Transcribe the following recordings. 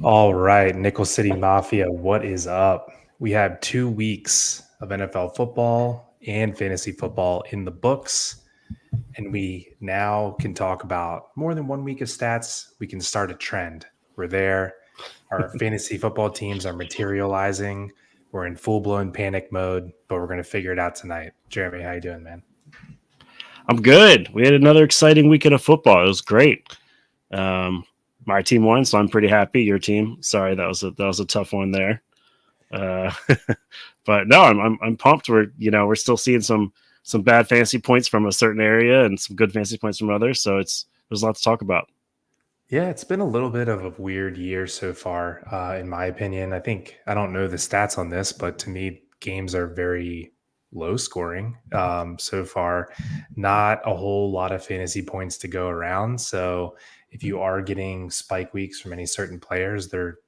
All right, Nickel City Mafia, what is up? We have 2 weeks of NFL football and fantasy football in the books, and we now can talk about more than 1 week of stats. We can start a trend. We're there. Our fantasy football teams are materializing. We're in full-blown panic mode, but we're going to figure it out tonight. Jeremy, how you doing, man? I'm good. We had another exciting weekend of football. It was great. My team won, so I'm pretty happy. Your team, sorry, that was a tough one there. Uh, but no, I'm pumped. We're still seeing some bad fantasy points from a certain area and some good fantasy points from others. So there's a lot to talk about. Yeah, it's been a little bit of a weird year so far, in my opinion. I don't know the stats on this, but to me, games are very low scoring so far. Not a whole lot of fantasy points to go around. So if you are getting spike weeks from any certain players, they're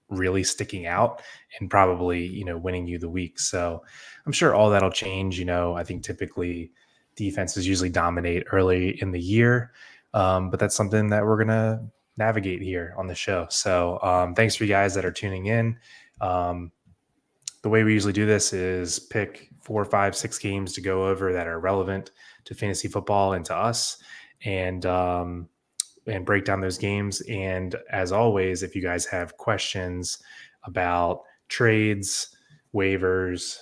really sticking out and probably, winning you the week. So I'm sure all that'll change. I think typically defenses usually dominate early in the year. But that's something that we're going to navigate here on the show. So thanks for you guys that are tuning in. The way we usually do this is pick 4, 5, 6 games to go over that are relevant to fantasy football and to us, and break down those games. And as always, if you guys have questions about trades, waivers,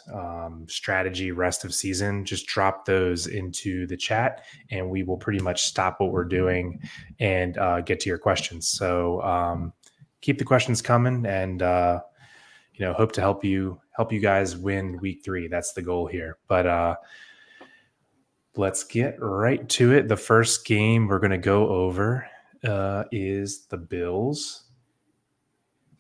strategy, rest of season, just drop those into the chat and we will pretty much stop what we're doing and get to your questions. So keep the questions coming, and hope to help you guys win week 3. That's the goal here. But let's get right to it. The first game we're going to go over is the Bills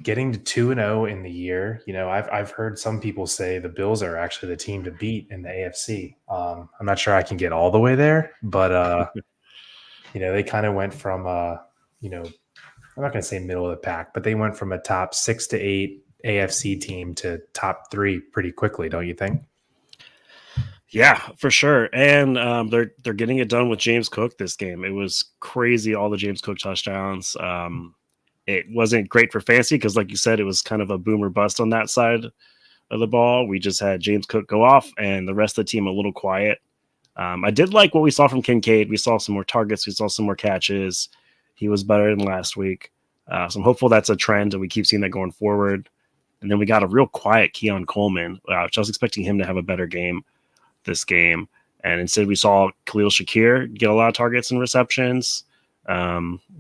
getting to 2-0 in the year. I've heard some people say the Bills are actually the team to beat in the AFC. I'm not sure I can get all the way there, but they kind of went from I'm not going to say middle of the pack, but they went from a top 6 to 8 AFC team to top 3 pretty quickly, don't you think? Yeah, for sure. And they're getting it done with James Cook this game. It was crazy, all the James Cook touchdowns. It wasn't great for fantasy because, like you said, it was kind of a boomer bust on that side of the ball. We just had James Cook go off and the rest of the team a little quiet. I did like what we saw from Kincaid. We saw some more targets. We saw some more catches. He was better than last week. So I'm hopeful that's a trend and we keep seeing that going forward. And then we got a real quiet Keon Coleman, which I was expecting him to have a better game this game. And instead we saw Khalil Shakir get a lot of targets and receptions.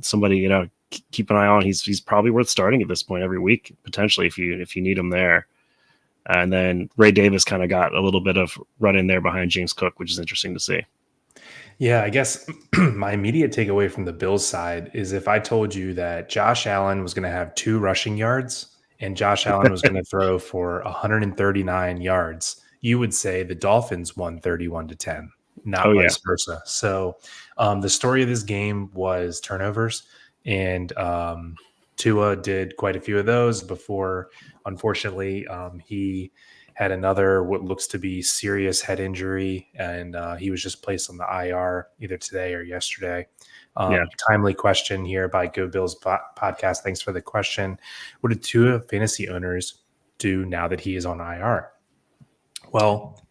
Somebody, keep an eye on. He's probably worth starting at this point every week, potentially if you need him there. And then Ray Davis kind of got a little bit of run in there behind James Cook, which is interesting to see. Yeah, I guess my immediate takeaway from the Bills side is if I told you that Josh Allen was going to have 2 rushing yards and Josh Allen was going to throw for 139 yards, you would say the Dolphins won 31-10, not vice versa. So the story of this game was turnovers, and Tua did quite a few of those before, unfortunately, he had another what looks to be serious head injury, and he was just placed on the IR either today or yesterday. Timely question here by Go Bills podcast. Thanks for the question. What did Tua fantasy owners do now that he is on IR? Well,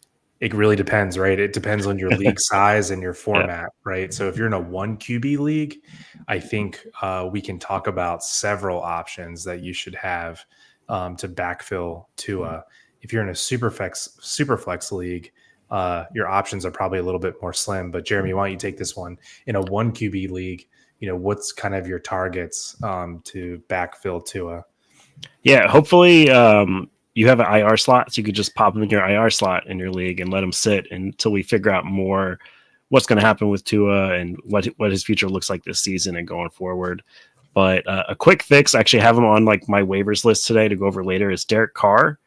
it really depends, right? It depends on your league size and your format, right? So if you're in a 1 QB league, I think we can talk about several options that you should have to backfill Tua. If you're in a super flex league, your options are probably a little bit more slim. But Jeremy, why don't you take this one? In a 1 QB league, what's kind of your targets to backfill Tua? Yeah, hopefully you have an IR slot, so you could just pop him in your IR slot in your league and let him sit until we figure out more what's going to happen with Tua and what his future looks like this season and going forward. But a quick fix, I actually have him on like my waivers list today to go over later, is Derek Carr.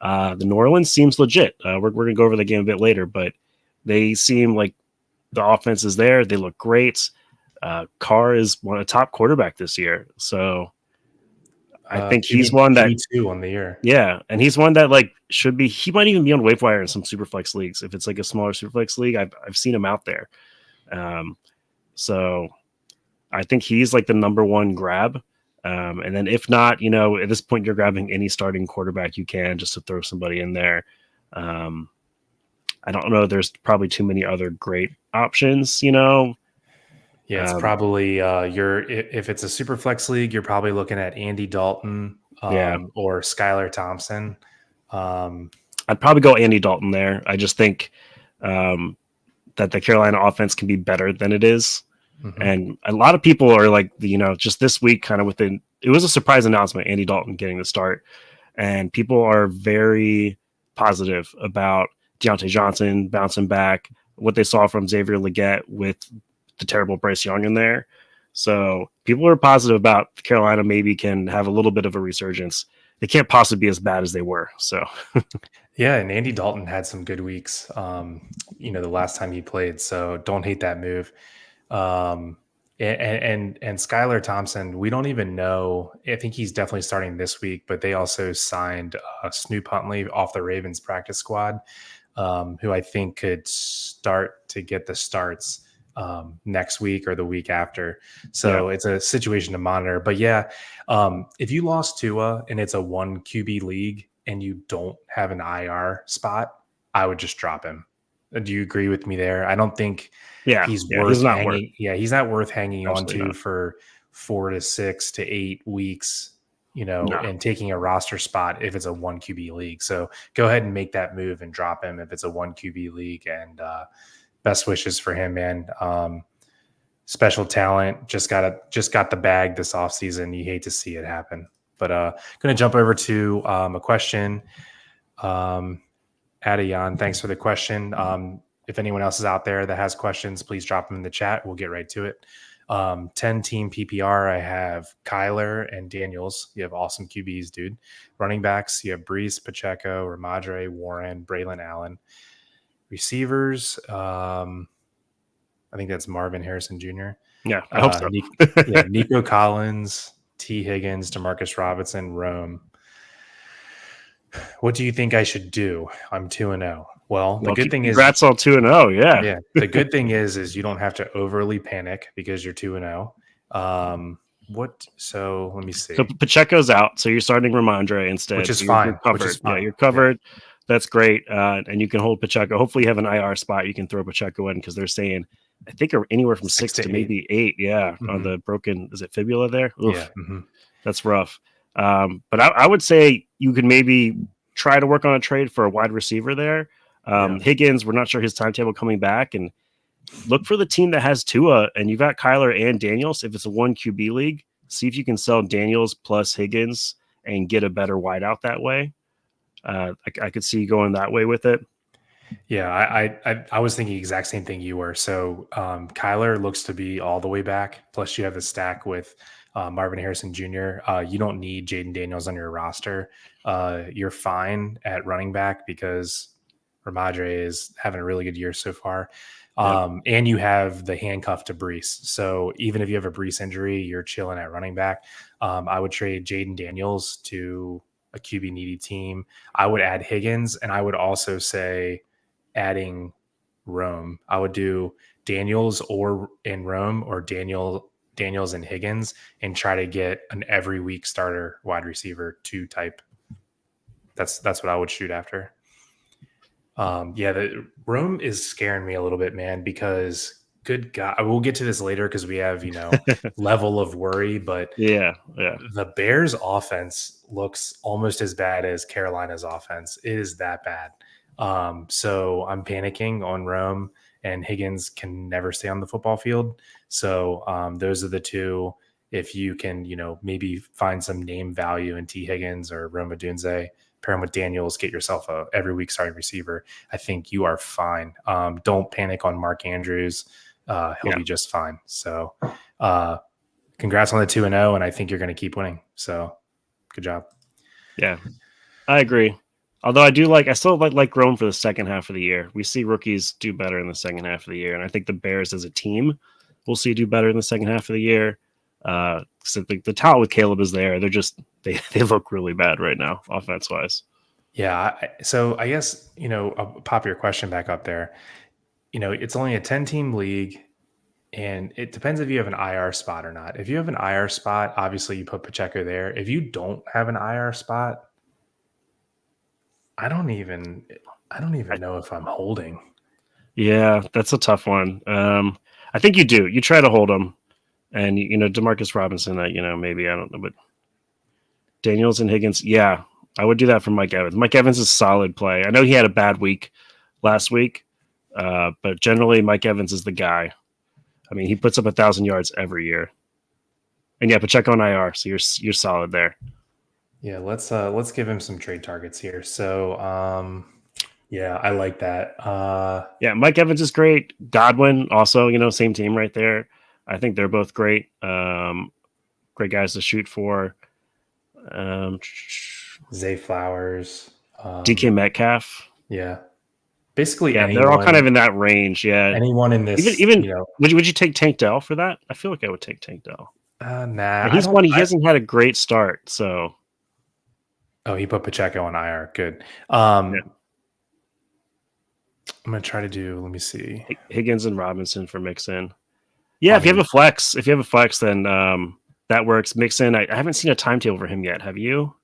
The New Orleans seems legit. We're going to go over the game a bit later, but they seem like the offense is there. They look great. Carr is a top quarterback this year, so I think he's one that QB2 on the year. Yeah, and he's one that like should be. He might even be on waiver wire in some superflex leagues. If it's like a smaller superflex league, I've seen him out there. So I think he's like the number one grab. And then if not, you know, at this point, you're grabbing any starting quarterback you can just to throw somebody in there. Um, I don't know. There's probably too many other great options, you know. Yeah, it's Um, probably if it's a super flex league, you're probably looking at Andy Dalton yeah, or Skylar Thompson. Um, I'd probably go Andy Dalton there. I just think um, that the Carolina offense can be better than it is. mhm. And a lot of people are like, you know, just this week, kind of within, it was a surprise announcement, Andy Dalton getting the start. And people are very positive about Deontay Johnson bouncing back, what they saw from Xavier Legette with the terrible Bryce Young in there. So people are positive about Carolina maybe can have a little bit of a resurgence. They can't possibly be as bad as they were. So Yeah, and Andy Dalton had some good weeks. The last time he played, so don't hate that move. Um, and Skylar Thompson, we don't even know. I think he's definitely starting this week, but they also signed Snoop Huntley off the Ravens practice squad, who I think could start to get the starts next week or the week after. yeah, So it's a situation to monitor. But yeah, if you lost Tua and it's a one QB league and you don't have an IR spot, I would just drop him. Do you agree with me there? I don't think he's yeah, he's worth not worth. hanging. Yeah, he's not worth hanging on Absolutely to not. for 4 to 6 to 8 weeks, No. and taking a roster spot if it's a one QB league. So go ahead and make that move and drop him if it's a one QB league. And best wishes for him, man. Special talent, just got the bag this offseason. You hate to see it happen. But going to jump over to a question. Adion, thanks for the question. If anyone else is out there that has questions, please drop them in the chat. We'll get right to it. 10 team PPR, I have Kyler and Daniels. You have awesome QBs, dude. Running backs, you have Brees, Pacheco, Ramadre, Warren, Braylon Allen. Receivers, I think that's Marvin Harrison Jr. Yeah, I hope so. Nico Collins, T. Higgins, Demarcus Robinson, Rome. What do you think I should do? I'm 2-0. Well, the Well, good thing is, congrats all 2-0. Yeah. yeah, the good thing is you don't have to overly panic because you're 2-0. So let me So see, Pacheco's out, so you're starting Ramondre which instead. is So you're fine, which covered. is Yeah, fine. you're Yeah. covered. That's great, and you can hold Pacheco. Hopefully, you have an IR spot you can throw Pacheco in because they're saying I think anywhere from Six 6 to to eight. maybe 8. Yeah, on Mm-hmm. the broken is it fibula there? Yeah. Oof, Mm-hmm. that's rough. But I would say you could maybe try to work on a trade for a wide receiver there. Yeah. Higgins, we're not sure his timetable coming back, and look for the team that has Tua, and you've got Kyler and Daniels. If it's a one QB league, see if you can sell Daniels plus Higgins and get a better wideout that way. I could see you going that way with it. Yeah, I was thinking the exact same thing you were. So Kyler looks to be all the way back. Plus, you have the stack with Marvin Harrison Jr. You don't need Jaden Daniels on your roster. You're fine at running back because Ramadre is having a really good year so far. Yep. And you have the handcuff to Brees. So even if you have a Brees injury, you're chilling at running back. I would trade Jaden Daniels to a QB needy team. I would add Higgins, and I would also say adding Rome. I would do Daniels or in Rome or Daniels and Higgins and try to get an every week starter wide receiver two type. That's what I would shoot after. The Rome is scaring me a little bit, man, because good God, we'll get to this later because we have, level of worry, but Yeah. Yeah. the Bears offense looks almost as bad as Carolina's offense. It is that bad. So I'm panicking on Rome, and Higgins can never stay on the football field. So those are the two. If you can, maybe find some name value in T. Higgins or Rome Odunze, pair him with Daniels, get yourself a every week starting receiver. I think you are fine. Don't panic on Mark Andrews. He'll be just fine. So congrats on the 2-0, and I think you're going to keep winning. So good job. Yeah. I agree. Although I still like Rome for the second half of the year. We see rookies do better in the second half of the year, and I think the Bears as a team we'll see do better in the second half of the year. So the talent with Caleb is there. They're just they look really bad right now, offense wise. Yeah. So I guess, I'll pop your question back up there. It's only a 10-team league. And it depends if you have an IR spot or not. If you have an IR spot, obviously you put Pacheco there. If you don't have an IR spot, I don't even I don't I, even know if I'm holding. yeah, that's a tough one. I think you do. You try to hold him, and Demarcus Robinson. Maybe I don't know, but Daniels and Higgins. Yeah, I would do that for Mike Evans. Mike Evans is a solid play. I know he had a bad week last week, but generally Mike Evans is the guy. I mean, he puts up 1,000 yards every year, and yeah, Pacheco on IR, so you're solid there. Yeah, let's give him some trade targets here. So yeah, I like that. Yeah, Mike Evans is great. Godwin also, same team right there. I think they're both great. Great guys to shoot for. Um, Zay Flowers. DK Metcalf. Yeah. Basically Yeah, they're all kind of anyone in that range. Yeah, anyone in even this, even would you take Tank Dell for that? I feel like I would take Tank Dell. nah, And I he's don't one. He hasn't had a great start, so oh, he put Pacheco on IR. Good. yeah. I'm gonna try to do, let me see. Higgins and Robinson for Mixon. Yeah, I if you have mean, a flex, then that works. Mixon. I haven't seen a timetable for him yet. Have you?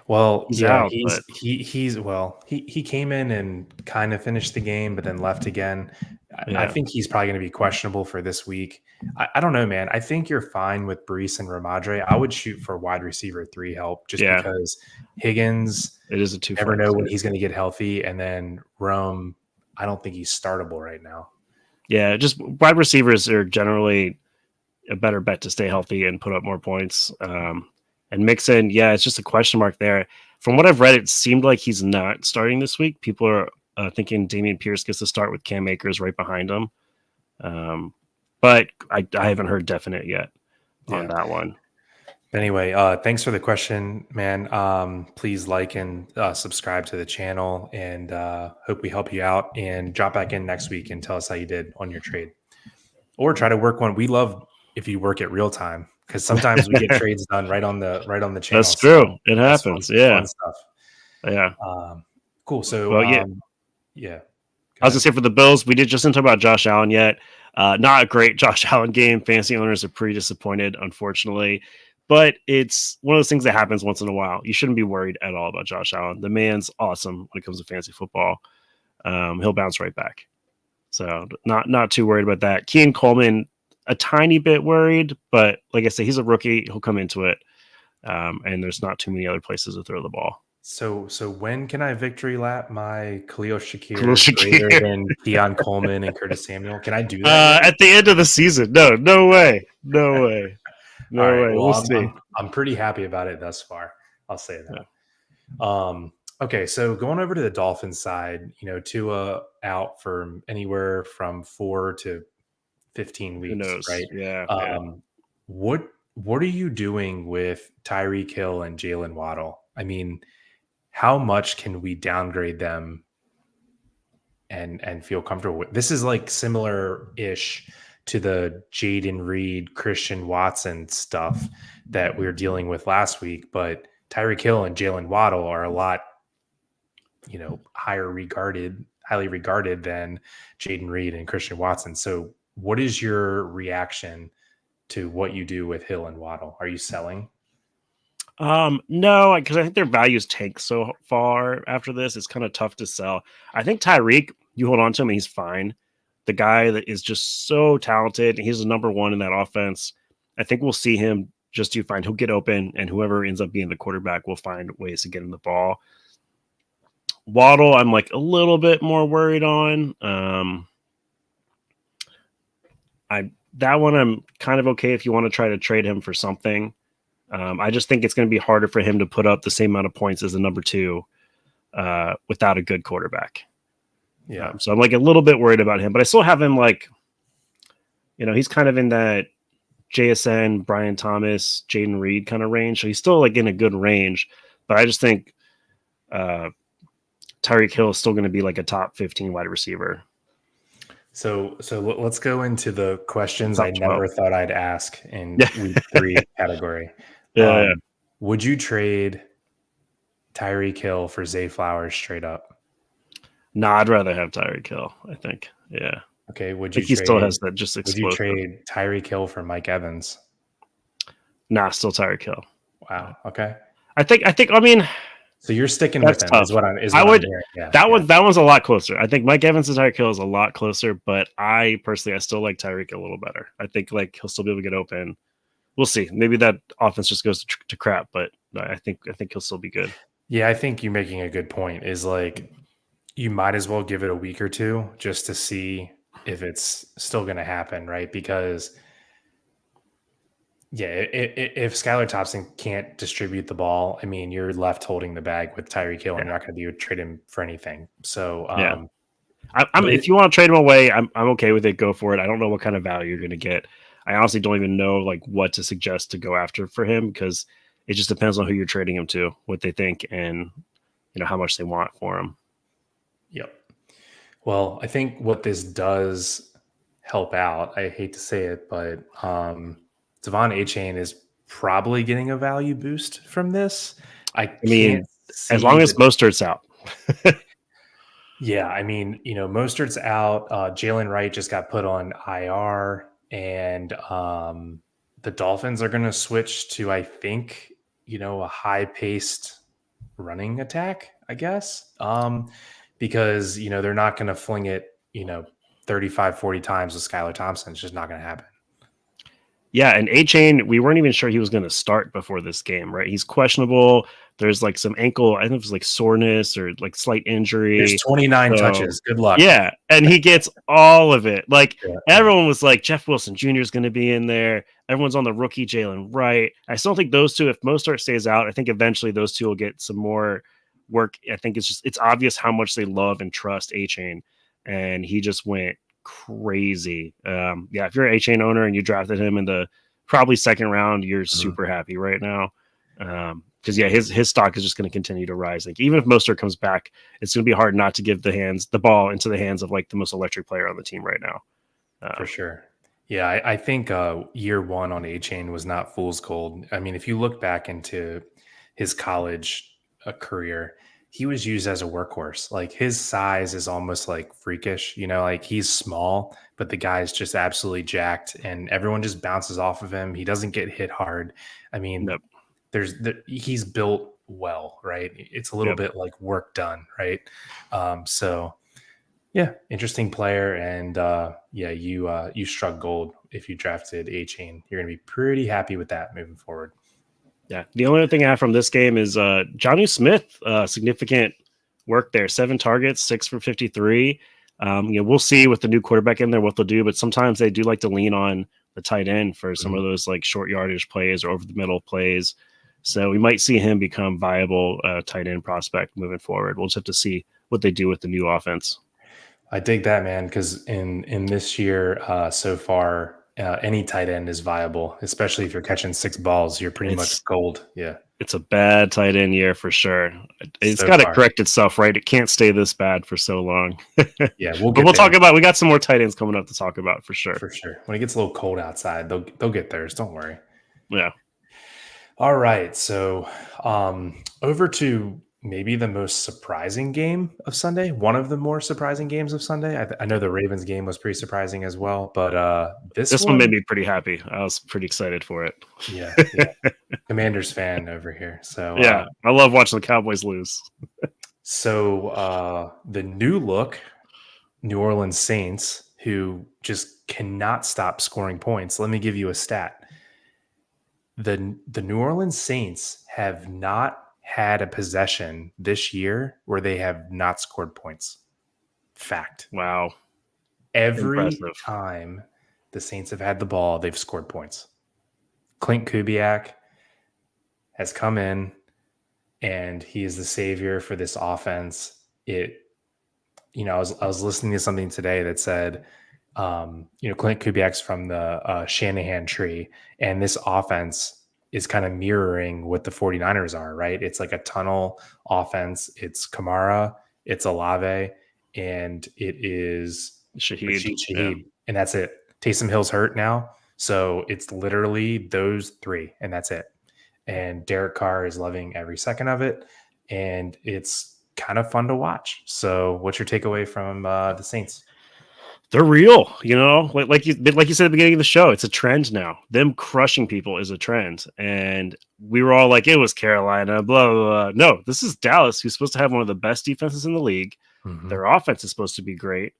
well, He's yeah, out, but he came in and kind of finished the game, but then left again. I yeah, think he's probably going to be questionable for this week. I don't know, man. I think you're fine with Brees and Ramadre. I would shoot for wide receiver 3 help just yeah, because Higgins, it is a you two never flex. know when Yeah. he's going to get healthy, and then Rome, I don't think he's startable right now. Yeah, just wide receivers are generally a better bet to stay healthy and put up more points. And Mixon, yeah, it's just a question mark there. From what I've read, it seemed like he's not starting this week. People are thinking Damian Pierce gets to start with Cam Akers right behind him. But I haven't heard definite yet on Yeah. that one. Anyway, thanks for the question, man. Please like and subscribe to the channel, and hope we help you out. And drop back in next week and tell us how you did on your trade, or try to work one. We love if you work it real time because sometimes we get trades done right on the channel. That's true. So It that's happens. fun Yeah. stuff. Yeah. Cool. So Well, yeah. yeah, I go was gonna ahead. say for the Bills, we didn't talk about Josh Allen yet. Not a great Josh Allen game. Fantasy owners are pretty disappointed, unfortunately. But it's one of those things that happens once in a while. You shouldn't be worried at all about Josh Allen. The man's awesome when it comes to fantasy football. He'll bounce right back. So not too worried about that. Kean Coleman, a tiny bit worried, but like I say, he's a rookie. He'll come into it, and there's not too many other places to throw the ball. So when can I victory lap my Khalil Khalil Shakir greater Shakir. than Keon Coleman and Curtis Samuel? Can I do that yet? At the end of the season, no way, no way, All no right. way. Well, We'll I'm see. I'm I'm pretty happy about it thus far. I'll say Yeah, that. Okay, so going over to the Dolphins side, Tua out for anywhere from 4 to 15 who weeks, knows? right? Yeah, yeah. What are you doing with Tyreek Hill and Jalen Waddle? I mean, how much can we downgrade them and feel comfortable with? This is like similar-ish to the Jaden Reed, Christian Watson stuff that we were dealing with last week, but Tyreek Hill and Jalen Waddle are a lot, highly regarded than Jaden Reed and Christian Watson. So what is your reaction to what you do with Hill and Waddle? Are you selling? No, because I think their values tank so far after this. It's kind of tough to sell. I think Tyreek, you hold on to him, and he's fine. The guy that is just so talented, and he's the number one in that offense. I think we'll see him just do fine. He'll get open, and whoever ends up being the quarterback will find ways to get him the ball. Waddle, I'm like a little bit more worried on. That one I'm kind of okay if you want to try to trade him for something. I just think it's going to be harder for him to put up the same amount of points as the number two without a good quarterback. Yeah. So I'm like a little bit worried about him, but I still have him like, he's kind of in that JSN, Brian Thomas, Jaden Reed kind of range. So he's still like in a good range, but I just think Tyreek Hill is still going to be like a top 15 wide receiver. So let's go into the questions Top I 12. never thought I'd ask in Yeah. week 3 category. Yeah. Would you trade Tyreek Hill for Zay Flowers straight up? No, I'd rather have Tyreek Hill, I think. Yeah. Okay, I think he still has that just would you explosive. trade Tyreek Hill for Mike Evans? Nah, still Tyreek Hill. Wow. Okay. I mean, So you're sticking with that's him tough. is I what I'm would hearing. Yeah. that Yeah. one that one's a lot closer. I think Mike Evans and Tyreek Hill is a lot closer, but I personally I still like Tyreek a little better. I think like he'll still be able to get open. We'll see. Maybe that offense just goes to crap, but I think he'll still be good. Yeah, I think you're making a good point. Is like you might as well give it a week or two just to see if it's still going to happen, right? Because yeah, if Skylar Thompson can't distribute the ball, I mean, you're left holding the bag with Tyreek Hill, and Yeah, you're not going to be able to trade him for anything. So, yeah. I'm but if you want to trade him away, I'm okay with it. Go for it. I don't know what kind of value you're going to get. I honestly don't even know like what to suggest to go after for him because it just depends on who you're trading him to, what they think, and how much they want for him. yep. Well, I think what this does help out, I hate to say it, but Devon A Chain is probably getting a value boost from this. I I can't mean, as see long as the Mostert's out, Yeah, I mean, Mostert's out. Jalen Wright just got put on IR, and the Dolphins are going to switch to, I think, a high-paced running attack, I guess, because they're not going to fling it, 35, 40 times with Skylar Thompson. It's just not going to happen. yeah, and A Chain, we weren't even sure he was going to start before this game, right? He's questionable. There's like some ankle, I think it was like soreness or like slight There's injury. 29 So, touches. Good luck. yeah, and he gets all of it. Like Yeah, yeah. everyone was like, Jeff Wilson Jr. is going to be in there. Everyone's on the rookie Jalen Wright. I still think those two, if Mostert stays out, I think eventually those two will get some more work. I think it's obvious how much they love and trust A Chain, and he just went crazy. Yeah, if you're an A Chain owner and you drafted him in the probably second round, you're Mhm. super happy right now. Because yeah, his stock is just going to continue to rise. Like even if Mostert comes back, it's going to be hard not to give the ball into the hands of like the most electric player on the team right now. For sure. Yeah, I think year one on A Chain was not fool's gold. I mean, if you look back into his college career, he was used as a workhorse. Like his size is almost like freakish, like he's small, but the guy's just absolutely jacked and everyone just bounces off of him. He doesn't get hit hard. I mean, Yep, he's built well, right? It's a little yep. bit like work done, right? So yeah, interesting player, and yeah, you struck gold if you drafted A Chain. You're gonna be pretty happy with that moving forward. Yeah. The only other thing I have from this game is Johnny Smith, significant work there. 7 targets, 6 for 53. We'll see with the new quarterback in there what they'll do, but sometimes they do like to lean on the tight end for some of those like short yardage plays or over the middle plays. So we might see him become viable tight end prospect moving forward. We'll just have to see what they do with the new offense. I dig that, man, because in this year so far, any tight end is viable, especially if you're catching 6 balls. You're pretty much It's gold. Yeah, it's a bad tight end year for sure. It's so got to far. correct itself, right? It can't stay this bad for so long. But Yeah, we'll get we'll there talk about. We got some more tight ends coming up to talk about for sure. for sure. When it gets a little cold outside, they'll get theirs. Don't worry. Yeah. All right, so over to maybe the most surprising game of Sunday. One of the more surprising games of Sunday. I know the Ravens game was pretty surprising as well, but this This one made one, me pretty happy. I was pretty excited for it. yeah, yeah, Commanders fan over here. So, Yeah, I love watching the Cowboys lose. the new look New Orleans Saints, who just cannot stop scoring points. Let me give you a stat. The New Orleans Saints have not had a possession this year where they have not scored points. Fact. Wow, Every impressive. time the Saints have had the ball, they've scored points. Clint Kubiak has come in and he is the savior for this offense. I was listening to something today that said, Clint Kubiak's from the Shanahan tree, and this offense is kind of mirroring what the 49ers are, right? It's like a tunnel offense. It's Kamara, it's Olave, and it is Shaheed. Rashid Yeah. Shaheed, and that's it. Taysom Hill's hurt now, so it's literally those three, and that's it. And Derek Carr is loving every second of it, and it's kind of fun to watch. So, what's your takeaway from the Saints? they're real, like you said at the beginning of the show. It's a trend now. Them crushing people is a trend, and we were all like, "It was Carolina." Blah blah blah. No, this is Dallas, who's supposed to have one of the best defenses in the league. Hmm. Their offense is supposed to be great,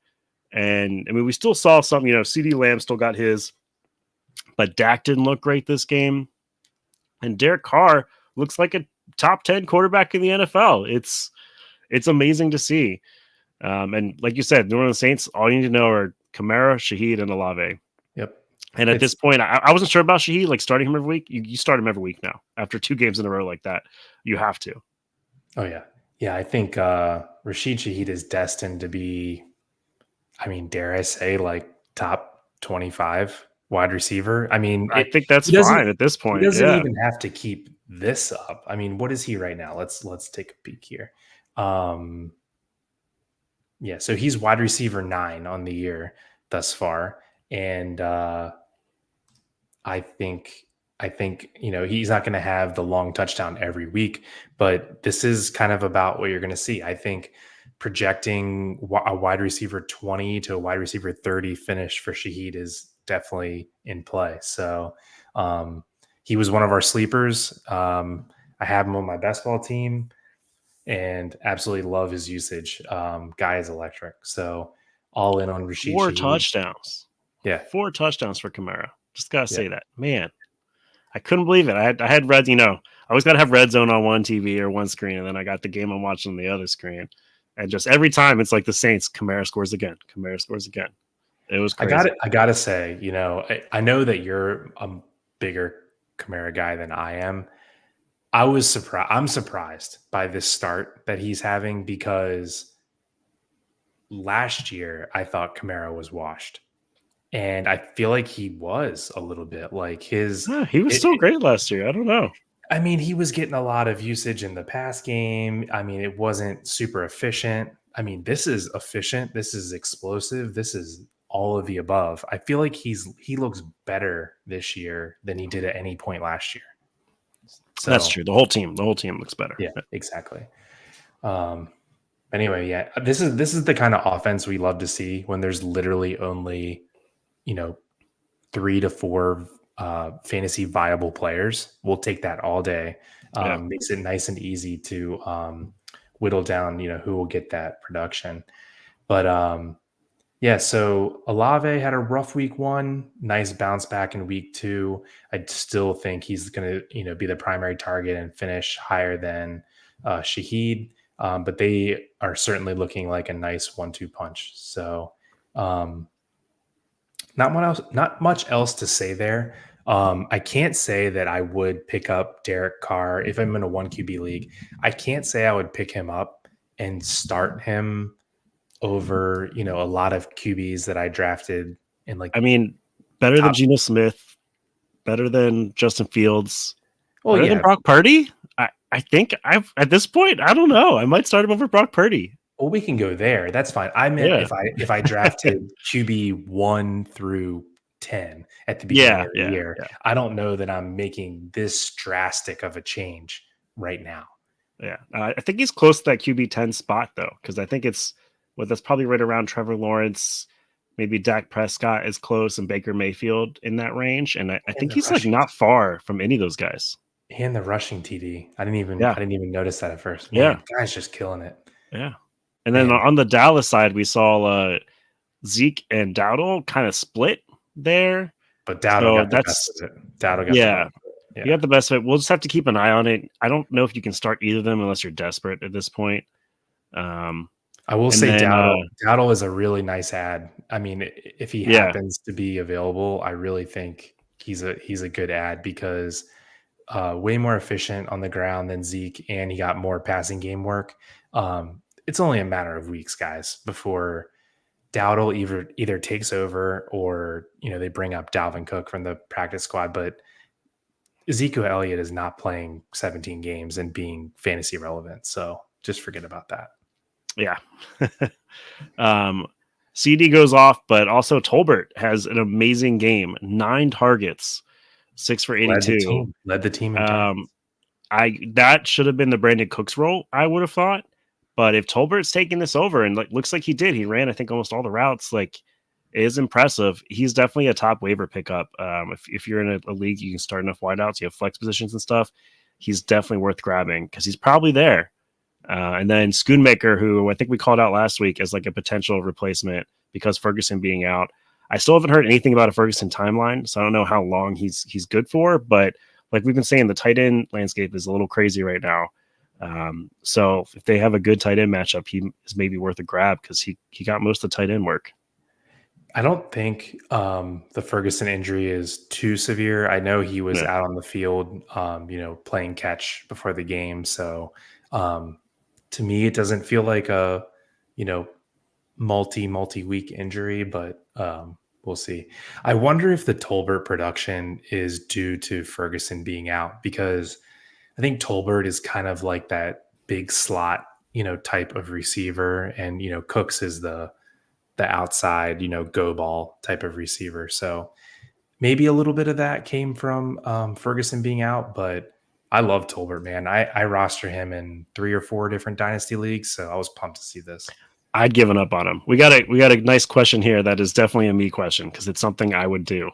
and I mean, we still saw some. CD Lamb still got his, but Dak didn't look great this game, and Derek Carr looks like a top 10 quarterback in the NFL. It's amazing to see. And like you said, New Orleans Saints, all you need to know are Kamara, Shaheed, and Olave. Yep. And at It's this point, I wasn't sure about Shaheed, like starting him every week. You start him every week now. After 2 games in a row like that, you have to. Oh yeah. Yeah, I think Rashid Shaheed is destined to be, I mean, dare I say, like top 25 wide receiver. I mean, I think that's he doesn't fine at this he point. doesn't Yeah. even have to keep this up. I mean, what is he right now? Let's take a peek here. Um yeah, so he's wide receiver 9 on the year thus far. And I think he's not going to have the long touchdown every week, but this is kind of about what you're going to see. I think projecting a wide receiver 20 to a wide receiver 30 finish for Shaheed is definitely in play. So he was one of our sleepers. I have him on my best ball team and absolutely love his usage. Guy is electric. So all in on Rashid Four Shaheed. touchdowns. Yeah. 4 touchdowns for Kamara. Just gotta Yeah. say that. Man, I couldn't believe it. I had red, I always gotta have red zone on one TV or one screen, and then I got the game I'm watching on the other screen. And just every time it's like the Saints, Kamara scores again. Kamara scores again. It was crazy. I gotta say, I know that you're a bigger Kamara guy than I am. I was surprised. I'm surprised by this start that he's having because last year I thought Kamara was washed, and I feel like he was a little bit like He was still great last year. I don't know. I mean, he was getting a lot of usage in the pass game. I mean, it wasn't super efficient. I mean, this is efficient. This is explosive. This is all of the above. I feel like he looks better this year than he did at any point last year. So That's true. The whole team looks better. yeah, exactly. Anyway, yeah, this is the kind of offense we love to see when there's literally only, 3 to 4 fantasy viable players. We'll take that all day. Yeah. Makes it nice and easy to whittle down, who will get that production. But yeah, so Olave had a rough week 1, nice bounce back in week 2. I still think he's going to, be the primary target and finish higher than Shaheed. But they are certainly looking like a nice 1-2 punch. So not much else to say there. I can't say that I would pick up Derek Carr if I'm in a 1 QB league. I can't say I would pick him up and start him over, a lot of QBs that I drafted in I mean, better than top. Geno Smith, better than Justin Fields, Well, better yeah. than Brock Purdy. I think at this point, I don't know. I might start him over Brock Purdy. Well, we can go there. That's fine. I meant Yeah. if I drafted QB 1 through 10 at the beginning of the year, I don't know that I'm making this drastic of a change right now. Yeah. I think he's close to that QB 10 spot though, because I think that's probably right around Trevor Lawrence. Maybe Dak Prescott is close and Baker Mayfield in that range. And I think he's like not far from any of those guys. And the rushing TD. I didn't even notice that at first. Man, yeah. Guy's just killing it. Yeah. And then on the Dallas side, we saw Zeke and Dowdle kind of split there. But Dowdle got the best of it. Dowdle got the best of it. You got the best of it. We'll just have to keep an eye on it. I don't know if you can start either of them unless you're desperate at this point. I will say Dowdle is a really nice ad. I mean, if he happens to be available, I really think he's a good ad because way more efficient on the ground than Zeke, and he got more passing game work. It's only a matter of weeks, guys, before Dowdle either takes over or they bring up Dalvin Cook from the practice squad. But Ezekiel Elliott is not playing 17 games and being fantasy relevant, so just forget about that. Yeah. CD goes off, but also Tolbert has an amazing game. 9 targets, 6 for 82. Led the team. That should have been the Brandon Cooks role, I would have thought. But if Tolbert's taking this over, and looks like he did, he ran, I think, almost all the routes. is impressive. He's definitely a top waiver pickup. If you're in a league, you can start enough wideouts, you have flex positions and stuff. He's definitely worth grabbing because he's probably there. And then Schoonmaker, who I think we called out last week as like a potential replacement because Ferguson being out. I still haven't heard anything about a Ferguson timeline, so I don't know how long he's good for. But like we've been saying, the tight end landscape is a little crazy right now. So if they have a good tight end matchup, he is maybe worth a grab because he got most of the tight end work. I don't think the Ferguson injury is too severe. I know he was No. out on the field, playing catch before the game. So to me, it doesn't feel like a, multi-week injury, but we'll see. I wonder if the Tolbert production is due to Ferguson being out, because I think Tolbert is kind of like that big slot, type of receiver, and Cooks is the outside, go ball type of receiver. So maybe a little bit of that came from Ferguson being out, but I love Tolbert, man. I roster him in 3 or 4 different dynasty leagues, so I was pumped to see this. I'd given up on him. We got a nice question here that is definitely a me question because it's something I would do.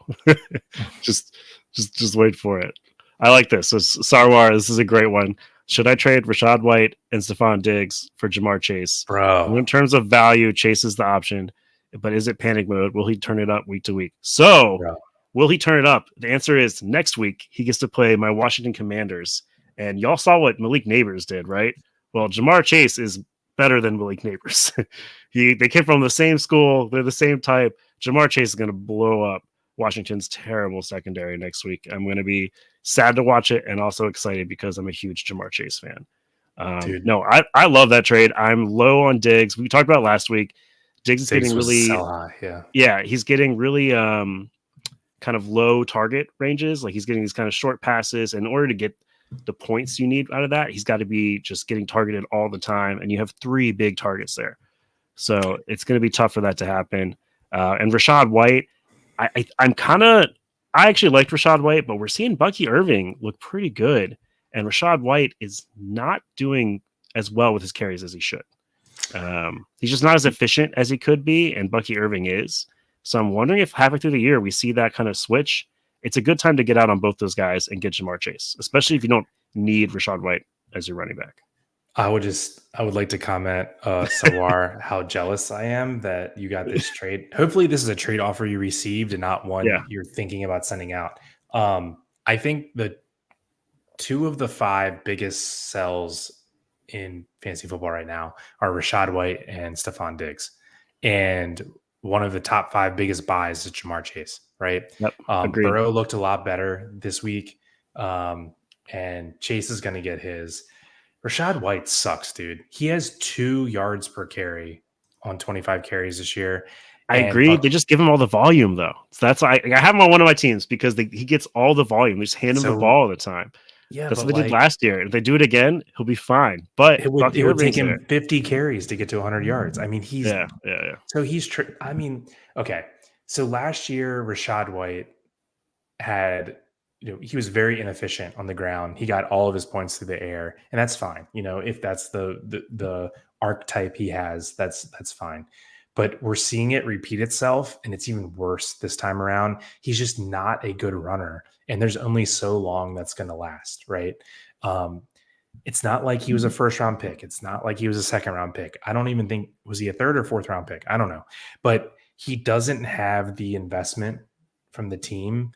just wait for it. I like this. So Sarwar, this is a great one. Should I trade Rachaad White and Stephon Diggs for Jamar Chase? Bro. In terms of value, Chase is the option, but is it panic mode? Will he turn it up week to week? So, Bro. Will he turn it up? The answer is next week he gets to play my Washington Commanders. And y'all saw what Malik Neighbors did, right? Well, Jamar Chase is better than Malik Neighbors. They came from the same school. They're the same type. Jamar Chase is going to blow up Washington's terrible secondary next week. I'm going to be sad to watch it and also excited because I'm a huge Jamar Chase fan. No, I love that trade. I'm low on Diggs. We talked about last week. Diggs is getting really so high, yeah. He's getting really kind of low target ranges. Like he's getting these kind of short passes. And in order to get the points you need out of that, he's got to be just getting targeted all the time. And you have 3 big targets there. So it's going to be tough for that to happen. And Rachaad White, I actually liked Rachaad White, but we're seeing Bucky Irving look pretty good. And Rachaad White is not doing as well with his carries as he should. He's just not as efficient as he could be, and Bucky Irving is. So I'm wondering if halfway through the year we see that kind of switch. It's a good time to get out on both those guys and get Jamar Chase, especially if you don't need Rachaad White as your running back. I would like to comment, Sawar, how jealous I am that you got this trade. Hopefully this is a trade offer you received and not one you're thinking about sending out. I think the 2 of the 5 biggest sells in fantasy football right now are Rachaad White and Stephon Diggs. And one of the top 5 biggest buys is Jamar Chase, right? Yep, Burrow looked a lot better this week. And Chase is going to get his. Rachaad White sucks, dude. He has 2 yards per carry on 25 carries this year. I agree. They just give him all the volume, though. So that's why I have him on one of my teams because he gets all the volume. They just hand him the ball all the time. Yeah, that's what they did last year. If they do it again, he'll be fine. But it would take him 50 carries to get to 100 yards. I mean, he's So he's okay. So last year, Rachaad White had, he was very inefficient on the ground. He got all of his points through the air, and that's fine. If that's the archetype he has, that's fine. But we're seeing it repeat itself, and it's even worse this time around. He's just not a good runner, and there's only so long that's going to last, right? It's not like he was a first-round pick. It's not like he was a second-round pick. I don't even think, was he a third or fourth-round pick? I don't know. But he doesn't have the investment from the team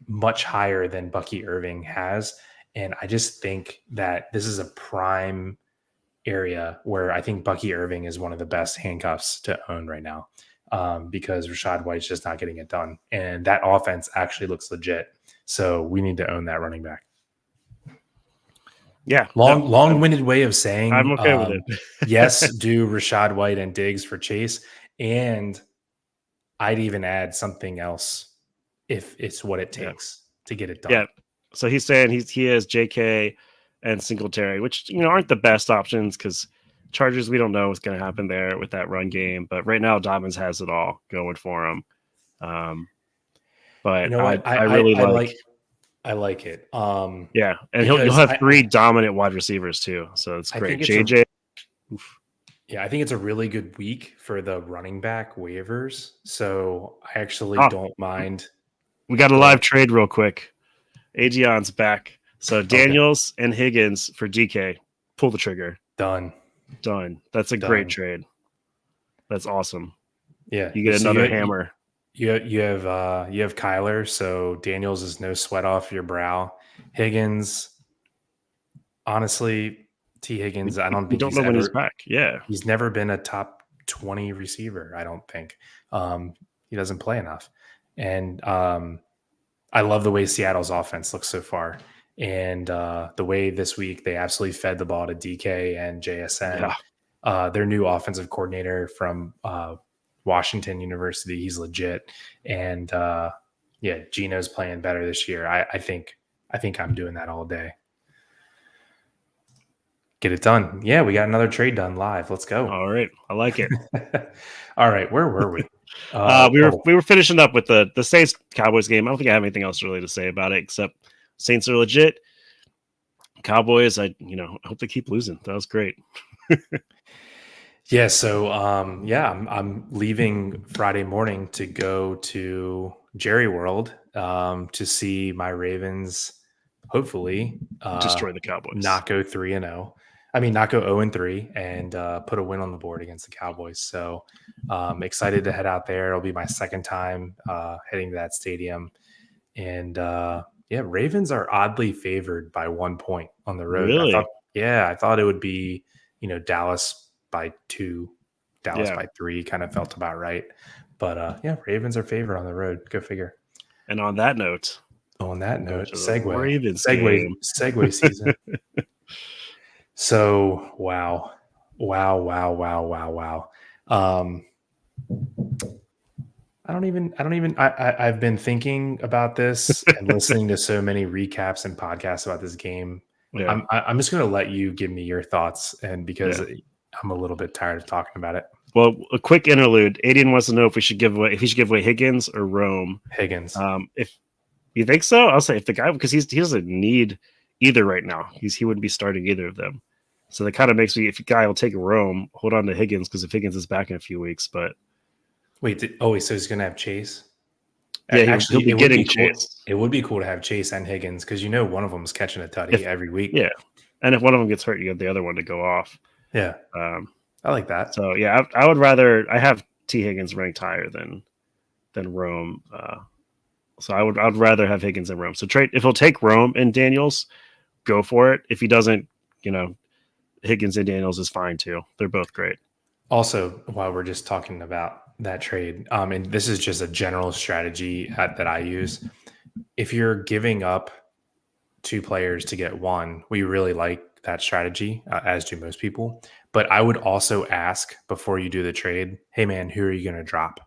much higher than Bucky Irving has. And I just think that this is a prime area where I think Bucky Irving is one of the best handcuffs to own right now, because Rachaad White's just not getting it done. And that offense actually looks legit. So we need to own that running back. Yeah. Long-winded way of saying I'm okay with it. Yes, do Rachaad White and Diggs for Chase. And I'd even add something else if it's what it takes to get it done. Yeah. So he's saying he has JK and Singletary, which aren't the best options because Chargers, we don't know what's going to happen there with that run game. But right now, Dobbins has it all going for him. But I really like it. And you'll have 3 dominant wide receivers too, so it's great. JJ, Yeah, I think it's a really good week for the running back waivers. So I actually Oh, don't mind. we got a Go ahead. live trade real quick. Adion's back. So Okay. Daniels and Higgins for DK. Pull the trigger. Done. Done. That's a great Done. trade. That's awesome. Yeah. You get So another hammer. you have Kyler. So Daniels is no sweat off your brow. Higgins, honestly, T. Higgins, I don't We think don't know when he's back. Yeah. he's never been a top 20 receiver. I don't think he doesn't play enough. And I love the way Seattle's offense looks so far. And the way this week they absolutely fed the ball to DK and JSN. Yeah. Their new offensive coordinator from Washington University, he's legit. And yeah, Gino's playing better this year. I think I'm doing that all day. Get it done. Yeah, we got another trade done live. Let's go. All right. I like it. All right, where were we? We were finishing up with the Saints Cowboys game. I don't think I have anything else really to say about it except Saints are legit. Cowboys, I hope they keep losing. That was great. Yeah, so I'm leaving Friday morning to go to Jerry World to see my Ravens hopefully Destroy the Cowboys. not go 3-0. I mean, not go 0-3 and put a win on the board against the Cowboys. So excited to head out there. It'll be my second time heading to that stadium. And yeah, Ravens are oddly favored by 1 point on the road. Really? I thought it would be, Dallas by 2, Dallas Yeah. by 3 kind of felt about right. But yeah, Ravens are favored on the road. Go figure. And on that note, Segue game. season. So wow. I've been thinking about this and listening to so many recaps and podcasts about this game. Yeah. I'm just going to let you give me your thoughts, and because I'm a little bit tired of talking about it. Well, a quick interlude. Aiden wants to know if he should give away Higgins or Rome. Higgins. If you think so, I'll say if the guy, because he doesn't need either right now. He wouldn't be starting either of them. So that kind of makes me, if a guy will take Rome, hold on to Higgins, because if Higgins is back in a few weeks, but wait, so he's going to have Chase? Yeah, he'll be getting Chase. It would be cool to have Chase and Higgins because one of them is catching a tutty every week. Yeah, and if one of them gets hurt, you have the other one to go off. Yeah, I like that. So yeah, I would rather. I have T Higgins ranked higher than Rome. So I'd rather have Higgins than Rome. So trade if he'll take Rome and Daniels, go for it. If he doesn't, Higgins and Daniels is fine too. They're both great. Also, while we're just talking about that trade, and this is just a general strategy that I use. If you're giving up 2 players to get 1, we really like that strategy, as do most people. But I would also ask before you do the trade, hey man, who are you going to drop?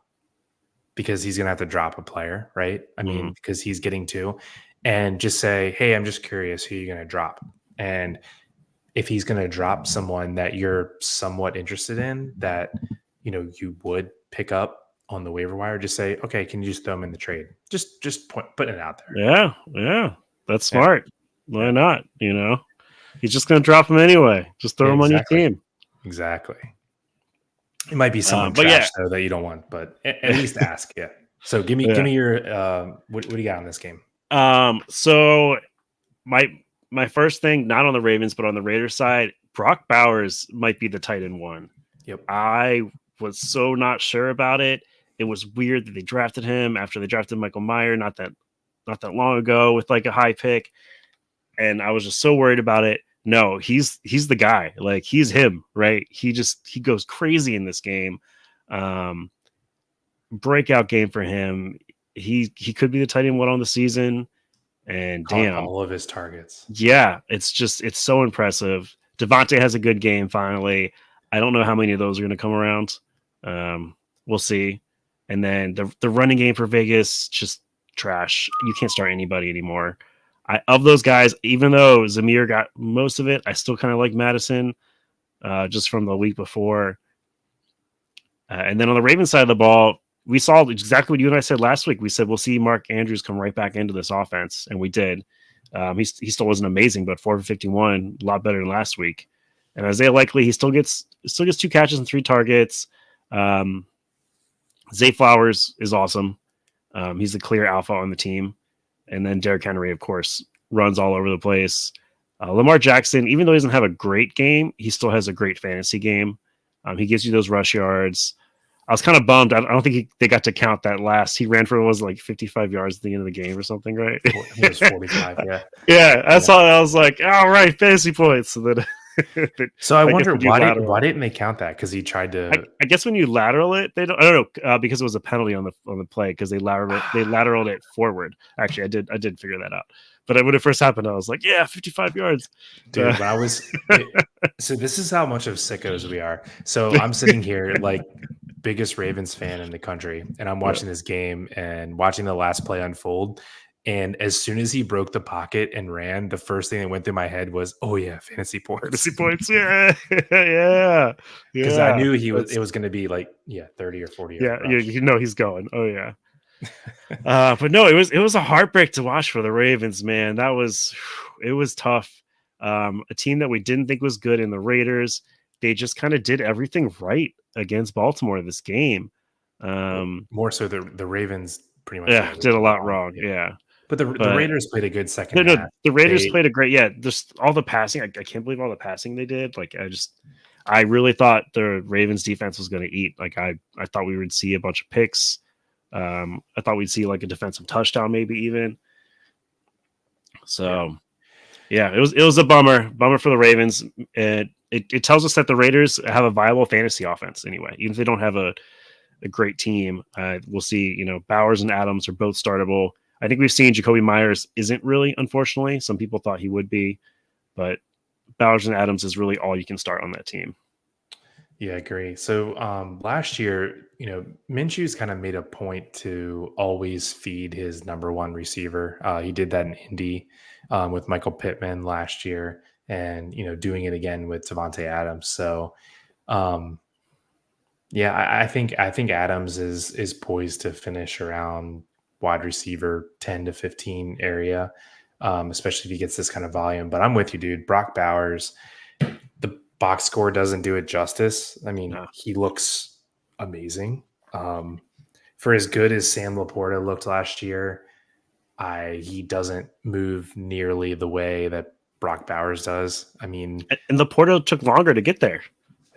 Because he's going to have to drop a player, right? I mean, because he's getting 2, and just say, hey, I'm just curious who you're going to drop. And if he's going to drop someone that you're somewhat interested in, that you would pick up on the waiver wire, just say, okay, can you just throw him in the trade? Just putting it out there. Yeah, that's smart. Yeah. Why not? He's just going to drop him anyway. Just throw him on your team. Exactly. It might be someone trash though that you don't want, but at least ask. Yeah. So give me your what do you got on this game? So my first thing, not on the Ravens, but on the Raiders side, Brock Bowers might be the tight end 1. Yep. I was so not sure about it. It was weird that they drafted him after they drafted Michael Mayer not that long ago with like a high pick, and I was just so worried about it. No, he's the guy. Like he's him, right? He goes crazy in this game. Breakout game for him. He could be the tight end 1 on the season. And damn, all of his targets. Yeah, it's so impressive. Devontae has a good game finally. I don't know how many of those are going to come around. We'll see. And then the running game for Vegas, just trash. You can't start anybody anymore. Of those guys, even though Zamir got most of it, I still kind of like Madison just from the week before. And then on the Ravens side of the ball, we saw exactly what you and I said last week. We said we'll see Mark Andrews come right back into this offense, and we did. He still wasn't amazing, but 4 for 51, a lot better than last week. And Isaiah Likely, he still gets still gets 2 catches and 3 targets. Zay Flowers is awesome. He's the clear alpha on the team. And then Derrick Henry, of course, runs all over the place. Lamar Jackson, even though he doesn't have a great game, he still has a great fantasy game. He gives you those rush yards. I was kind of bummed. I don't think they got to count that last. He ran for was like 55 yards at the end of the game or something, right? It was 45. Yeah. Yeah, I saw it. I was like, all right, fantasy points. So then, So I wonder why lateral. didn't they count that? Because he tried to. I guess when you lateral it, they don't. I don't know because it was a penalty on the play because they lateraled it forward. Actually, I did figure that out. But when it first happened, I was like, yeah, 55 yards. Dude, so this is how much of sickos we are. So I'm sitting here like biggest Ravens fan in the country, and I'm watching this game and watching the last play unfold. And as soon as he broke the pocket and ran, the first thing that went through my head was, "Oh yeah, fantasy points." Fantasy points, yeah, yeah. Because I knew it was going to be like 30 or 40. Yeah, you know he's going. Oh yeah. But no, it was a heartbreak to watch for the Ravens, man. It was tough. A team that we didn't think was good in the Raiders, they just kind of did everything right against Baltimore this game. More so the Ravens pretty much did a lot wrong. Yeah. But the Raiders played a good second half. The Raiders played a great, just all the passing. I can't believe all the passing they did. Like I really thought the Ravens defense was going to eat. Like I thought we would see a bunch of picks. I thought we'd see like a defensive touchdown, maybe even. So, yeah, it was a bummer for the Ravens. It tells us that the Raiders have a viable fantasy offense anyway, even if they don't have a great team. We'll see. Bowers and Adams are both startable. I think we've seen Jacoby Myers isn't really, unfortunately. Some people thought he would be, but Bowers and Adams is really all you can start on that team. Yeah, I agree. So last year, Minshew's kind of made a point to always feed his number one receiver. He did that in Indy with Michael Pittman last year, and doing it again with Davante Adams. So, I think Adams is poised to finish around wide receiver 10 to 15 area, especially if he gets this kind of volume. But I'm with you, dude. Brock Bowers, the box score doesn't do it justice. I mean, He looks amazing. For as good as Sam Laporta looked last year, he doesn't move nearly the way that Brock Bowers does. I mean, and Laporta took longer to get there,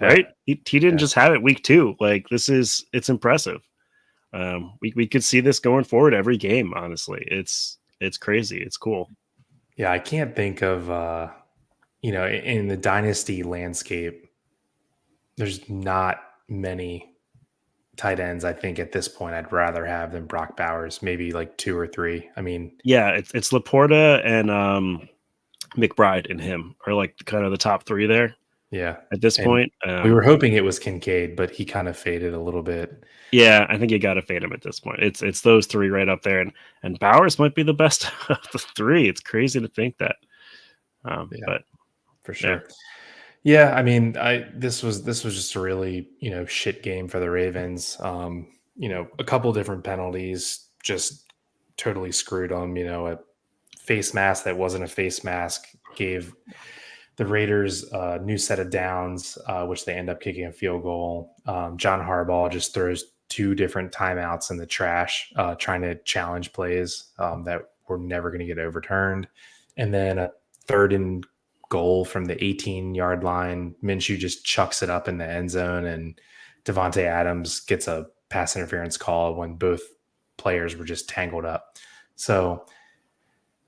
right? He didn't just have it week 2. Like it's impressive. We could see this going forward every game. Honestly, it's crazy. It's cool. Yeah, I can't think of in the dynasty landscape, there's not many tight ends. I think at this point, I'd rather have than Brock Bowers. Maybe like 2 or 3. I mean, yeah, it's Laporta and McBride and him are like kind of the top 3 there. Yeah, at this point, we were hoping it was Kincaid, but he kind of faded a little bit. Yeah, I think you got to fade him at this point. It's those 3 right up there, and Bowers might be the best of the 3. It's crazy to think that, but for sure. Yeah, I mean, this was just a really shit game for the Ravens. A couple different penalties just totally screwed them. A face mask that wasn't a face mask gave the Raiders a new set of downs, which they end up kicking a field goal. John Harbaugh just throws 2 different timeouts in the trash, trying to challenge plays that were never going to get overturned. And then a 3rd and goal from the 18-yard line. Minshew just chucks it up in the end zone, and Davante Adams gets a pass interference call when both players were just tangled up. So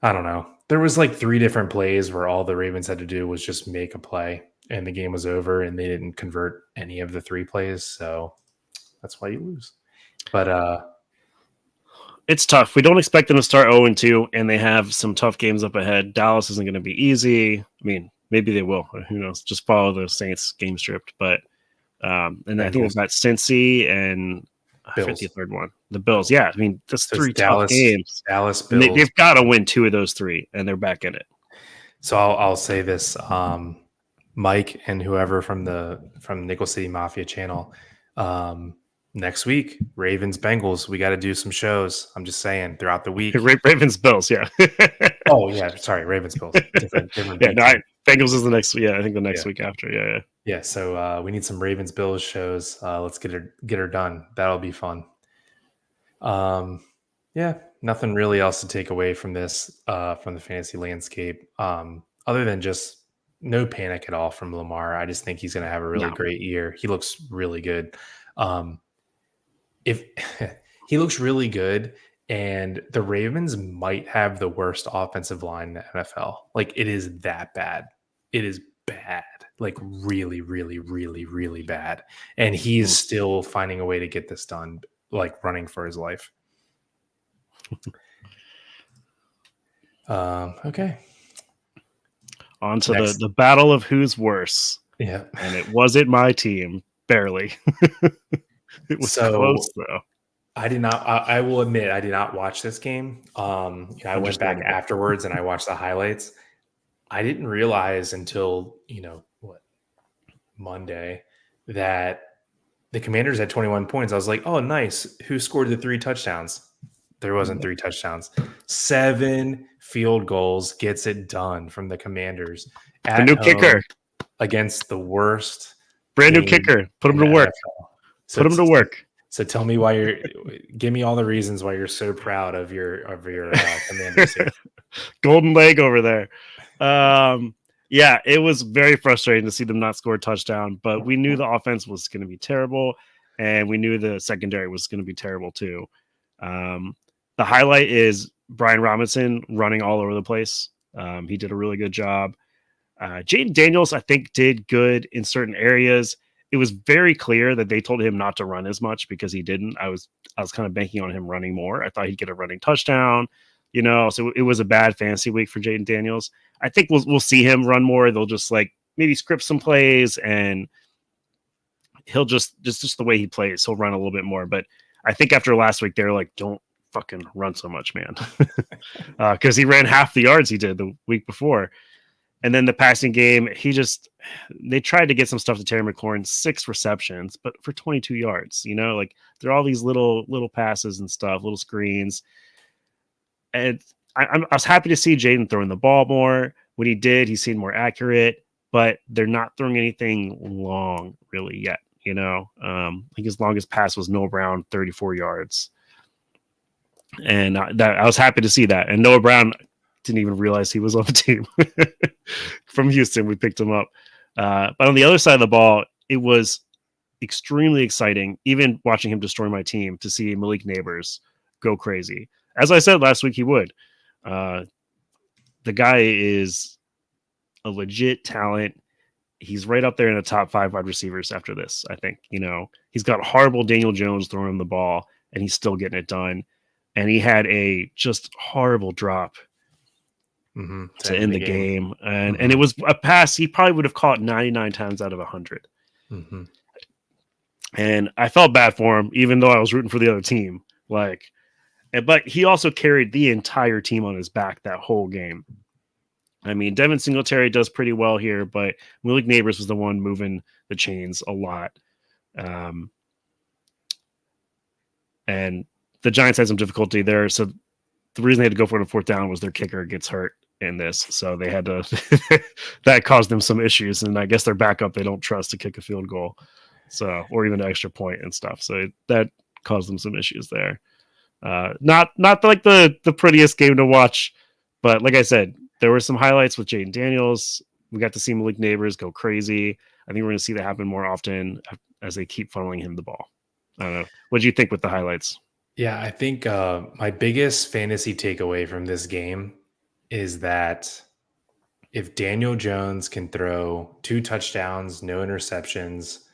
I don't know. There was like 3 different plays where all the Ravens had to do was just make a play, and the game was over, and they didn't convert any of the 3 plays. So that's why you lose. But it's tough. We don't expect them to start 0-2, and they have some tough games up ahead. Dallas isn't going to be easy. I mean, maybe they will. Who knows? Just follow the Saints game script. But and I think it's got Cincy and I forget the third one. The Bills. Yeah, I mean, that's 3 tough games. Dallas, Bills. They've got to win 2 of those 3, and they're back in it. So I'll say this, Mike and whoever from the Nickel City Mafia channel. Next week, Ravens Bengals. We got to do some shows. I'm just saying throughout the week. Ravens Bills, yeah. Oh yeah, sorry, Ravens Bills. Different. Yeah, no, Bengals is the next. Yeah, I think the next week after. Yeah. Yeah, so we need some Ravens Bills shows. Let's get her done. That'll be fun. Yeah, nothing really else to take away from this from the fantasy landscape. Other than just no panic at all from Lamar. I just think he's going to have a really No. great year. He looks really good. Um, if he looks really good, and the Ravens might have the worst offensive line in the NFL. Like it is that bad. It is bad. Like really, really, really, really bad. And he's still finding a way to get this done, like running for his life. Okay. On to the battle of who's worse. Yeah. And it wasn't my team, barely. It was close, though. I will admit, I did not watch this game. I went back afterwards and I watched the highlights. I didn't realize until, Monday that the Commanders had 21 points. I was like, oh, nice. Who scored the 3 touchdowns? There wasn't 3 touchdowns. 7 field goals gets it done from the Commanders. The new kicker against the worst. Brand new kicker. Put him to work. Put him to work. So tell me give me all the reasons why you're so proud of your Commanders here. Golden leg over there. Yeah, it was very frustrating to see them not score a touchdown, but we knew the offense was going to be terrible, and we knew the secondary was going to be terrible too. The highlight is Brian Robinson running all over the place. He did a really good job. Jaden Daniels, I think, did good in certain areas. It was very clear that they told him not to run as much because he didn't. I was kind of banking on him running more. I thought he'd get a running touchdown, so it was a bad fantasy week for Jaden Daniels. I think we'll see him run more. They'll just like maybe script some plays, and he'll just the way he plays, he'll run a little bit more. But I think after last week, they're like, don't fucking run so much, man. Because he ran half the yards he did the week before. And then the passing game, they tried to get some stuff to Terry McLaurin, 6 receptions, but for 22 yards, like there are all these little passes and stuff, little screens. And I was happy to see Jaden throwing the ball more. When he did, he seemed more accurate, but they're not throwing anything long really yet. I think his longest pass was Noah Brown, 34 yards. And I was happy to see that. And Noah Brown didn't even realize he was on the team from Houston. We picked him up. But on the other side of the ball, it was extremely exciting, even watching him destroy my team, to see Malik Neighbors go crazy. As I said last week, he would. The guy is a legit talent. He's right up there in the top 5 wide receivers after this, I think. He's got horrible Daniel Jones throwing him the ball, and he's still getting it done. And he had a just horrible drop to end the game. And it was a pass he probably would have caught 99 times out of 100. And I felt bad for him, even though I was rooting for the other team. But he also carried the entire team on his back that whole game. I mean, Devin Singletary does pretty well here, but Malik Neighbors was the one moving the chains a lot. And the Giants had some difficulty there. So the reason they had to go for it on 4th down was their kicker gets hurt in this. So they had to, that caused them some issues. And I guess their backup, they don't trust to kick a field goal. So, or even an extra point and stuff. So that caused them some issues there. Not like the prettiest game to watch, but like I said, there were some highlights with Jaden Daniels. We got to see Malik Neighbors go crazy. I think we're going to see that happen more often as they keep funneling him the ball. I don't know. What do you think with the highlights? Yeah, I think my biggest fantasy takeaway from this game is that if Daniel Jones can throw 2 touchdowns, no interceptions,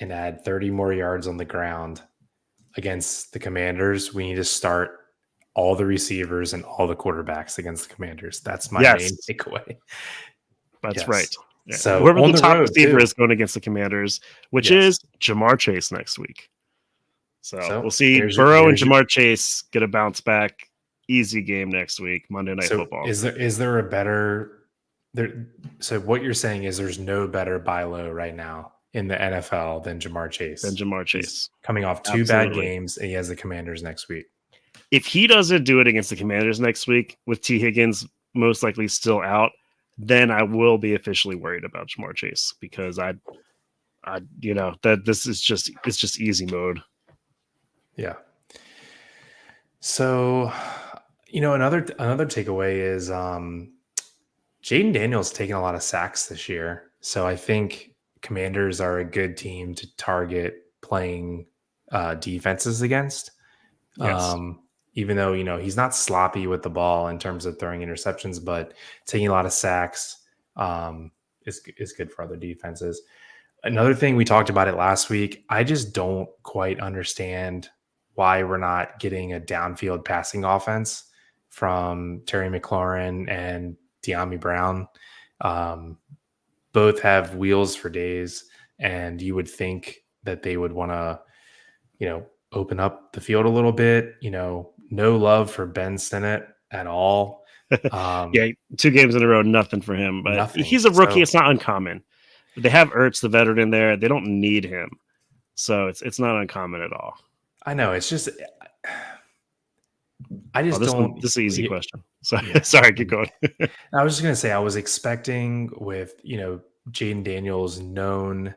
and add 30 more yards on the ground against the Commanders, we need to start all the receivers and all the quarterbacks against the Commanders. That's my main takeaway. That's right. Yeah. So whoever the top receiver is going against the Commanders, which is Jamar Chase next week. So we'll see Burrow and Jamar Chase get a bounce back. Easy game next week, Monday Night Football. Is there a better there? So what you're saying is there's no better buy low right now in the NFL than Jamar Chase. He's coming off 2 bad games, and he has the Commanders next week. If he doesn't do it against the Commanders next week, with T. Higgins most likely still out, then I will be officially worried about Jamar Chase, because that this is just easy mode. Yeah. So, another takeaway is Jaden Daniels taking a lot of sacks this year. So I think Commanders are a good team to target playing defenses against. Yes. Even though he's not sloppy with the ball in terms of throwing interceptions, but taking a lot of sacks is good for other defenses. Another thing, we talked about it last week. I just don't quite understand why we're not getting a downfield passing offense from Terry McLaurin and De'Ami Brown. Um, Both have wheels for days, and you would think that they would want to, open up the field a little bit. No love for Ben Sinnott at all. Yeah, 2 games in a row, nothing for him. But Nothing. he's a rookie; So it's not uncommon. But they have Ertz, the veteran, in there. They don't need him, so it's not uncommon at all. I know it's just I Oh, just don't. this is an easy question. So Yeah. sorry, keep going. I was just gonna say I was expecting with Jaden Daniels' known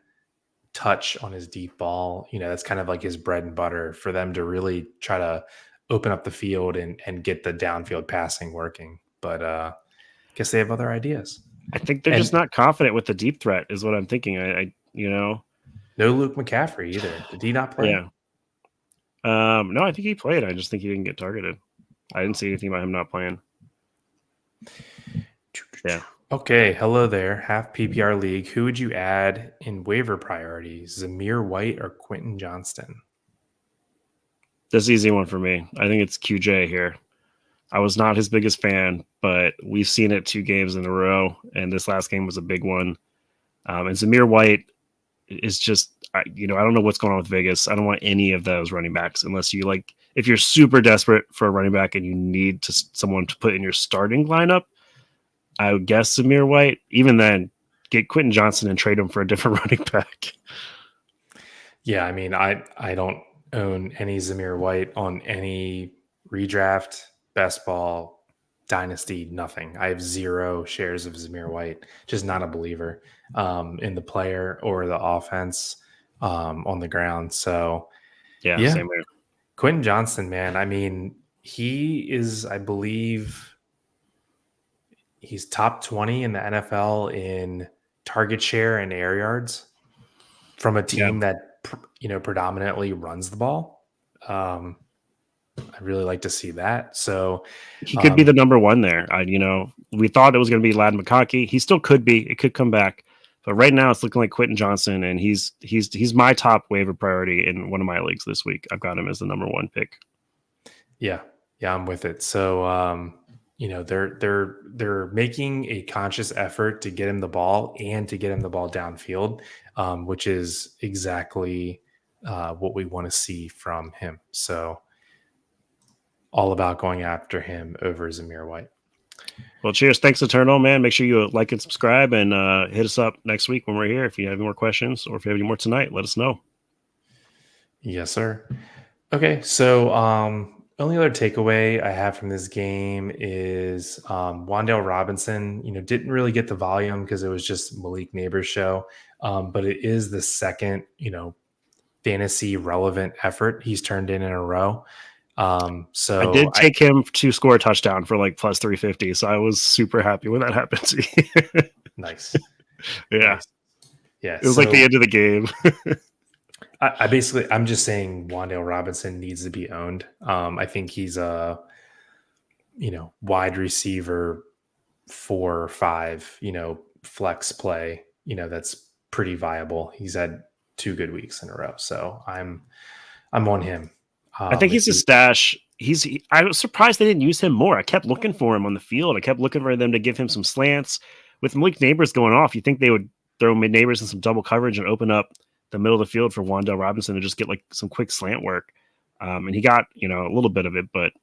touch on his deep ball. That's kind of like his bread and butter for them to really try to open up the field and get the downfield passing working. But guess they have other ideas. I think they're just And not confident with the deep threat, is what I'm thinking. I no Luke McCaffrey either. Did he not play? yeah. No, I think he played. I just think he didn't get targeted. I didn't see anything about him not playing. Yeah. Okay, hello there. Half PPR league. Who would you add in waiver priorities? Zamir White or Quentin Johnston? This easy one for me. I think it's QJ here. I was not his biggest fan, but we've seen it 2 games in a row, and this last game was a big one. And Zamir White is just, I don't know what's going on with Vegas. I don't want any of those running backs unless if you're super desperate for a running back and you need someone to put in your starting lineup, I would guess Zamir White. Even then, get Quentin Johnston and trade him for a different running back. Yeah, I mean, I don't own any Zamir White on any redraft, best ball, dynasty, nothing. I have 0 shares of Zamir White. Just not a believer in the player or the offense on the ground. So Yeah, yeah, same here. Quentin Johnston, man. I mean, he is, I believe, he's top 20 in the NFL in target share and air yards from a team that predominantly runs the ball. I really like to see that. So He could be the number 1 there. We thought it was going to be Lad McConkey. He still could be. It could come back. But right now it's looking like Quentin Johnston, and he's my top waiver priority in one of my leagues this week. I've got him as the number 1 pick. Yeah, I'm with it. So they're making a conscious effort to get him the ball and to get him the ball downfield, which is exactly what we want to see from him. So all about going after him over Zamir White. Well, cheers. Thanks, Eternal, man. Make sure you like and subscribe, and hit us up next week when we're here. If you have any more questions or if you have any more tonight, let us know. Yes, sir. Okay, so only other takeaway I have from this game is Wan'Dale Robinson, didn't really get the volume because it was just Malik Neighbors' show. But it is the second, fantasy relevant effort he's turned in a row. So I did take him to score a touchdown for like plus 350. So I was super happy when that happened. Nice. Yeah. Nice. Yeah. It was like the end of the game. I'm just saying Wan'Dale Robinson needs to be owned. I think he's a, wide receiver 4 or 5, flex play, that's pretty viable. He's had 2 good weeks in a row. So I'm on him. I think he's a stash. I was surprised they didn't use him more. I kept looking for him on the field. I kept looking for them to give him some slants. With Malik Neighbors going off, you think they would throw Neighbors in some double coverage and open up the middle of the field for Wan'Dale Robinson to just get like some quick slant work. And he got, a little bit of it, but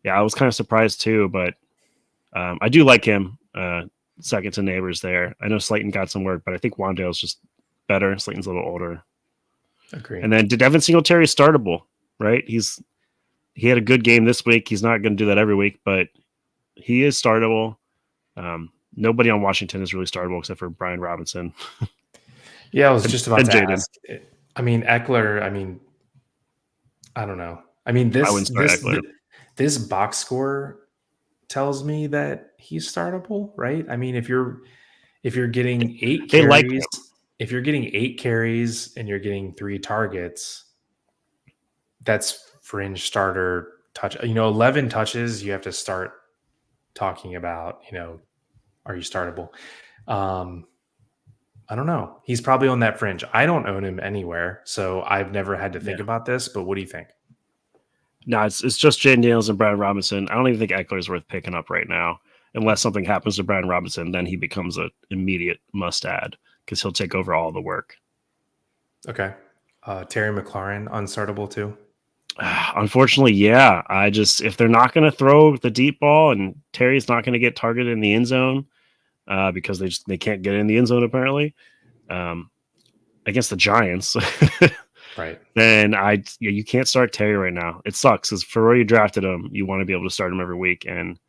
yeah, I was kind of surprised too, but I do like him second to Neighbors there. I know Slayton got some work, but I think Wan'Dale's just better. Slayton's a little older. Agree. And then Devin Singletary is startable, right? He had a good game this week. He's not going to do that every week, but he is startable. Nobody on Washington is really startable except for Brian Robinson. Yeah, I was just about And to Jaden. ask. I mean, Eckler. I mean, I don't know. I mean, I wouldn't start Eckler. this box score tells me that he's startable, right? I mean, if you're getting They like him. if you're getting 8 carries and you're getting 3 targets, that's fringe starter touch. 11 touches, you have to start talking about, are you startable? I don't know. He's probably on that fringe. I don't own him anywhere, so I've never had to think Yeah. about this, but what do you think? No, it's just Jaden Daniels and Brian Robinson. I don't even think Eckler's worth picking up right now. Unless something happens to Brian Robinson, then he becomes an immediate must add because he'll take over all the work. Okay. Terry McLaurin, unstartable too? Unfortunately, yeah. If they're not going to throw the deep ball and Terry's not going to get targeted in the end zone because they can't get in the end zone apparently against the Giants, Right. then you can't start Terry right now. It sucks because for where you drafted him, you want to be able to start him every week. And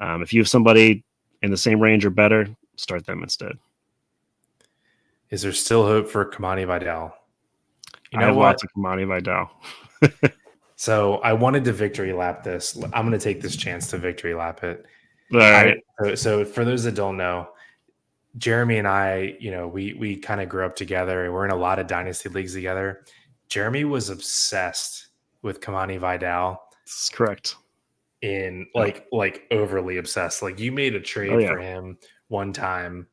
if you have somebody in the same range or better, start them instead. Is there still hope for Kamani Vidal? I have lots of Kamani Vidal. So I wanted to victory lap this. I'm going to take this chance to victory lap it. All right. So for those that don't know, Jeremy and I, we kind of grew up together. We're in a lot of dynasty leagues together. Jeremy was obsessed with Kamani Vidal. That's correct. Like overly obsessed. Like you made a trade for him one time.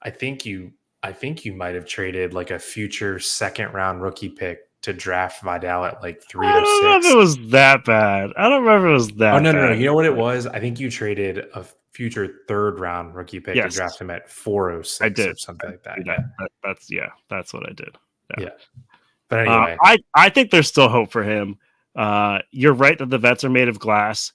I think you might have traded like a future second round rookie pick to draft Vidal at like 306. I don't know if it was that bad. I don't remember it was that bad. No. You know what it was? I think you traded a future third round rookie pick to draft him at 406 I did. or something like that. That's what I did. Yeah. But anyway. I think there's still hope for him. You're right that the vets are made of glass.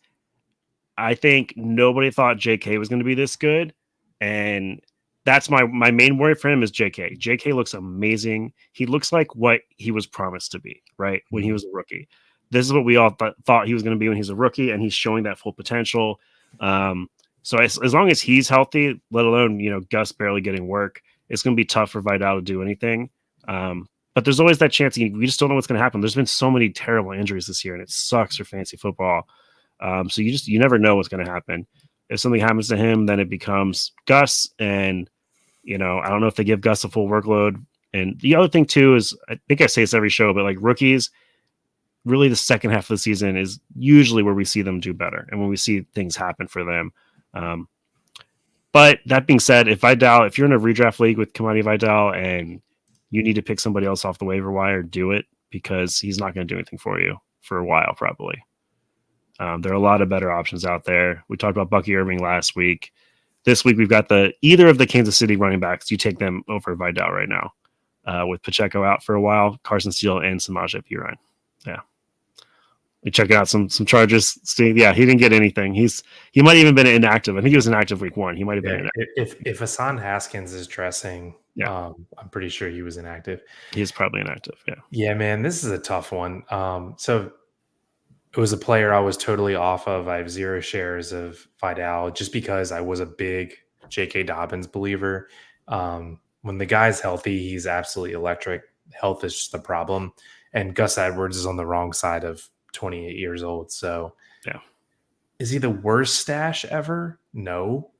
I think nobody thought JK was going to be this good. And that's my main worry for him is JK. JK looks amazing. He looks like what he was promised to be, right? When he was a rookie. This is what we all thought he was going to be when he's a rookie, and he's showing that full potential. So as long as he's healthy, let alone, Gus barely getting work, it's going to be tough for Vidal to do anything. But there's always that chance. We just don't know what's going to happen. There's been so many terrible injuries this year, and it sucks for fantasy football. So you never know what's going to happen. If something happens to him, then it becomes Gus, and I don't know if they give Gus a full workload. And the other thing too is, I think I say this every show, but like rookies, really the second half of the season is usually where we see them do better and when we see things happen for them. But that being said, if you're in a redraft league with Kamani Vidal and you need to pick somebody else off the waiver wire, do it, because he's not going to do anything for you for a while, probably. There are a lot of better options out there. We talked about Bucky Irving last week. This week, we've got either of the Kansas City running backs. You take them over Vidal right now with Pacheco out for a while, Carson Steele, and Samaje Perine. Yeah. We check out some charges. See, yeah, he didn't get anything. He might even been inactive. I think he was inactive week 1. He might have been inactive. If Hassan Haskins is dressing, I'm pretty sure he was inactive. He's probably inactive. Yeah. Yeah, man, this is a tough one. So it was a player I was totally off of. I have 0 shares of Vidal just because I was a big J.K. Dobbins believer. When the guy's healthy, he's absolutely electric. Health is just a problem. And Gus Edwards is on the wrong side of 28 years old. So yeah. Is he the worst stash ever? No.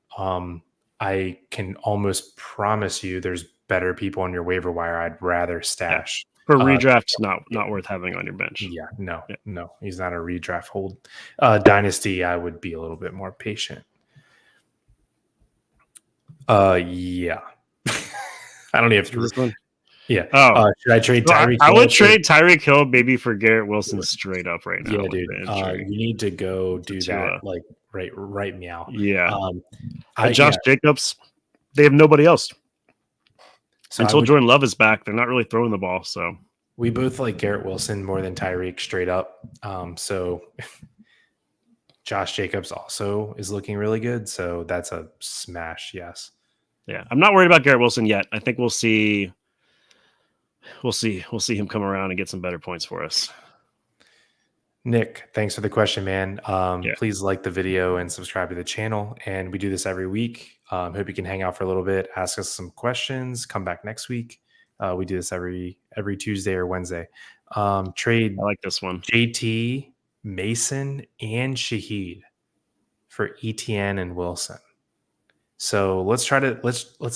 I can almost promise you there's better people on your waiver wire I'd rather stash. For redraft, not worth having on your bench. Yeah, no. He's not a redraft hold. Dynasty, I would be a little bit more patient. Yeah. I don't even have to. This one? Yeah. Oh, should I trade Tyreek? I would trade Tyreek Hill maybe for Garrett Wilson straight up right now. Yeah, dude. You need to go do that. Like right meow. Yeah. Josh Jacobs, they have nobody else. So until Jordan Love is back, they're not really throwing the ball. So we both like Garrett Wilson more than Tyreek straight up. So Josh Jacobs also is looking really good. So that's a smash. Yes. Yeah. I'm not worried about Garrett Wilson yet. I think we'll see him come around and get some better points for us. Nick, thanks for the question, man. Yeah, Please like the video and subscribe to the channel. And we do this every week. Hope you can hang out for a little bit, ask us some questions, come back next week. We do this every Tuesday or Wednesday. I Trade like this one. JT, Mason, and Shaheed for ETN and Wilson. So let's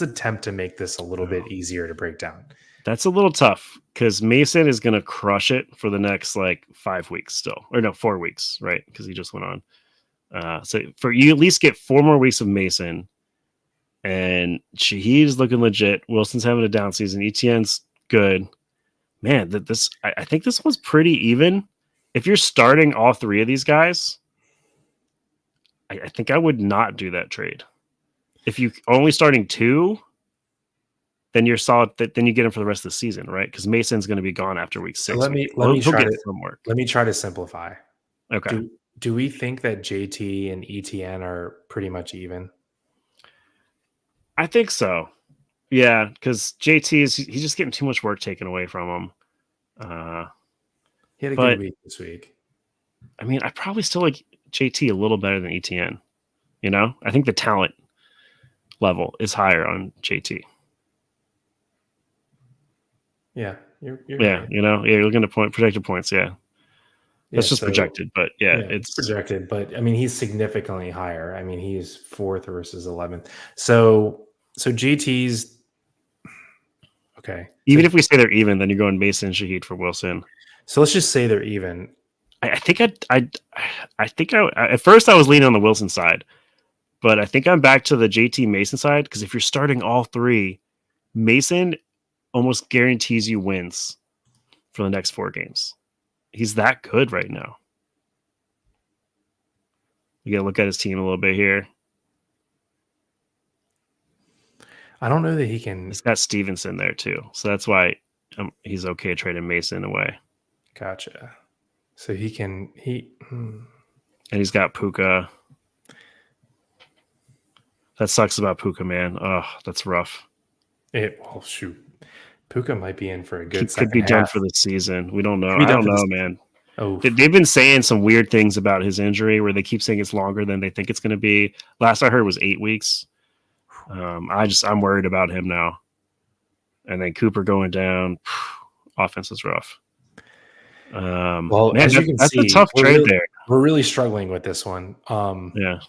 attempt to make this a little bit easier to break down. That's a little tough because Mason is going to crush it for the next like 5 weeks still, or no, 4 weeks, right? Because he just went on. So for you, at least get 4 more weeks of Mason, and Shaheed's looking legit. Wilson's having a down season. ETN's good. Man, I think this one's pretty even. If you're starting all three of these guys, I think I would not do that trade. If you only starting two, then you're solid. Then you get him for the rest of the season, right? Because Mason's going to be gone after week So 6. let me He'll try get to some work. simplify. Okay. Do we think that JT and ETN are pretty much even? I think so. Yeah, because JT he's just getting too much work taken away from him. He had a But good week this week. I mean, I probably still like JT a little better than ETN. You know, I think the talent level is higher on JT. Yeah, you're Yeah, right. you know, yeah, you're looking at projected points. Yeah, that's Yeah, just so projected, but yeah, it's it's projected, but I mean he's significantly higher. I mean he's fourth versus 11th. So GT's okay. even if we say they're even, then you're going Mason and Shaheed for Wilson. So let's just say they're even. I think I think at first I was leaning on the Wilson side, but I think I'm back to the JT Mason side because if you're starting all three, Mason almost guarantees you wins for the next 4 games. He's that good right now. You got to look at his team a little bit here. I don't know that he can. He's got Stevenson there too, so that's why he's okay trading Mason away. Gotcha. So he can and he's got Puka. That sucks about Puka, man. Oh, that's rough. Well, shoot. Puka might be in for a He good could be second done half. for the season. We don't know. Could be I done don't for know, this. man. Oh, They've been saying some weird things about his injury where they keep saying it's longer than they think it's going to be. Last I heard was 8 weeks. I'm worried about him now. And then Cooper going down. Offense is rough. well, Man, as you can that's a see, tough trade there. We're really struggling with this one. Yeah.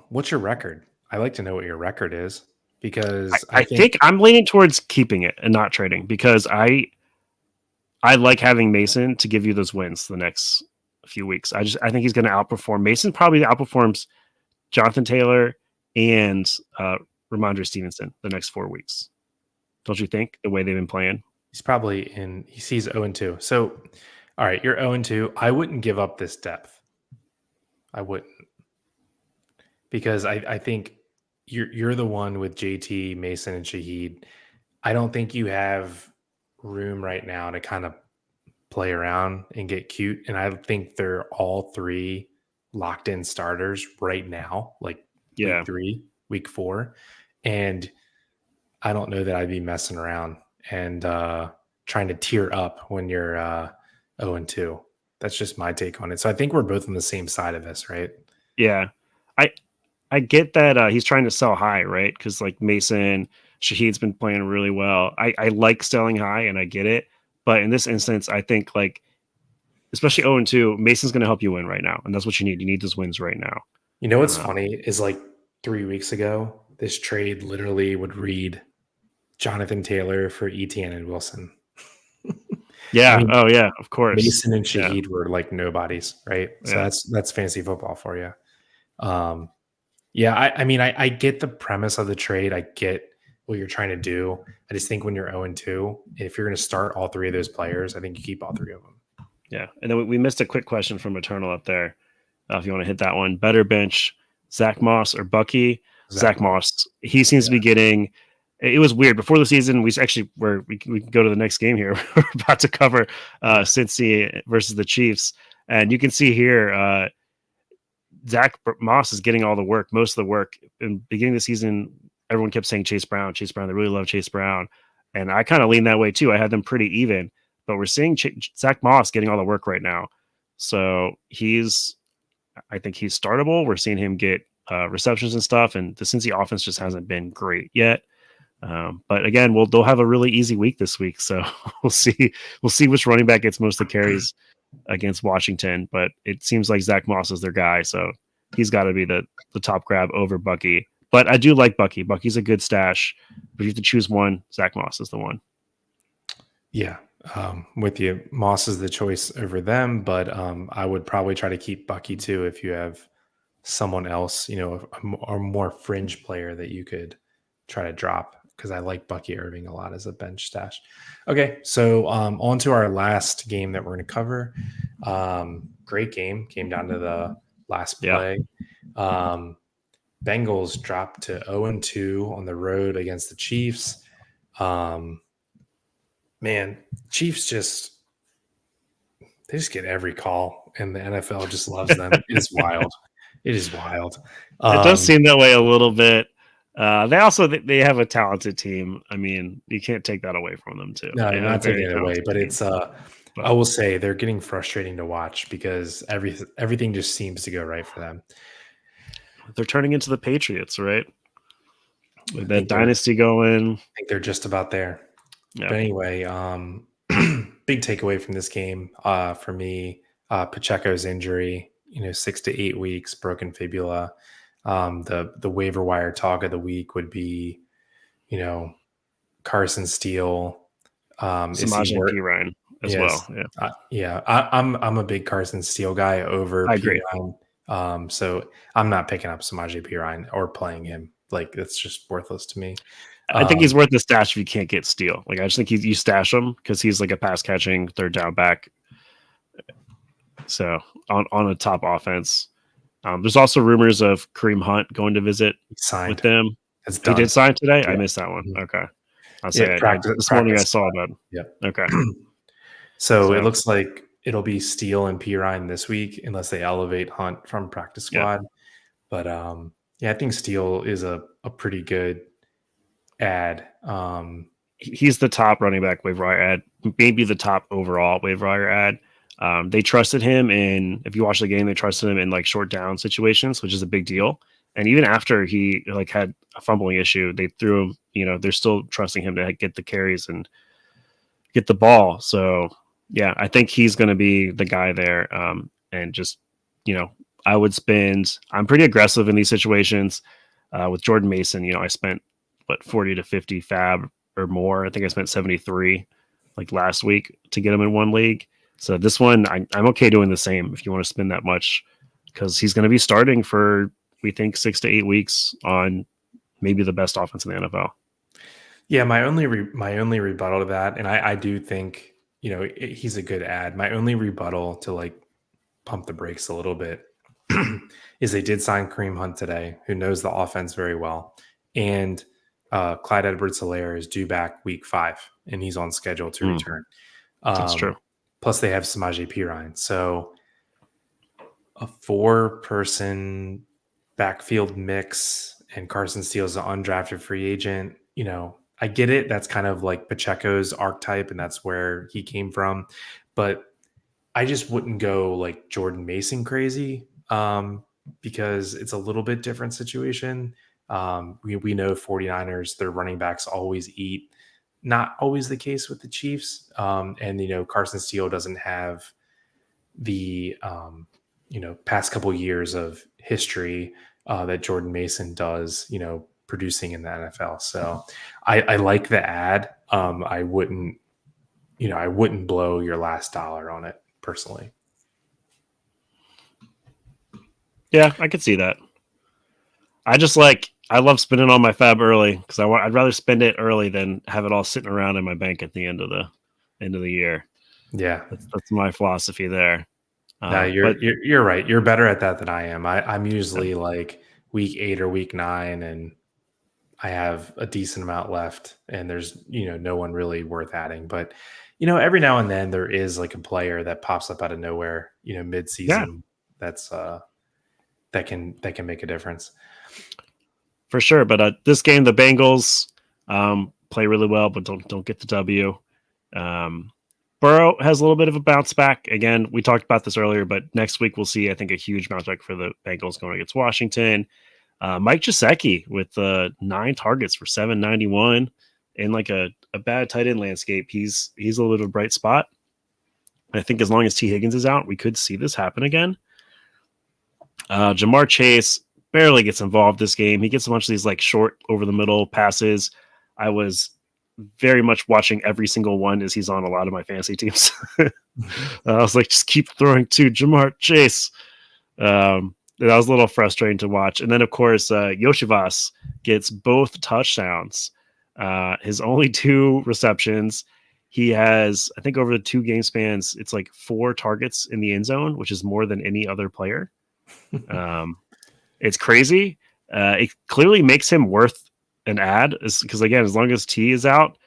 What's your record? I like to know what your record is because I think I'm leaning towards keeping it and not trading because I like having Mason to give you those wins the next few weeks. I think he's going to outperform. Mason probably outperforms Jonathan Taylor and Ramondre Stevenson the next 4 weeks. Don't you think the way they've been playing? he sees 0-2. So, all right, you're 0-2. I wouldn't give up this depth. I wouldn't. Because I think you're the one with JT, Mason, and Shaheed. I don't think you have room right now to kind of play around and get cute. And I think they're all three locked in starters right now, like week 3, week 4. And I don't know that I'd be messing around and trying to tear up when you're 0-2. That's just my take on it. So I think we're both on the same side of this, right? Yeah. I get that he's trying to sell high, right? Because like Mason, Shaheed's been playing really well. I like selling high and I get it. But in this instance, I think like, especially 0-2, Mason's going to help you win right now. And that's what you need. You need those wins right now. You know what's funny is like 3 weeks ago, this trade literally would read Jonathan Taylor for ETN and Wilson. Yeah. I mean, oh yeah. Of course. Mason and Shaheed were like nobodies, right? So Yeah. that's fantasy football for you. Yeah, I mean, I get the premise of the trade. I get what you're trying to do. I just think when you're 0-2, if you're going to start all three of those players, I think you keep all three of them. Yeah. And then we missed a quick question from Eternal up there. If you want to hit that one, better bench Zach Moss or Bucky? Zach Moss. He seems to be getting. It was weird before the season. We actually we can go to the next game here. We're about to cover Cincy versus the Chiefs, and you can see here Zach Moss is getting all the work, most of the work. In the beginning of the season, everyone kept saying Chase Brown. They really love Chase Brown, and I kind of lean that way too. I had them pretty even, but we're seeing Zach Moss getting all the work right now. So I think he's startable. We're seeing him get receptions and stuff, and the Cincy offense just hasn't been great yet. But again, they'll have a really easy week this week, so we'll see which running back gets most of the carries against Washington. But it seems like Zach Moss is their guy, so he's got to be the top grab over Bucky. But I do like Bucky. Bucky's a good stash. But if you have to choose one, Zach Moss is the one. Yeah, with you. Moss is the choice over them, but I would probably try to keep Bucky too if you have someone else, a more fringe player that you could try to drop, because I like Bucky Irving a lot as a bench stash. Okay, so on to our last game that we're going to cover. Great game. Came down to the last play. Bengals dropped to 0-2 on the road against the Chiefs. Man, Chiefs they just get every call, and the NFL just loves them. It is wild. It is wild. It does seem that way a little bit. They have a talented team. I mean, you can't take that away from them too. No, They you're have a not very taking it away, talented but team. it's I will say they're getting frustrating to watch because everything just seems to go right for them. They're turning into the Patriots, right? With that think dynasty going. I think they're just about there. Yeah. But anyway, big takeaway from this game for me, Pacheco's injury, 6 to 8 weeks, broken fibula. The waiver wire talk of the week would be, Carson Steele. Samaje Perine as well. Yeah. I'm a big Carson Steele guy over I agree. Perine. So I'm not picking up Samaje Perine or playing him. Like, it's just worthless to me. I think he's worth the stash if you can't get Steele. Like, I just think you stash him because he's like a pass catching third down back. So on a top offense. There's also rumors of Kareem Hunt going to visit with them. He did sign today? Yeah. I missed that one. Okay. I'll say this morning I saw that. Yep. Okay. So it looks like it'll be Steele and Perine this week unless they elevate Hunt from practice squad. Yeah. But I think Steele is a pretty good ad. He's the top running back waiver wire ad, maybe the top overall waiver wire ad. They trusted him if you watch the game, they trusted him in like short down situations, which is a big deal. And even after he like had a fumbling issue, they threw him, they're still trusting him to get the carries and get the ball. So yeah, I think he's going to be the guy there. And just, I would I'm pretty aggressive in these situations with Jordan Mason. I spent 40 to 50 fab or more. I think I spent 73 like last week to get him in one league. So this one, I'm okay doing the same if you want to spend that much, because he's going to be starting for, we think, 6 to 8 weeks on maybe the best offense in the NFL. Yeah, my only rebuttal to that, and I do think he's a good ad. My only rebuttal to like pump the brakes a little bit is they did sign Kareem Hunt today, who knows the offense very well, and Clyde Edwards-Helaire is due back week 5, and he's on schedule to return. That's true. Plus, they have Samaje Perine. So a 4-person backfield mix, and Carson Steele is an undrafted free agent. I get it. That's kind of like Pacheco's archetype, and that's where he came from. But I just wouldn't go like Jordan Mason crazy because it's a little bit different situation. We know 49ers, their running backs always eat. Not always the case with the Chiefs. And Carson Steele doesn't have the, past couple years of history that Jordan Mason does, producing in the NFL. So I like the ad. I wouldn't blow your last dollar on it personally. Yeah, I could see that. I love spending all my fab early because I'd rather spend it early than have it all sitting around in my bank at the end of the year. Yeah, that's my philosophy there. No, you're right. You're better at that than I am. I'm usually like week 8 or week 9, and I have a decent amount left, and there's no one really worth adding. But every now and then there is like a player that pops up out of nowhere, mid-season. That's that can make a difference. For sure, but this game, the Bengals play really well, but don't get the W. Burrow has a little bit of a bounce back. Again, we talked about this earlier, but next week we'll see, I think, a huge bounce back for the Bengals going against Washington. Mike Gesicki with 9 targets for 791 in like a bad tight end landscape. He's a little bit of a bright spot. I think as long as T. Higgins is out, we could see this happen again. Jamar Chase barely gets involved this game. He gets a bunch of these like short over the middle passes. I was very much watching every single one as he's on a lot of my fantasy teams. I was like, just keep throwing to Jamar Chase. That was a little frustrating to watch. And then, of course, Yoshivas gets both touchdowns. His only 2 receptions. He has, I think, over the 2 game spans, it's like 4 targets in the end zone, which is more than any other player. It's crazy. It clearly makes him worth an ad because, again, as long as T is out,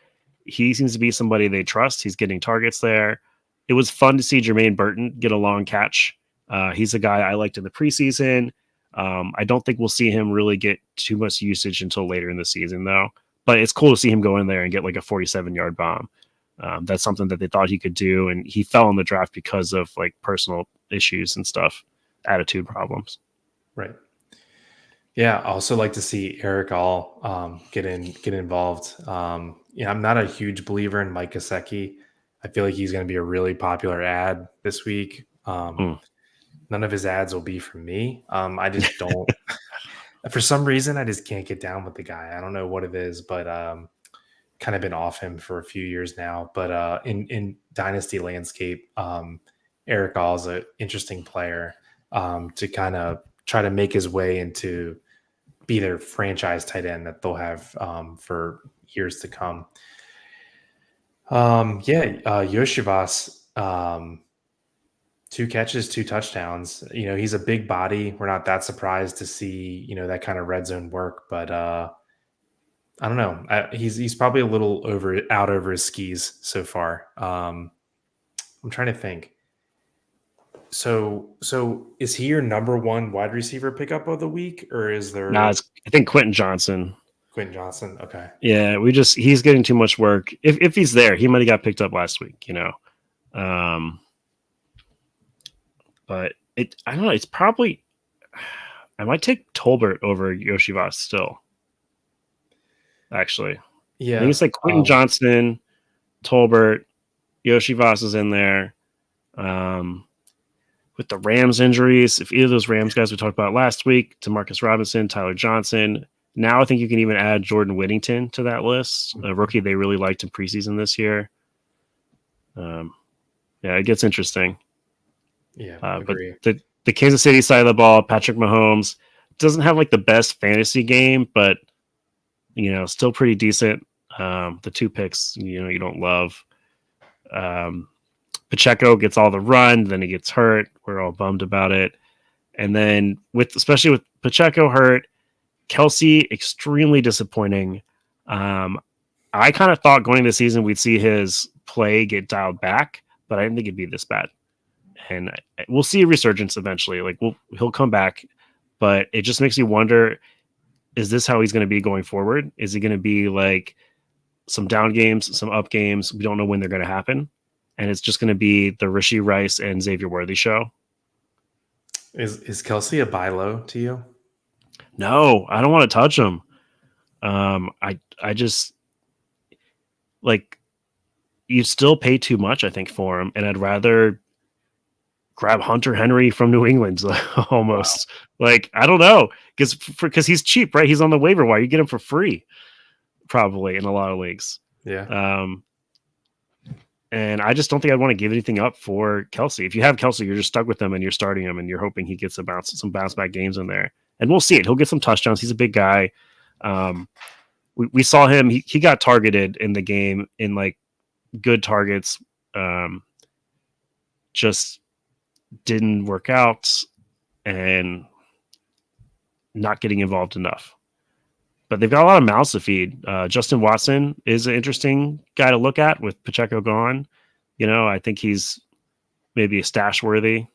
he seems to be somebody they trust. He's getting targets there. It was fun to see Jermaine Burton get a long catch. He's a guy I liked in the preseason. I don't think we'll see him really get too much usage until later in the season, though. But it's cool to see him go in there and get like a 47-yard bomb. That's something that they thought he could do, and he fell in the draft because of like personal issues and stuff, attitude problems. Right. Yeah, I also like to see Eric All get involved. I'm not a huge believer in Mike Gesicki. I feel like he's going to be a really popular ad this week. None of his ads will be for me. I just don't. For some reason, I just can't get down with the guy. I don't know what it is, but kind of been off him for a few years now. But in Dynasty landscape, Eric All is an interesting player to kind of try to make his way into be their franchise tight end that they'll have for years to come. Yoshivas, 2 catches, 2 touchdowns. He's a big body. We're not that surprised to see, that kind of red zone work, but I don't know. He's probably a little out over his skis so far. I'm trying to think. So is he your number 1 wide receiver pickup of the week, or is there? I think Quentin Johnson. Quentin Johnson. Okay. Yeah, he's getting too much work. If he's there, he might have got picked up last week, But I don't know. It's probably I might take Tolbert over Yoshivas still. Actually, yeah. I think it's like Quentin Johnson, Tolbert, Yoshivas is in there. With the Rams injuries, if either of those Rams guys we talked about last week, Demarcus Robinson, Tyler Johnson, now I think you can even add Jordan Whittington to that list, a rookie they really liked in preseason this year. It gets interesting. Yeah, but the Kansas City side of the ball, Patrick Mahomes doesn't have like the best fantasy game, but still pretty decent. The 2 picks, you don't love. Pacheco gets all the run, then he gets hurt. We're all bummed about it. And then especially with Pacheco hurt, Kelsey extremely disappointing. I kind of thought going into the season we'd see his play get dialed back, but I didn't think it'd be this bad. And we'll see a resurgence eventually. Like he'll come back, but it just makes me wonder: is this how he's going to be going forward? Is he going to be like some down games, some up games? We don't know when they're going to happen. And it's just going to be the Rashee Rice and Xavier Worthy show. Is Kelsey a buy low to you? No, I don't want to touch him. I just like you still pay too much, I think, for him, and I'd rather grab Hunter Henry from New England almost. Wow. Like I don't know because he's cheap, right? He's on the waiver wire. You get him for free, probably in a lot of leagues. Yeah. And I just don't think I'd want to give anything up for Kelsey. If you have Kelsey, you're just stuck with him and you're starting him and you're hoping he gets some bounce back games in there. And we'll see it. He'll get some touchdowns. He's a big guy. We saw him. He got targeted in the game in like good targets. Just didn't work out and not getting involved enough. But they've got a lot of mouths to feed. Justin Watson is an interesting guy to look at with Pacheco gone. I think he's maybe a stash worthy,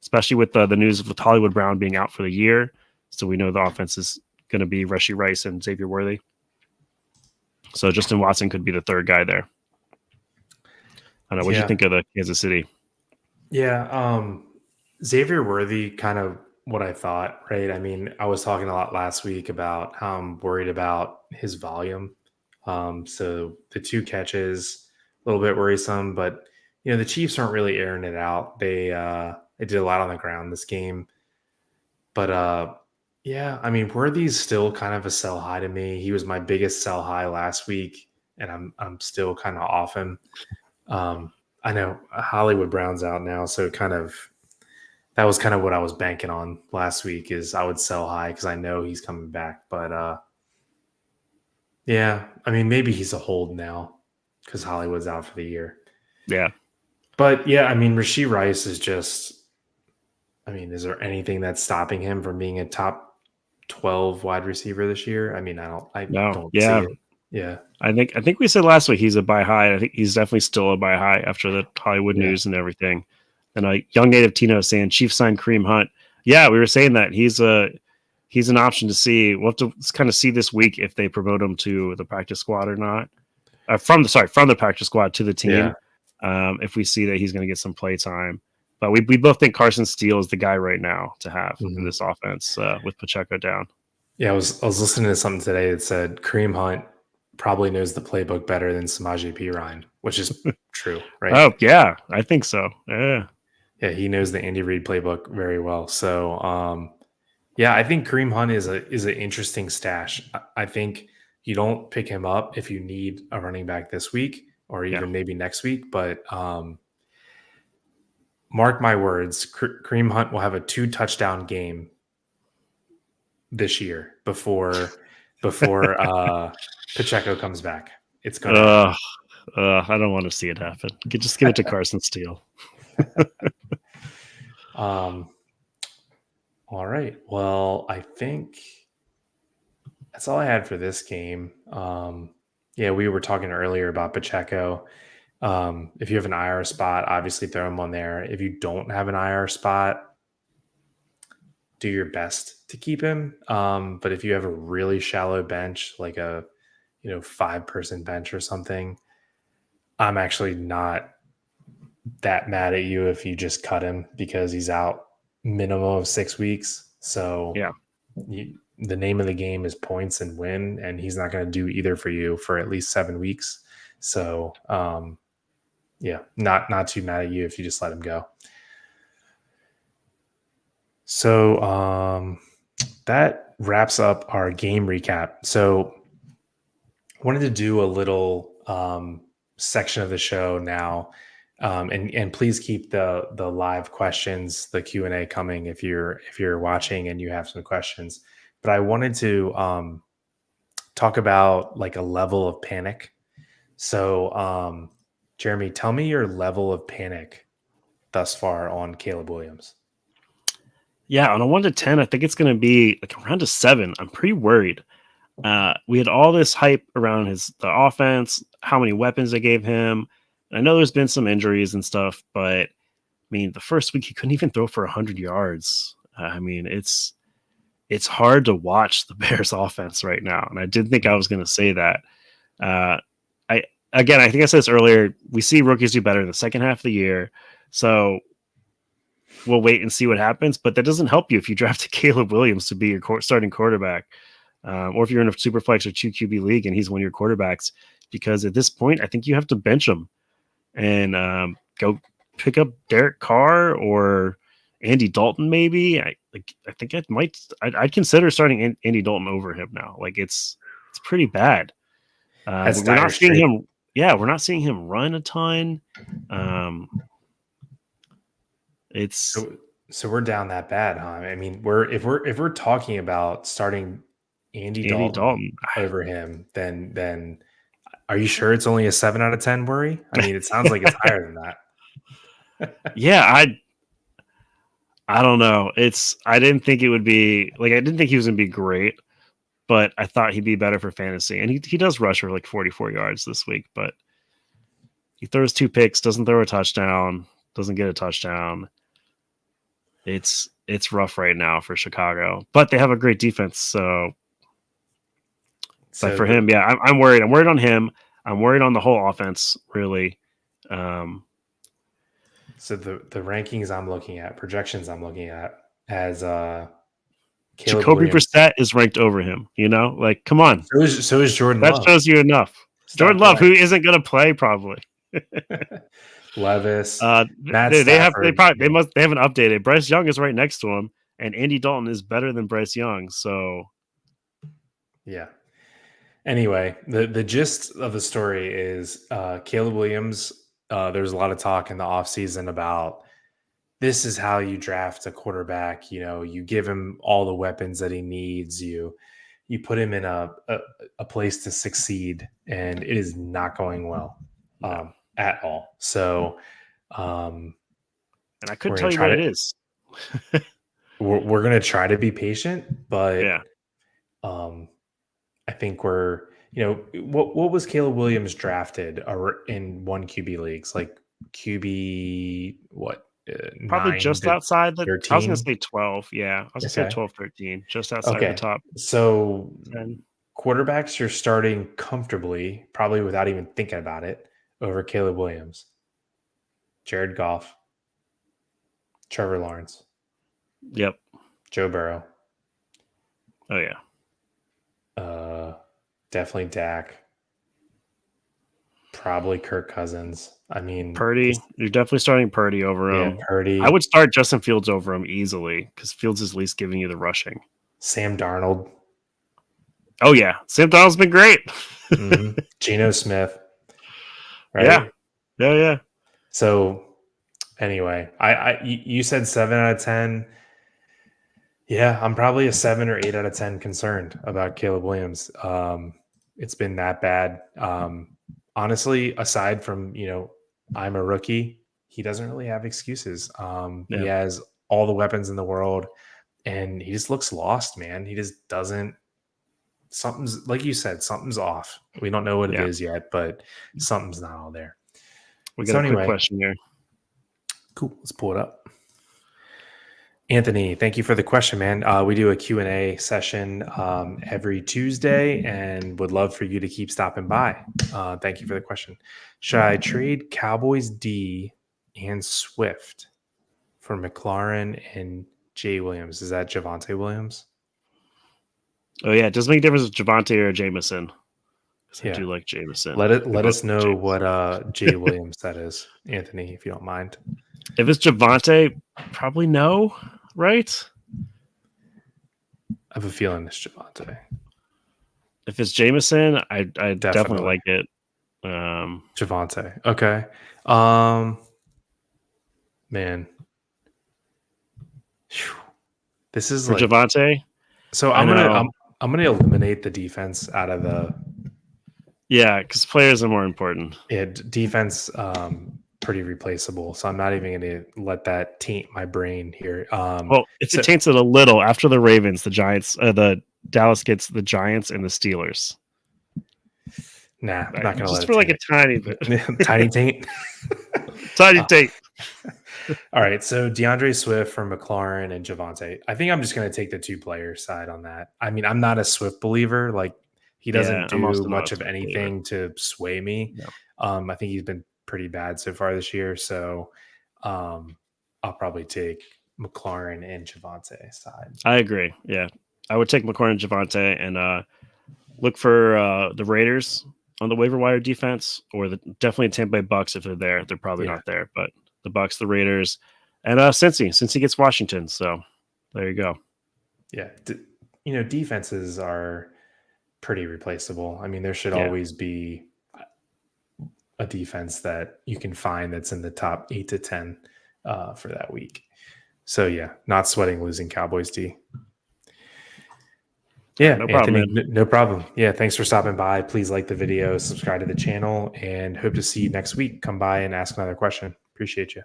especially with the news of Hollywood Brown being out for the year. So we know the offense is going to be Rashee Rice and Xavier Worthy. So Justin Watson could be the 3rd guy there. I don't know. What do you Yeah. think of the Kansas City? Yeah. Xavier Worthy, kind of what I thought, right? I mean, I was talking a lot last week about how I'm worried about his volume. So the two catches, a little bit worrisome, but the Chiefs aren't really airing it out. They did a lot on the ground this game. But yeah, I mean, Worthy's still kind of a sell high to me. He was my biggest sell high last week, and I'm still kind of off him. Um, I know Hollywood Brown's out now, so that was kind of what I was banking on last week is I would sell high because I know he's coming back. But yeah, I mean, maybe he's a hold now because Hollywood's out for the year. Yeah. But yeah, I mean, Rashee Rice is just. I mean, is there anything that's stopping him from being a top 12 wide receiver this year? I mean, I No. don't see Yeah. it. Yeah. I think we said last week he's a buy high. I think he's definitely still a buy high after the Hollywood Yeah. news and everything. And young native Tino saying Chiefs signed Kareem Hunt. Yeah, we were saying that he's an option to see. We'll have to kind of see this week if they promote him to the practice squad or not. From the practice squad to the team. If we see that he's going to get some play time. But we both think Carson Steele is the guy right now to have in this offense with Pacheco down. Yeah, I was listening to something today that said Kareem Hunt probably knows the playbook better than Samaje Perine, which is true, right? Oh yeah, I think so. Yeah, yeah, he knows the Andy Reid playbook very well. So, yeah, I think Kareem Hunt is an interesting stash. I think you don't pick him up if you need a running back this week or even maybe next week, but mark my words, Kareem Hunt will have a 2-touchdown game this year before Pacheco comes back. It's going to happen. I don't want to see it happen. Just give it to Carson Steele. All right. Well, I think that's all I had for this game. Yeah, we were talking earlier about Pacheco. If you have an IR spot, obviously throw him on there. If you don't have an IR spot, do your best to keep him. But if you have a really shallow bench, like a 5-person bench or something, I'm actually not that mad at you if you just cut him because he's out minimum of 6 weeks. So yeah, the name of the game is points and win, and he's not going to do either for you for at least 7 weeks. So yeah, not too mad at you if you just let him go. So that wraps up our game recap. So I wanted to do a little section of the show now. And please keep the live questions, the Q&A coming if you're watching and you have some questions. But I wanted to talk about like a level of panic. So Jeremy, tell me your level of panic thus far on Caleb Williams. Yeah, on a 1 to 10, I think it's going to be like around a 7. I'm pretty worried. We had all this hype around the offense, how many weapons they gave him. I know there's been some injuries and stuff, but I mean, the first week he couldn't even throw for 100 yards. I mean, it's hard to watch the Bears offense right now. And I did think I was going to say that. I think I said this earlier, we see rookies do better in the second half of the year. So we'll wait and see what happens, but that doesn't help you if you draft Caleb Williams to be your starting quarterback. Or if you're in a super flex or 2 QB league and he's one of your quarterbacks, because at this point, I think you have to bench him and go pick up Derek Carr or Andy Dalton. Maybe I think I'd consider starting Andy Dalton over him now. Like it's pretty bad. We're not seeing him. Yeah, we're not seeing him run a ton. So we're down that bad, huh? I mean, if we're talking about starting Andy Dalton over him, then are you sure it's only a 7 out of 10 worry? I mean, it sounds like it's higher than that. Yeah, I don't know. I didn't think it would be like, I didn't think he was going to be great, but I thought he'd be better for fantasy. And he does rush for like 44 yards this week, but he throws 2 picks, doesn't throw a touchdown, doesn't get a touchdown. It's rough right now for Chicago, but they have a great defense. So but for him, yeah, I'm worried. I'm worried on him. I'm worried on the whole offense, really. So the rankings I'm looking at, projections I'm looking at, as Caleb Jacoby Williams. Brissett is ranked over him. Like, come on, So is Jordan that Love. shows you enough. Stop Jordan Love, who playing. isn't going to play probably. Levis, Uh, Matt they have they Stafford. probably they haven't updated. Bryce Young is right next to him, and Andy Dalton is better than Bryce Young. So Yeah. Anyway, the gist of the story is Caleb Williams. There's a lot of talk in the offseason about this is how you draft a quarterback. You give him all the weapons that he needs. You put him in a place to succeed, and it is not going well no. at all. So um, And I we're couldn't gonna tell you try what it to is. we're gonna try to be patient, but Yeah, um, I think what was Caleb Williams drafted in one QB leagues, like QB what, probably 9 just to outside I was going to 13? say 12. Yeah, I was going to say Okay. 12, 13, just outside the Okay. top So 10. quarterbacks you're starting comfortably, probably without even thinking about it, over Caleb Williams, Jared Goff, Trevor Lawrence, Yep. Joe Burrow, Oh yeah. uh, definitely Dak, probably Kirk Cousins. I mean, Purdy, you're definitely starting Purdy over yeah, him. I Purdy, would start Justin Fields over him easily because Fields is at least giving you the rushing. Sam Darnold, Oh yeah, Sam Donald's been great. Geno Smith, Yeah, right? yeah. So anyway, you said 7 out of 10. Yeah, I'm probably a 7 or 8 out of 10 concerned about Caleb Williams. It's been that bad. Honestly, aside from I'm a rookie, he doesn't really have excuses. He Yeah. has all the weapons in the world, and he just looks lost, man. He just doesn't. Something's, like you said, something's off. We don't know what it Yeah. is yet, but something's not all there. We got So a quick anyway, question here. cool. Let's pull it up. Anthony, thank you for the question, man. We do a Q&A session every Tuesday and would love for you to keep stopping by. Thank you for the question. Should I trade Cowboys D and Swift for McLaurin and Jay Williams? Is that Javonte Williams? Oh yeah, it doesn't make a difference if Javante or Jameson. Because I Yeah. do like Jameson. Let both us know what Jay Williams that is, Anthony, if you don't mind. If it's Javante, probably no, right? I have a feeling it's Javonte. If it's Jameson, I definitely like it. Javonte. Okay. Man. Whew. This is For like Javante, so I'm gonna eliminate the defense out of the because players are more important. defense. Pretty replaceable, so I'm not even gonna let that taint my brain here. Well, if it taints it a little after the Ravens, the Giants, the Dallas gets the Giants and the Steelers. Nah, I'm not gonna just let for it like a tiny bit, tiny taint. tiny taint. All right, so DeAndre Swift from McLaurin and Javante. I think I'm just going to take the two-player side on that. I mean, I'm not a Swift believer. Like, he doesn't I'm do also not much a of Swift anything to sway me. No. I think he's been pretty bad so far this year. So I'll probably take McLaurin and Javante side. I agree. Yeah, I would take McLaurin and Javante and look for the Raiders on the waiver wire defense, or definitely Tampa Bay Bucks if they're there. They're probably not there, but the Bucks, the Raiders, and Cincy gets Washington. So there you go. Yeah, defenses are pretty replaceable. I mean, there should always be a defense that you can find that's in the top 8 to 10 for that week. So yeah, not sweating losing Cowboys D. Yeah, no Anthony, problem, no problem. Yeah, thanks for stopping by. Please like the video, subscribe to the channel, and hope to see you next week. Come by and ask another question. Appreciate you.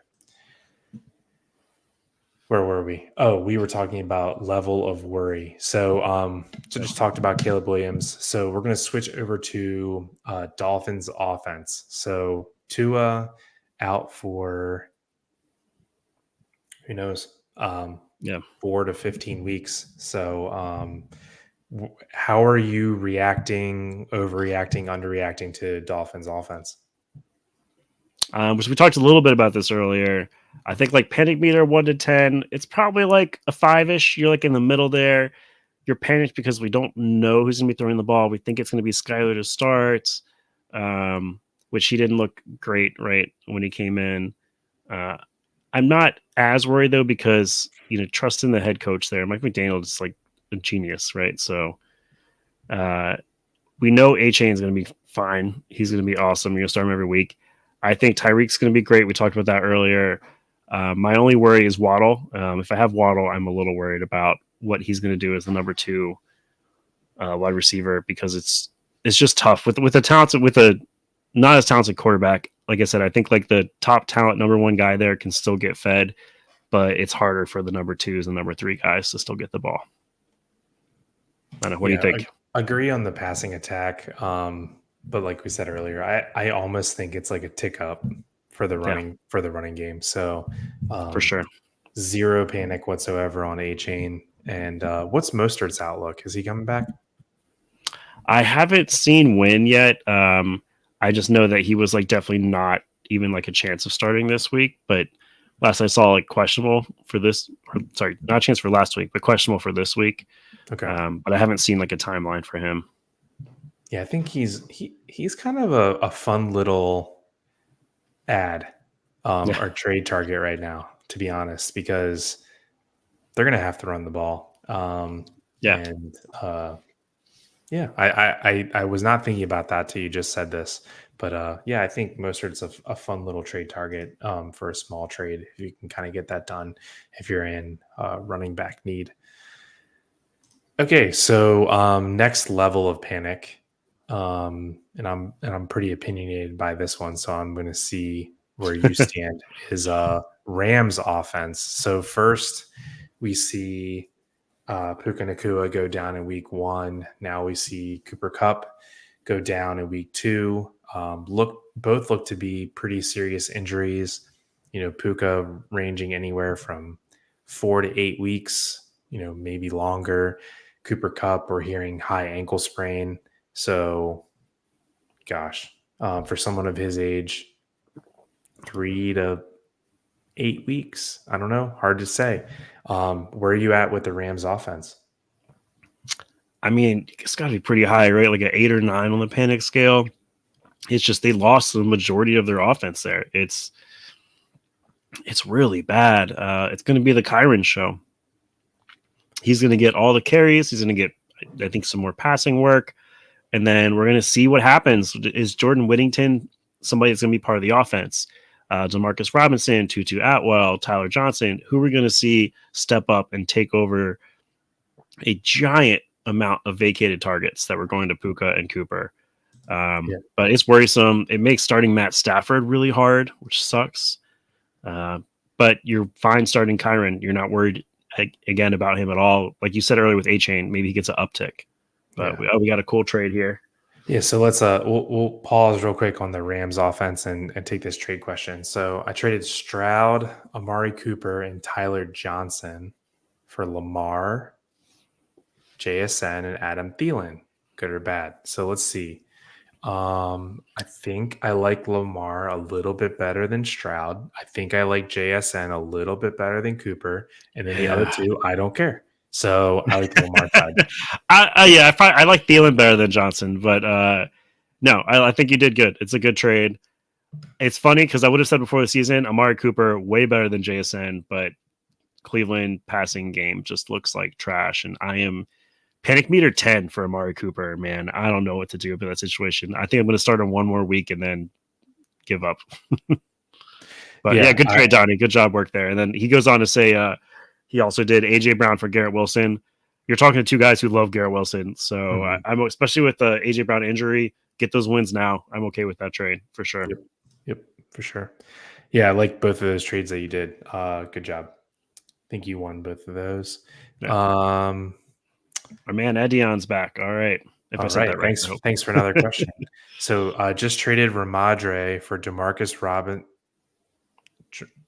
Where were we? Oh, we were talking about level of worry. So just talked about Caleb Williams. So we're going to switch over to Dolphins offense. So Tua out for who knows? 4 to 15 weeks. So how are you reacting, overreacting, underreacting to Dolphins offense? which we talked a little bit about this earlier. I think like panic meter 1 to 10, it's probably like a 5-ish. You're like in the middle there. You're panicked because we don't know who's going to be throwing the ball. We think it's going to be Skyler to start, which he didn't look great right when he came in. Uh, I'm not as worried though because trusting the head coach there, Mike McDaniel is like a genius, right? So uh, we know A-Chain is going to be fine. He's going to be awesome. You're going to start him every week. I think Tyreek's going to be great. We talked about that earlier. My only worry is Waddle. If I have Waddle, I'm a little worried about what he's going to do as the number 2 wide receiver because it's just tough with a not as talented quarterback. Like I said, I think like the top talent number 1 guy there can still get fed, but it's harder for the number 2s and number 3 guys to still get the ball. I don't know. What do you think? I agree on the passing attack. But like we said earlier, I almost think it's like a tick up for the running game. So For sure. Zero panic whatsoever on A-Chain. And what's Mostert's outlook? Is he coming back? I haven't seen Win yet. I just know that he was like definitely not even like a chance of starting this week. But last I saw, like questionable for this. Sorry, not a chance for last week, but questionable for this week. Okay. But I haven't seen like a timeline for him. Yeah, I think he's kind of a fun little ad or trade target right now, to be honest, because they're gonna have to run the ball. And I was not thinking about that till you just said this, but I think Mostert's a fun little trade target for a small trade if you can kind of get that done if you're in running back need. Okay, so next level of panic, and I'm pretty opinionated by this one, so I'm going to see where you stand. Is Rams offense. So first we see Puka Nacua go down in week 1. Now we see Cooper Kupp go down in week 2. Both look to be pretty serious injuries. Puka ranging anywhere from 4 to 8 weeks. Maybe longer. Cooper Kupp, we're hearing high ankle sprain. So, gosh, for someone of his age, 3 to 8 weeks. I don't know. Hard to say. Where are you at with the Rams offense? I mean, it's got to be pretty high, right? Like an 8 or 9 on the panic scale. It's just they lost the majority of their offense there. It's really bad. It's going to be the Kyron show. He's going to get all the carries. He's going to get, I think, some more passing work. And then we're going to see what happens. Is Jordan Whittington somebody that's going to be part of the offense? Demarcus Robinson, Tutu Atwell, Tyler Johnson, who we're going to see step up and take over a giant amount of vacated targets that were going to Puka and Cooper. But it's worrisome. It makes starting Matt Stafford really hard, which sucks. But you're fine starting Kyron. You're not worried again about him at all. Like you said earlier with A-Chain, maybe he gets an uptick. But we got a cool trade here. Yeah, so let's we'll pause real quick on the Rams offense and take this trade question. So I traded Stroud, Amari Cooper, and Tyler Johnson for Lamar, JSN, and Adam Thielen. Good or bad? So let's see. I think I like Lamar a little bit better than Stroud. I think I like JSN a little bit better than Cooper. And then the other two, I don't care. So I like the Lamar side. I like Thielen better than Johnson, but no, I think you did good. It's a good trade. It's funny because I would have said before the season, Amari Cooper way better than JSN, but Cleveland passing game just looks like trash. And I am panic meter 10 for Amari Cooper, man. I don't know what to do about that situation. I think I'm going to start on one more week and then give up. But good trade, Donnie. Good job work there. And then he goes on to say he also did AJ Brown for Garrett Wilson. You're talking to two guys who love Garrett Wilson. So I'm especially with the AJ Brown injury, get those wins now. I'm okay with that trade for sure. Yep, for sure. Yeah, I like both of those trades that you did. Good job. I think you won both of those. Yeah. Our man Edion's back. All right. If I said that right. Thanks for another question. So just traded Ramadre for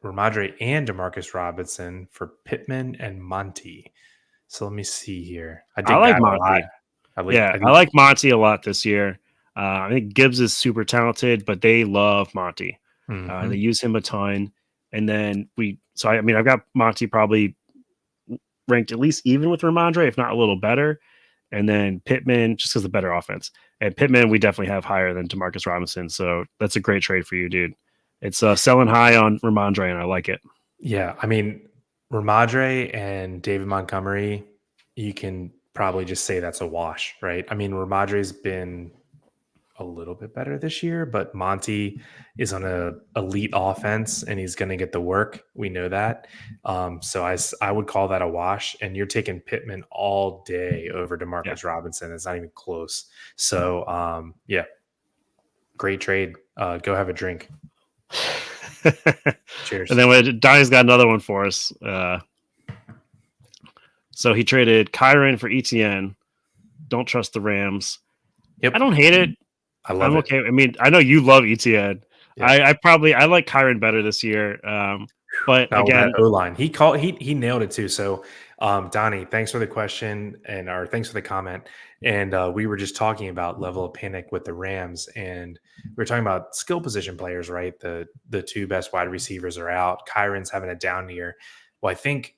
Ramadre and Demarcus Robinson for Pittman and Monty. So let me see here. I like Monty. I like Monty a lot this year. I think Gibbs is super talented, but they love Monty. They Mhm. use him a ton. And then I mean, I've got Monty probably ranked at least even with Ramondre, if not a little better. And then Pittman, just because the better offense. And Pittman, we definitely have higher than Demarcus Robinson. So that's a great trade for you, dude. It's selling high on Ramondre, and I like it. Yeah, I mean, Ramadre and David Montgomery, you can probably just say that's a wash, right? I mean, Ramadre's been a little bit better this year, but Monty is on a elite offense and he's going to get the work. We know that. So I would call that a wash. And you're taking Pittman all day over Yeah. Demarcus Robinson. It's not even close. So yeah, great trade. Go have a drink. And Cheers. then Donnie's got another one for us. So he traded Kyron for ETN. Don't trust the Rams. I Yep, don't hate it. I love I'm it. okay. I mean, I know you love ETN. Yeah. I like Kyron better this year. But Now that again, O line, he nailed it too. So, Donnie, thanks for the question or thanks for the comment. And we were just talking about level of panic with the Rams, and we were talking about skill position players, right? The two best wide receivers are out. Kyron's having a down year. Well, I think,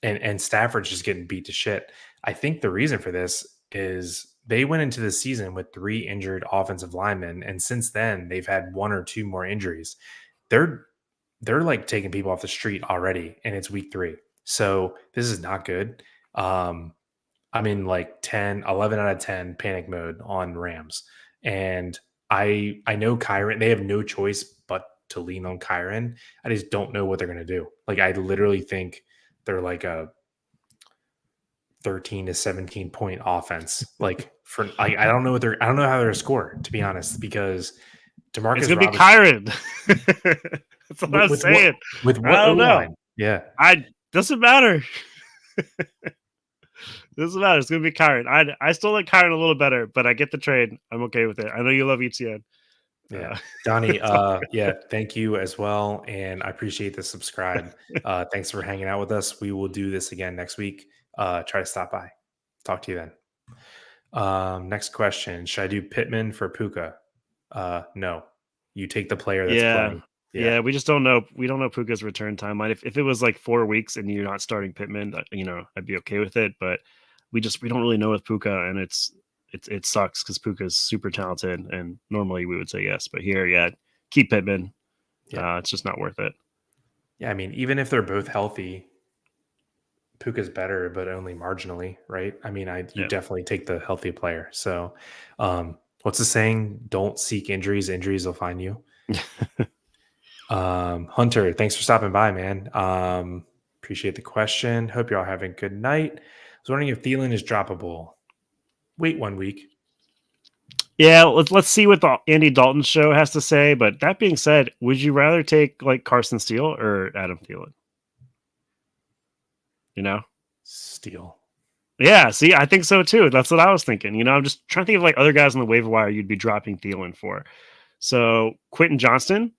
and Stafford's just getting beat to shit. I think the reason for this is they went into the season with 3 injured offensive linemen, and since then they've had 1 or 2 more injuries. They're they're like taking people off the street already, and it's week 3. So this is not good. I'm in like 10, 11 out of 10 panic mode on Rams. And I know Kyron, they have no choice but to lean on Kyron. I just don't know what they're going to do. Like, I literally think they're like a 13 to 17 point offense. Like, I don't know I don't know how they're going to score, to be honest, because it's Demarcus gonna be Robinson Kyron. That's what I was with what saying. with I what O don't know. line? Yeah. I doesn't matter. Doesn't matter. It's gonna be Kyron. I still like Kyron a little better, but I get the trade. I'm okay with it. I know you love ETN. Yeah. Uh, Donnie, yeah, thank you as well. And I appreciate the subscribe. Thanks for hanging out with us. We will do this again next week. Try to stop by. Talk to you then. Next question. Should I do Pittman for Puka? No. You take the player that's yeah, playing. Yeah. yeah. We just don't know. We don't know Puka's return timeline. If it was like 4 weeks and you're not starting Pittman, I'd be okay with it. But we don't really know with Puka, and it sucks because Puka's super talented, and normally we would say yes, but here, yeah, keep Pittman. Yeah. It's just not worth it. Yeah. I mean, even if they're both healthy, Puka's better, but only marginally, right? I mean, you Yeah. definitely take the healthy player. So, what's the saying? Don't seek injuries; injuries will find you. Hunter, thanks for stopping by, man. Appreciate the question. Hope you're all having a good night. I was wondering if Thielen is droppable. Wait 1 week. Yeah, let's see what the Andy Dalton show has to say. But that being said, would you rather take like Carson Steele or Adam Thielen? You know? Steal. Yeah, see, I think so too. That's what I was thinking. I'm just trying to think of like other guys on the waiver wire you'd be dropping Thielen for. So Quentin Johnston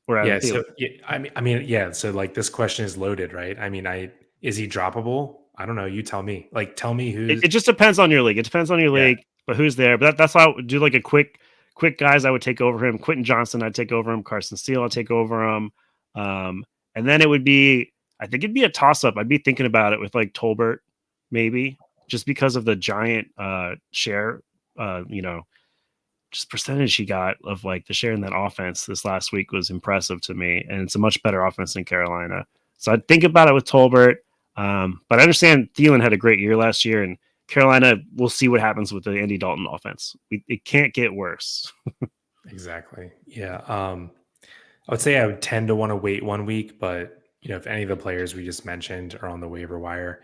or Adam Yeah. Thielen? So yeah, I mean, yeah. So like this question is loaded, right? I mean, is he droppable? I don't know. You tell me. Like, tell me who's. It just depends on your league. It depends on your Yeah. league, but who's there. But that's why I would do like a quick guys I would take over him. Quentin Johnson, I'd take over him. Carson Steele, I'd take over him. And then I think it'd be a toss up. I'd be thinking about it with like Tolbert, maybe just because of the giant share, just percentage he got of like the share in that offense this last week was impressive to me. And it's a much better offense than Carolina. So I'd think about it with Tolbert. But I understand Thielen had a great year last year, and Carolina, we'll see what happens with the Andy Dalton offense. It can't get worse. Exactly. Yeah. I would say I would tend to want to wait 1 week, but if any of the players we just mentioned are on the waiver wire,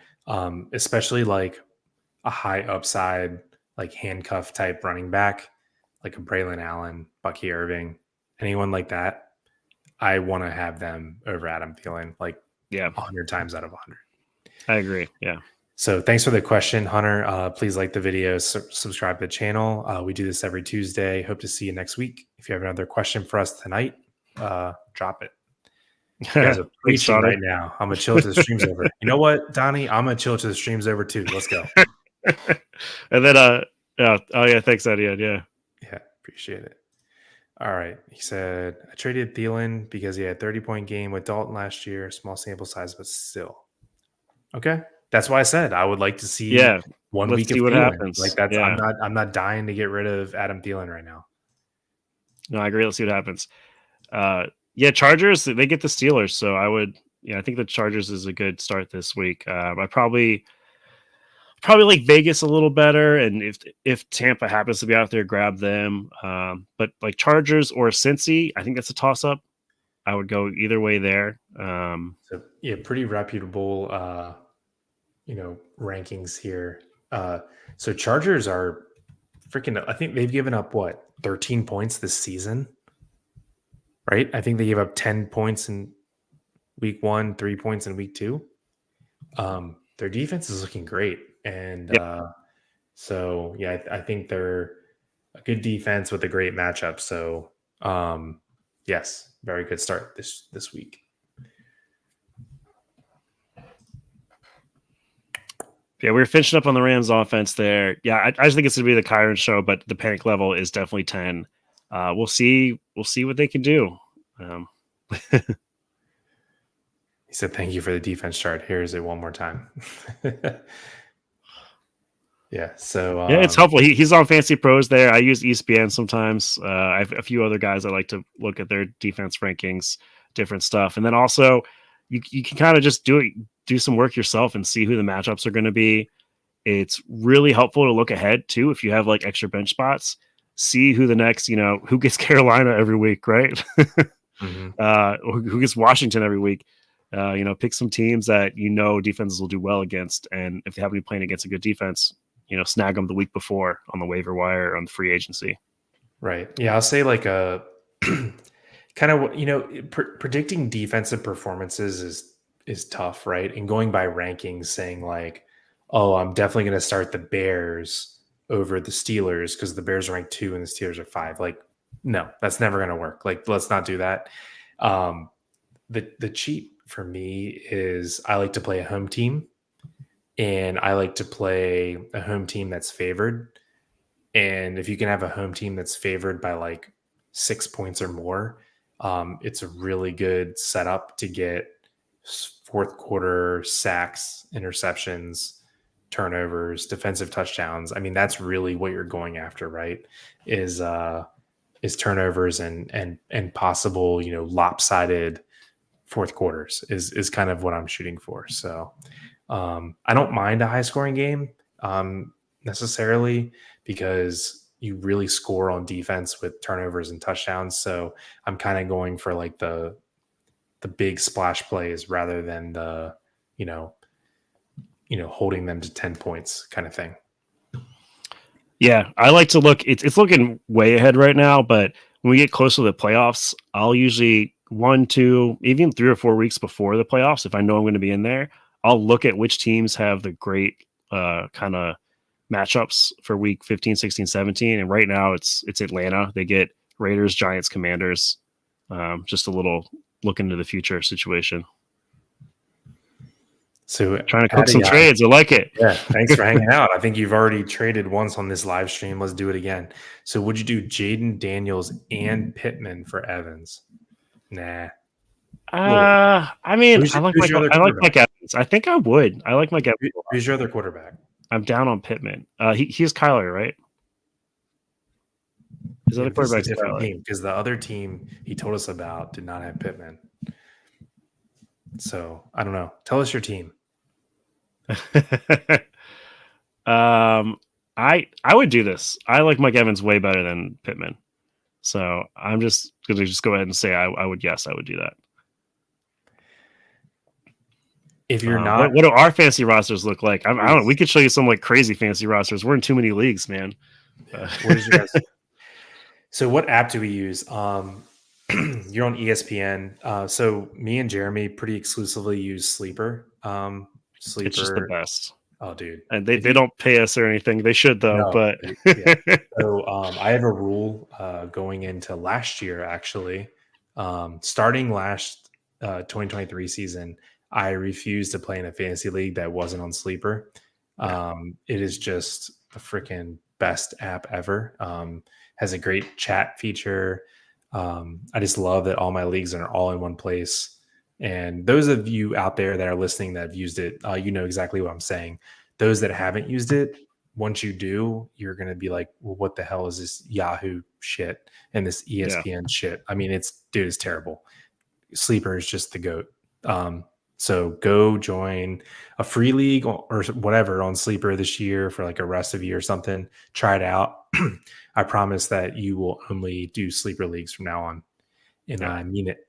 especially like a high upside, like handcuff type running back, like a Braylon Allen, Bucky Irving, anyone like that, I want to have them over Adam Thielen, like Yeah, 100 times out of 100. I agree. Yeah. So thanks for the question, Hunter. Please like the video, subscribe to the channel. We do this every Tuesday. Hope to see you next week. If you have another question for us tonight, drop it. You guys are Thanks, preaching Donnie. right now. I'm gonna chill till the stream's over. You know what, Donnie? I'm gonna chill till the stream's over too. Let's go. And then, yeah. Oh, yeah. Thanks, Eddie. Yeah. Yeah, appreciate it. All right. He said, I traded Thielen because he had 30-point game with Dalton last year, small sample size, but still. Okay. That's why I said I would like to see Yeah, 1 week let's of see what Thielen. Like happens. that's Yeah, I'm not dying to get rid of Adam Thielen right now. no, I agree. Let's see what happens. Yeah, Chargers, they get the Steelers, so I think the Chargers is a good start this week. I probably like Vegas a little better, and if Tampa happens to be out there, grab them. But like Chargers or Cincy, I think that's a toss up. I would go either way there. So yeah, pretty reputable rankings here. So Chargers are freaking I think they've given up what, 13 points this season, right? I think they gave up 10 points in week 1, 3 points in week 2. Their defense is looking great. And Yep. so yeah, I think they're a good defense with a great matchup. So yes, very good start this week. Yeah, we were finishing up on the Rams offense there. Yeah, I just think it's going to be the Kyron show, but the panic level is definitely 10. We'll see. We'll see what they can do. He said, "Thank you for the defense chart. Here's it one more time." Yeah. So Yeah, it's helpful. He's on Fancy Pros there. I use ESPN sometimes. I have a few other guys I like to look at their defense rankings, different stuff, and then also you can kind of just do some work yourself and see who the matchups are going to be. It's really helpful to look ahead too if you have like extra bench spots. See who the next, who gets Carolina every week, right? mhm. Who gets Washington every week. Pick some teams that defenses will do well against, and if they happen to be playing against a good defense, snag them the week before on the waiver wire or on the free agency. Right. Yeah, I'll say like a kind of predicting defensive performances is tough, right? And going by rankings, saying like, oh, I'm definitely going to start the Bears over the Steelers because the Bears are ranked 2 and the Steelers are 5. Like, no, that's never going to work. Like, let's not do that. The cheat for me is I like to play a home team, and I like to play a home team that's favored. And if you can have a home team that's favored by like 6 points or more, it's a really good setup to get fourth quarter sacks, interceptions, turnovers, defensive touchdowns. I mean, that's really what you're going after, right? Is turnovers and possible, lopsided fourth quarters is kind of what I'm shooting for. So I don't mind a high scoring game necessarily because you really score on defense with turnovers and touchdowns. So I'm kind of going for like the big splash plays rather than the, holding them to 10 points kind of thing. Yeah, I like to look. It's looking way ahead right now, but when we get closer to the playoffs, I'll usually 1, 2, even 3 or 4 weeks before the playoffs, if I know I'm going to be in there, I'll look at which teams have the great kind of matchups for week 15, 16, 17. And right now it's Atlanta. They get Raiders, Giants, Commanders. Just a little look into the future situation. So trying to cook some trades. I like it. Yeah. Thanks for hanging out. I think you've already traded once on this live stream. Let's do it again. So would you do Jaden Daniels and Pittman for Evans? Nah. I mean, I like Mike Evans. I think I would. I like Mike Evans. Who's your other quarterback? I'm down on Pittman. He's Kyler, right? His other quarterback's a different team because the other team he told us about did not have Pittman. So I don't know. Tell us your team. I would do this. I like Mike Evans way better than Pittman. So I'm just going to go ahead and say I would do that. If you're not, what do our fantasy rosters look like? I don't know. We could show you some like crazy fantasy rosters. We're in too many leagues, man. What is your guys? So what app do we use? You're on ESPN. So me and Jeremy pretty exclusively use Sleeper. Sleeper. It's just the best. Oh, dude. And they don't pay us or anything. They should though. No, but yeah. So I have a rule going into last year, actually. Starting last 2023 season, I refused to play in a fantasy league that wasn't on Sleeper. It is just the freaking best app ever. Has a great chat feature. I just love that all my leagues are all in one place. And those of you out there that are listening that have used it, you know exactly what I'm saying. Those that haven't used it, once you do, you're going to be like, well, what the hell is this Yahoo shit and this Yeah. ESPN shit? I mean, it's terrible. Sleeper is just the goat. So go join a free league or whatever on Sleeper this year for like a rest of year or something. Try it out. I promise that you will only do Sleeper leagues from now on, and Yeah. I mean it.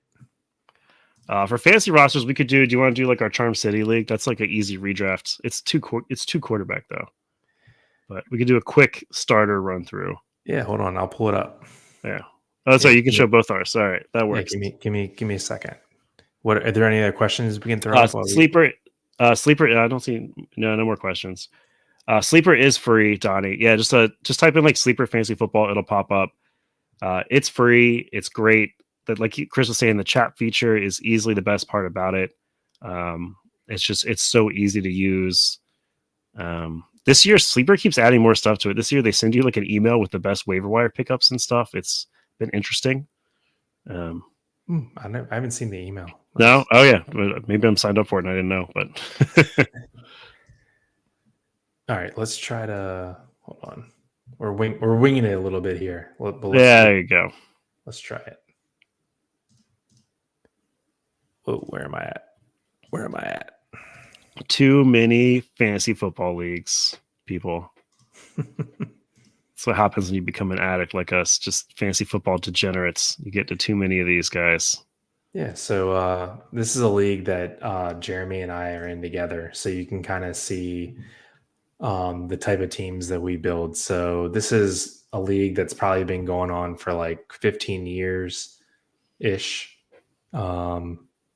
For fantasy rosters, we could do. Do you want to do like our Charm City League? That's like an easy redraft. It's two quarterback though, but we could do a quick starter run through. Yeah, hold on, I'll pull it up. Yeah. Oh, Yeah, sorry, you can show both ours. All right, that yeah. works. Give me a second. What are there any other questions we can throw up? Sleeper. I don't see. No more questions. Sleeper is free, Donnie. Yeah, just type in like Sleeper Fantasy Football. It'll pop up. It's free. It's great. That, like Chris was saying, the chat feature is easily the best part about it. It's so easy to use. This year, Sleeper keeps adding more stuff to it. This year, they send you like an email with the best waiver wire pickups and stuff. It's been interesting. I haven't seen the email. No? Oh, yeah. Maybe I'm signed up for it and I didn't know. But all right, let's try to hold on. We're winging it a little bit here. There you go. Let's try it. Oh, where am I at? Where am I at? Too many fantasy football leagues, people. That's what happens when you become an addict like us, just fantasy football degenerates. You get to too many of these guys. Yeah, so this is a league that Jeremy and I are in together, so you can kind of see the type of teams that we build. So this is a league that's probably been going on for like 15 years ish.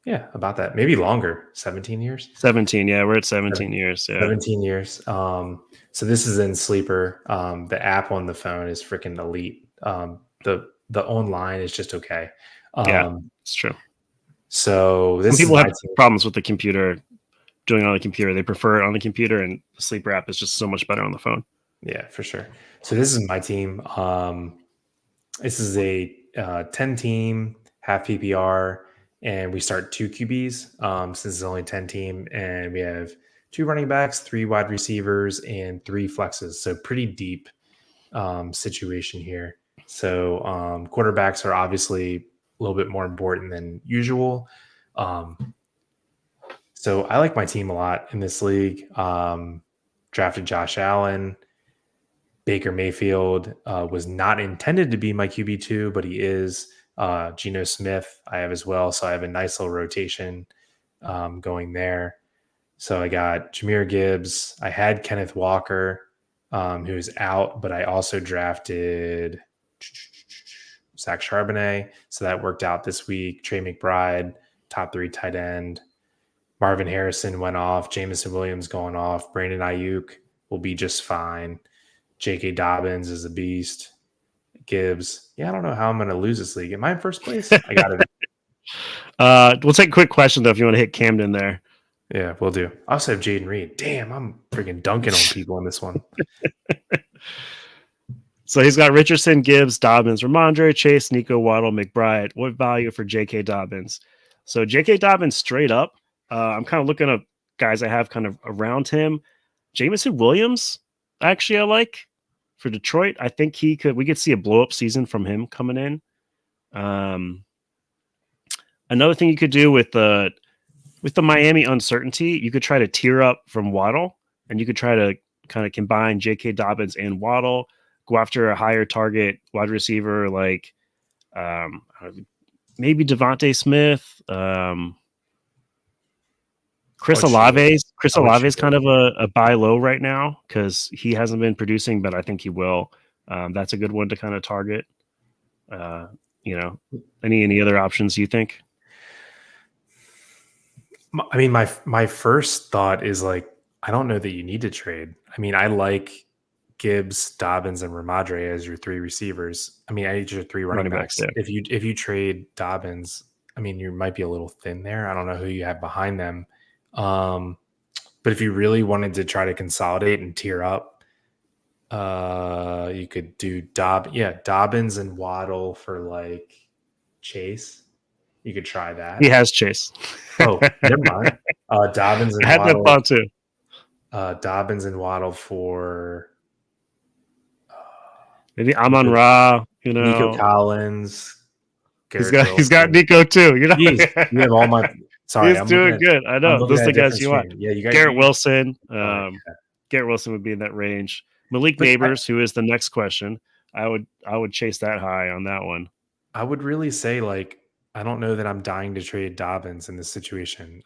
Yeah, about that. Maybe longer. 17 years. 17, yeah, we're at 17 years. Yeah. 17 years. So this is in Sleeper. The app on the phone is freaking elite. The online is just okay. Yeah, it's true. So this some people have problems with the computer, doing it on the computer. They prefer it on the computer, and the Sleeper app is just so much better on the phone. Yeah, for sure. So this is my team. This is a 10 team, half PPR, and we start 2 QBs since it's only 10 team, and we have 2 running backs, 3 wide receivers, and 3 flexes. So pretty deep situation here. So quarterbacks are obviously a little bit more important than usual. So I like my team a lot in this league. Drafted Josh Allen. Baker Mayfield was not intended to be my QB2, but he is. Geno Smith I have as well. So I have a nice little rotation going there. So I got Jahmyr Gibbs. I had Kenneth Walker, who's out, but I also drafted Zach Charbonnet. So that worked out this week. Trey McBride, top 3 tight end. Marvin Harrison went off. Jameson Williams going off. Brandon Ayuk will be just fine. J.K. Dobbins is a beast. Gibbs. Yeah, I don't know how I'm going to lose this league. Am I in first place? I got it. We'll take a quick question, though, if you want to hit Camden there. Yeah, we'll do. I also have Jaden Reed. Damn, I'm freaking dunking on people in this one. So he's got Richardson, Gibbs, Dobbins, Ramondre, Chase, Nico, Waddle, McBride. What value for J.K. Dobbins? So J.K. Dobbins straight up. I'm kind of looking at guys I have kind of around him. Jameson Williams, actually, I like for Detroit. I think we could see a blow up season from him coming in. Another thing you could do with the Miami uncertainty, you could try to tier up from Waddle, and you could try to kind of combine J.K. Dobbins and Waddle, go after a higher target wide receiver like maybe Devontae Smith. Chris Olave is kind of a buy low right now because he hasn't been producing, but I think he will. That's a good one to kind of target. Any other options you think? I mean, my first thought is like, I don't know that you need to trade. I mean, I like Gibbs, Dobbins, and Ramondre as your 3 receivers. I mean, I need your 3 running backs. Yeah. If you trade Dobbins, I mean, you might be a little thin there. I don't know who you have behind them. But if you really wanted to try to consolidate and tier up, you could do Dobbins and Waddle for like Chase. You could try He that. has Chase. Oh, never mind. Dobbins I and had that Waddle. thought too. Dobbins and Waddle for Maybe Amon Nico, Ra. Nico Collins, He's Garrett got Wilson. Nico too. Jeez, you have all my. Sorry, He's doing good. I I'm know. looking Those at are a the guys different you want. screen. Yeah, you got Garrett you. Wilson. Yeah. Garrett Wilson would be in that range. Malik But Neighbors, who is the next question. I would chase that high on that one. I would really say like I don't know that I'm dying to trade Dobbins in this situation.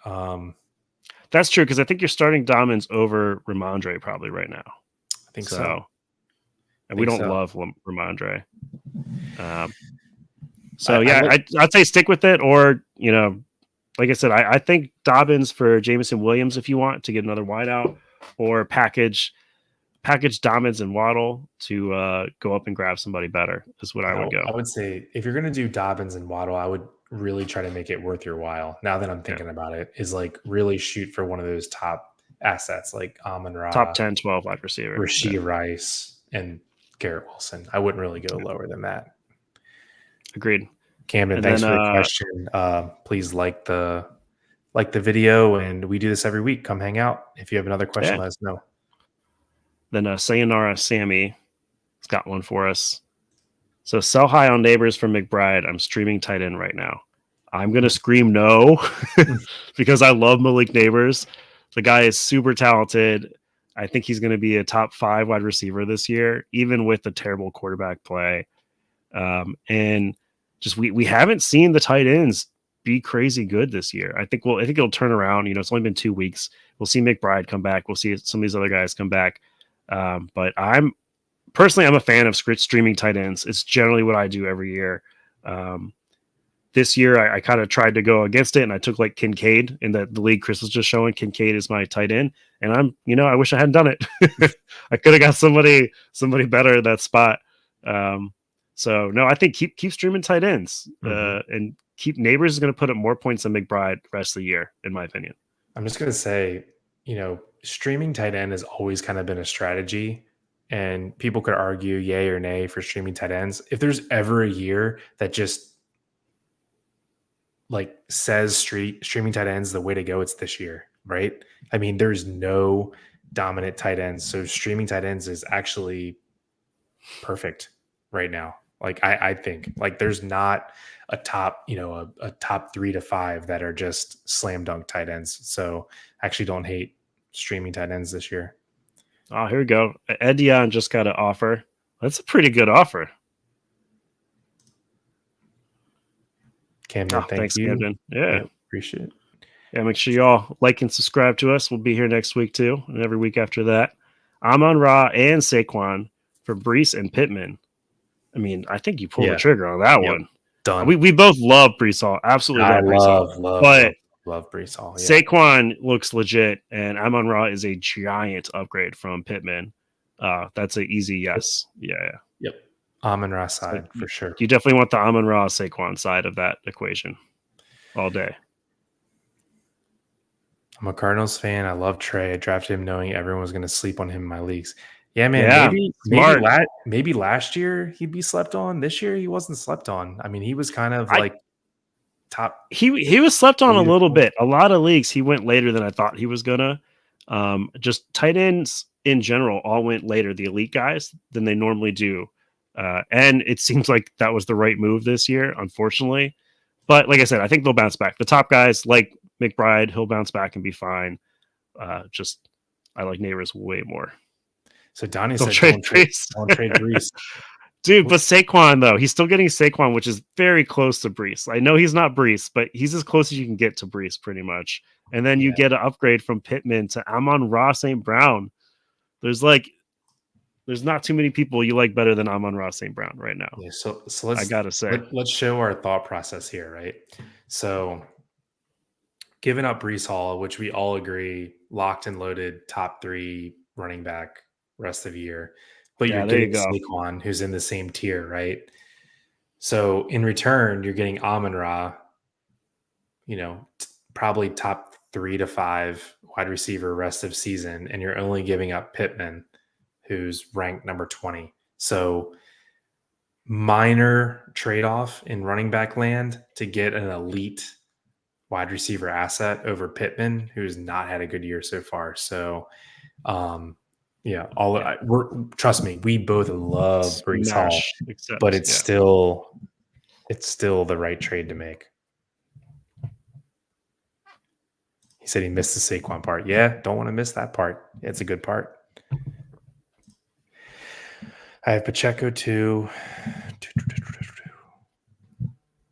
That's true because I think you're starting Dobbins over Ramondre probably right now. I think so. So, and we don't love Ramondre. I'd say stick with it, or like I said, I think Dobbins for Jameson Williams if you want to get another wideout, or package Dobbins and Waddle to go up and grab somebody better is what I would go. I would say if you're going to do Dobbins and Waddle, I would really try to make it worth your while. Now that I'm thinking about it, is like really shoot for one of those top assets like Amon-Ra, top 10, 12 wide receiver, Rashee Rice, and Garrett Wilson. I wouldn't really go lower than that. Agreed. Camden, thanks for the question. Please like the video, and we do this every week. Come hang out. If you have another question, let us know. Then Sayonara Sammy has got one for us. So sell high on Neighbors for McBride. I'm streaming tight end right now. I'm going to scream no because I love Malik Neighbors. The guy is super talented. I think he's going to be a top 5 wide receiver this year, even with the terrible quarterback play. And just we haven't seen the tight ends be crazy good this year. I think it'll turn around. It's only been 2 weeks. We'll see McBride come back. We'll see some of these other guys come back. But I'm a fan of streaming tight ends. It's generally what I do every year. This year I kind of tried to go against it, and I took like Kincaid in the league Chris was just showing. Kincaid is my tight end, and I wish I hadn't done it. I could have got somebody better at that spot. So no, I think keep streaming tight ends, and keep Neighbors is going to put up more points than McBride the rest of the year, in my opinion. I'm just going to say, streaming tight end has always kind of been a strategy, and people could argue yay or nay for streaming tight ends. If there's ever a year that just like says streaming tight ends the way to go, it's this year, right? I mean, there's no dominant tight ends, so streaming tight ends is actually perfect right now. Like I think like there's not a top, a top 3 to 5 that are just slam dunk tight ends. So I actually don't hate streaming tight ends this year. Oh, here we go. Ed Dion just got an offer. That's a pretty good offer. Camden, thanks, you. Camden. Yeah, appreciate it. Yeah, make sure y'all like and subscribe to us. We'll be here next week too, and every week after that. Amon-Ra and Saquon for Brees and Pittman. I mean, I think you pulled the trigger on that one. Done. We both love Brees Hall. Absolutely love Brees Hall. Love Brees Hall. Yeah. Saquon looks legit, and Amon-Ra is a giant upgrade from Pittman. That's an easy yes. Yeah. Yep. Amon-Ra side for sure. You definitely want the Amon-Ra Saquon side of that equation all day. I'm a Cardinals fan. I love Trey. I drafted him knowing everyone was going to sleep on him in my leagues. Yeah, man. Yeah, maybe last year he'd be slept on. This year he wasn't slept on. I mean, he was kind of like top. He was slept on a little bit. A lot of leagues he went later than I thought he was gonna. Just tight ends in general all went later, the elite guys, than they normally do. And it seems like that was the right move this year, unfortunately. But like I said, I think they'll bounce back. The top guys like McBride, he'll bounce back and be fine. I like Neighbors way more. So Donnie said, don't trade Brees. Dude, but Saquon, though, he's still getting Saquon, which is very close to Brees. I know he's not Brees, but he's as close as you can get to Brees, pretty much. And then you get an upgrade from Pittman to Amon-Ra St. Brown. There's not too many people you like better than Amon-Ra St. Brown right now. Yeah, so let's, I gotta say, let's show our thought process here, right? So giving up Brees Hall, which we all agree, locked and loaded, top 3 running back rest of the year, but you're getting Saquon, who's in the same tier, right? So in return, you're getting Amon-Ra, probably top 3 to 5 wide receiver rest of season, and you're only giving up Pittman, who's ranked number 20. So minor trade-off in running back land to get an elite wide receiver asset over Pittman, who's not had a good year so far. So, trust me, we both love Brees Hall, Smash, except but it's still the right trade to make. He said he missed the Saquon part. Yeah, don't want to miss that part. It's a good part. I have Pacheco too.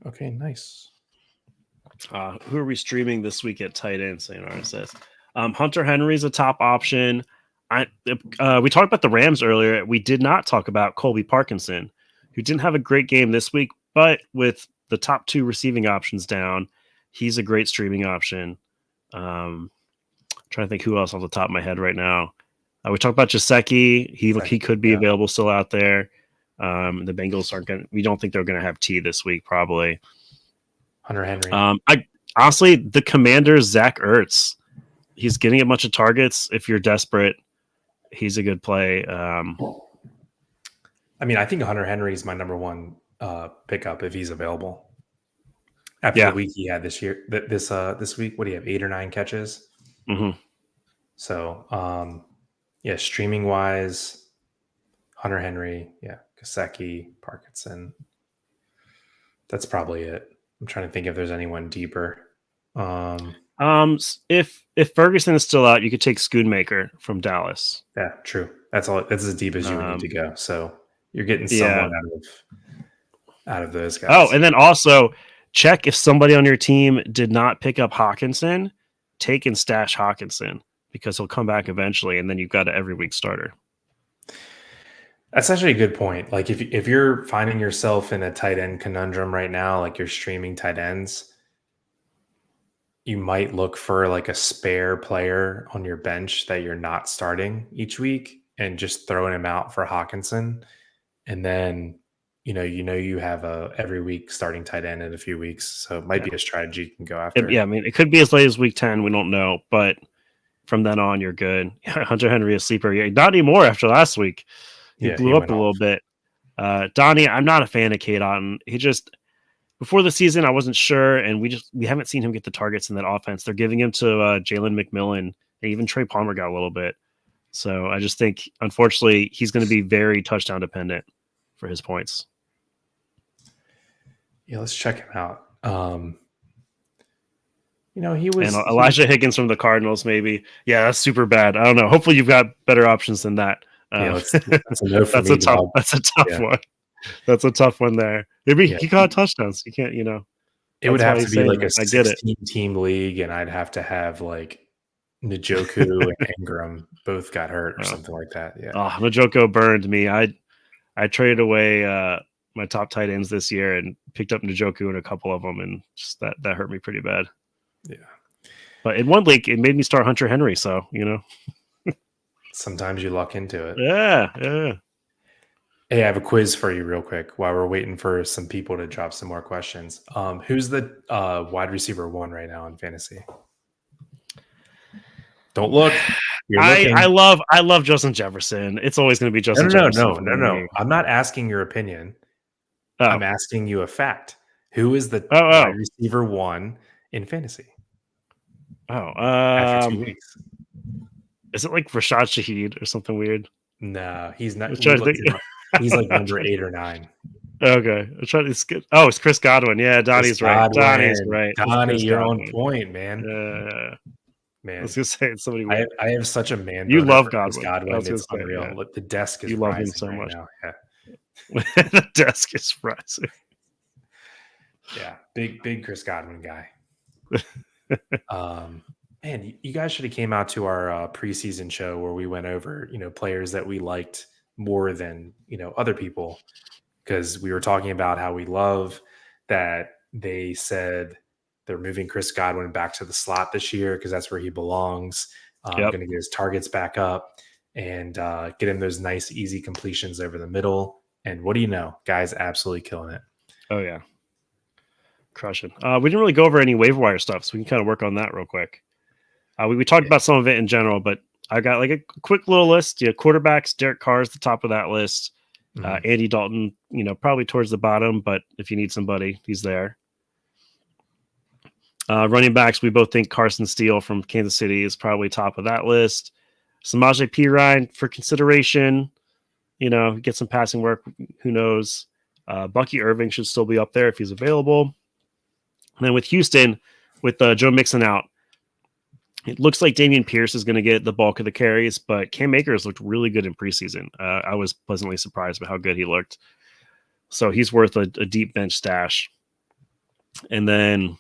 Okay, nice. Who are we streaming this week at tight end? Saying RSS. Hunter Henry's a top option. We talked about the Rams earlier. We did not talk about Colby Parkinson, who didn't have a great game this week, but with the top 2 receiving options down, he's a great streaming option. Trying to think who else off the top of my head right now. We talked about Gesicki. He could be available still out there. The Bengals aren't going. We don't think they're going to have T this week, probably. Hunter Henry. I honestly, the Commanders, Zach Ertz, he's getting a bunch of targets. If you're desperate, he's a good play. I mean, I think Hunter Henry is my number one pickup if he's available. After the week he had this year, this week, what do you have? 8 or 9 catches. Mm-hmm. So, streaming wise, Hunter Henry, Gesicki, Parkinson. That's probably it. I'm trying to think if there's anyone deeper. If Ferguson is still out, you could take Schoonmaker from Dallas. Yeah, true. That's all. That's as deep as you would need to go. So you're getting someone out of those guys. Oh, and then also check if somebody on your team did not pick up Hawkinson, take and stash Hawkinson because he'll come back eventually, and then you've got an every week starter. That's actually a good point. Like if you're finding yourself in a tight end conundrum right now, like you're streaming tight ends, you might look for like a spare player on your bench that you're not starting each week and just throwing him out for Hawkinson. And then, you have a every week starting tight end in a few weeks. So it might be a strategy you can go after. I mean, it could be as late as week 10. We don't know, but from then on, you're good. Hunter Henry, a sleeper. Yeah, not anymore after last week. He blew up a little bit. Donnie, I'm not a fan of Cade Otton. He just, before the season, I wasn't sure, and we haven't seen him get the targets in that offense. They're giving him to Jalen McMillan, and even Trey Palmer got a little bit. So I just think, unfortunately, he's going to be very touchdown dependent for his points. Yeah, let's check him out. He was and Elijah Higgins from the Cardinals, maybe. Yeah, that's super bad. I don't know. Hopefully, you've got better options than that. That's a no for that's me, a tough. Dog. That's a tough one. That's a tough one there. Maybe he caught touchdowns. You can't, It would have to be like a 16-team league, and I'd have to have like Njoku and Ingram both got hurt or something like that. Yeah. Oh, Njoku burned me. I traded away my top tight ends this year and picked up Njoku in a couple of them, and just that hurt me pretty bad. Yeah. But in one league, it made me start Hunter Henry. So sometimes you luck into it. Yeah. Hey, I have a quiz for you real quick while we're waiting for some people to drop some more questions. Who's the wide receiver 1 right now in fantasy? Don't look. I love Justin Jefferson. It's always going to be Justin Jefferson. No. I'm not asking your opinion. Oh. I'm asking you a fact. Who is the wide receiver 1 in fantasy? After 2 weeks. Is it like Rashad Shaheed or something weird? No, he's not. He's like number 8 or 9. Okay. It's Chris Godwin. Yeah, Donnie's right. Donnie's right. Donnie, you're on point, man. Man, I was gonna say it's somebody weird. I have such a man. You love Godwin. It's unreal. Yeah. The desk is love him so much. Now. Yeah. The desk is rising. Yeah, big Chris Godwin guy. Man, you guys should have came out to our preseason show where we went over, players that we liked more than, other people, because we were talking about how we love that they said they're moving Chris Godwin back to the slot this year because that's where he belongs. Going to get his targets back up and get him those nice, easy completions over the middle. And what do you know? Guys absolutely killing it. Oh, yeah. Crushing. We didn't really go over any waiver wire stuff, so we can kind of work on that real quick. We talked about some of it in general, but I got like a quick little list. Quarterbacks, Derek Carr is the top of that list. Mhm. Andy Dalton, probably towards the bottom, but if you need somebody, he's there. Running backs, we both think Carson Steele from Kansas City is probably top of that list. Samaje Perine for consideration. Get some passing work. Who knows? Bucky Irving should still be up there if he's available. And then with Houston, with Joe Mixon out, it looks like Dameon Pierce is going to get the bulk of the carries, but Cam Akers looked really good in preseason. I was pleasantly surprised by how good he looked. So he's worth a deep bench stash. And then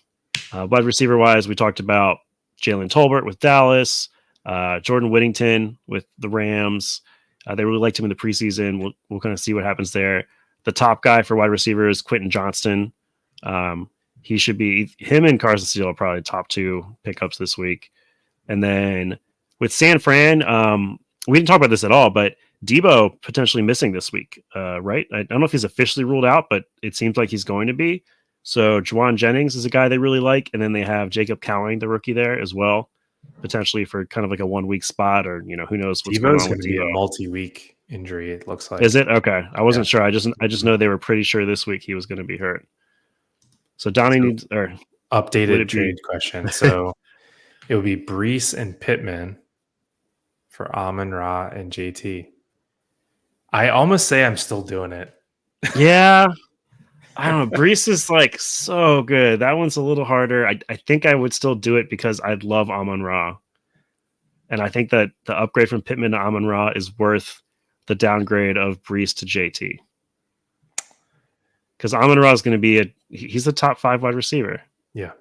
wide receiver wise, we talked about Jalen Tolbert with Dallas, Jordan Whittington with the Rams. They really liked him in the preseason. We'll kind of see what happens there. The top guy for wide receiver is Quentin Johnston. He should be, him and Carson Steele are probably top two pickups this week. And then with San Fran, we didn't talk about this at all, but Debo potentially missing this week, right? I don't know if he's officially ruled out, but it seems like he's going to be. So Juwan Jennings is a guy they really like. And then they have Jacob Cowing, the rookie there as well, potentially for kind of like a 1 week spot, or, who knows what's going Debo's on going with to be a Debo. multi-week injury. It looks like. Is it? Okay. I wasn't Yeah. sure. I just know they were pretty sure this week he was going to be hurt. So Donnie needs, or would Updated it be? trade question. So it would be Brees and Pittman for Amon Ra and JT. I almost say I'm still doing it. Yeah. I don't know. Brees is like so good. That one's a little harder. I think I would still do it because I'd love Amon Ra. And I think that the upgrade from Pittman to Amon Ra is worth the downgrade of Brees to JT. Because Amon Ra is going to be he's a top 5 wide receiver. Yeah.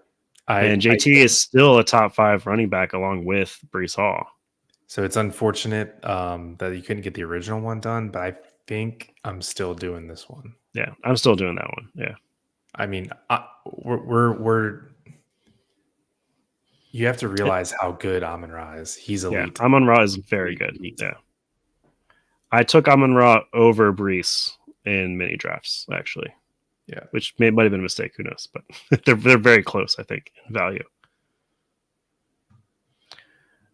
And JT is still a top 5 running back along with Brees Hall. So it's unfortunate that you couldn't get the original one done, but I think I'm still doing this one. Yeah, I'm still doing that one. Yeah. I mean, we're you have to realize how good Amon Ra is. He's elite. Yeah, Amon Ra is very good. Elite. Yeah. I took Amon Ra over Brees in mini drafts, actually. Yeah. Which might have been a mistake. Who knows? But they're very close, I think, in value.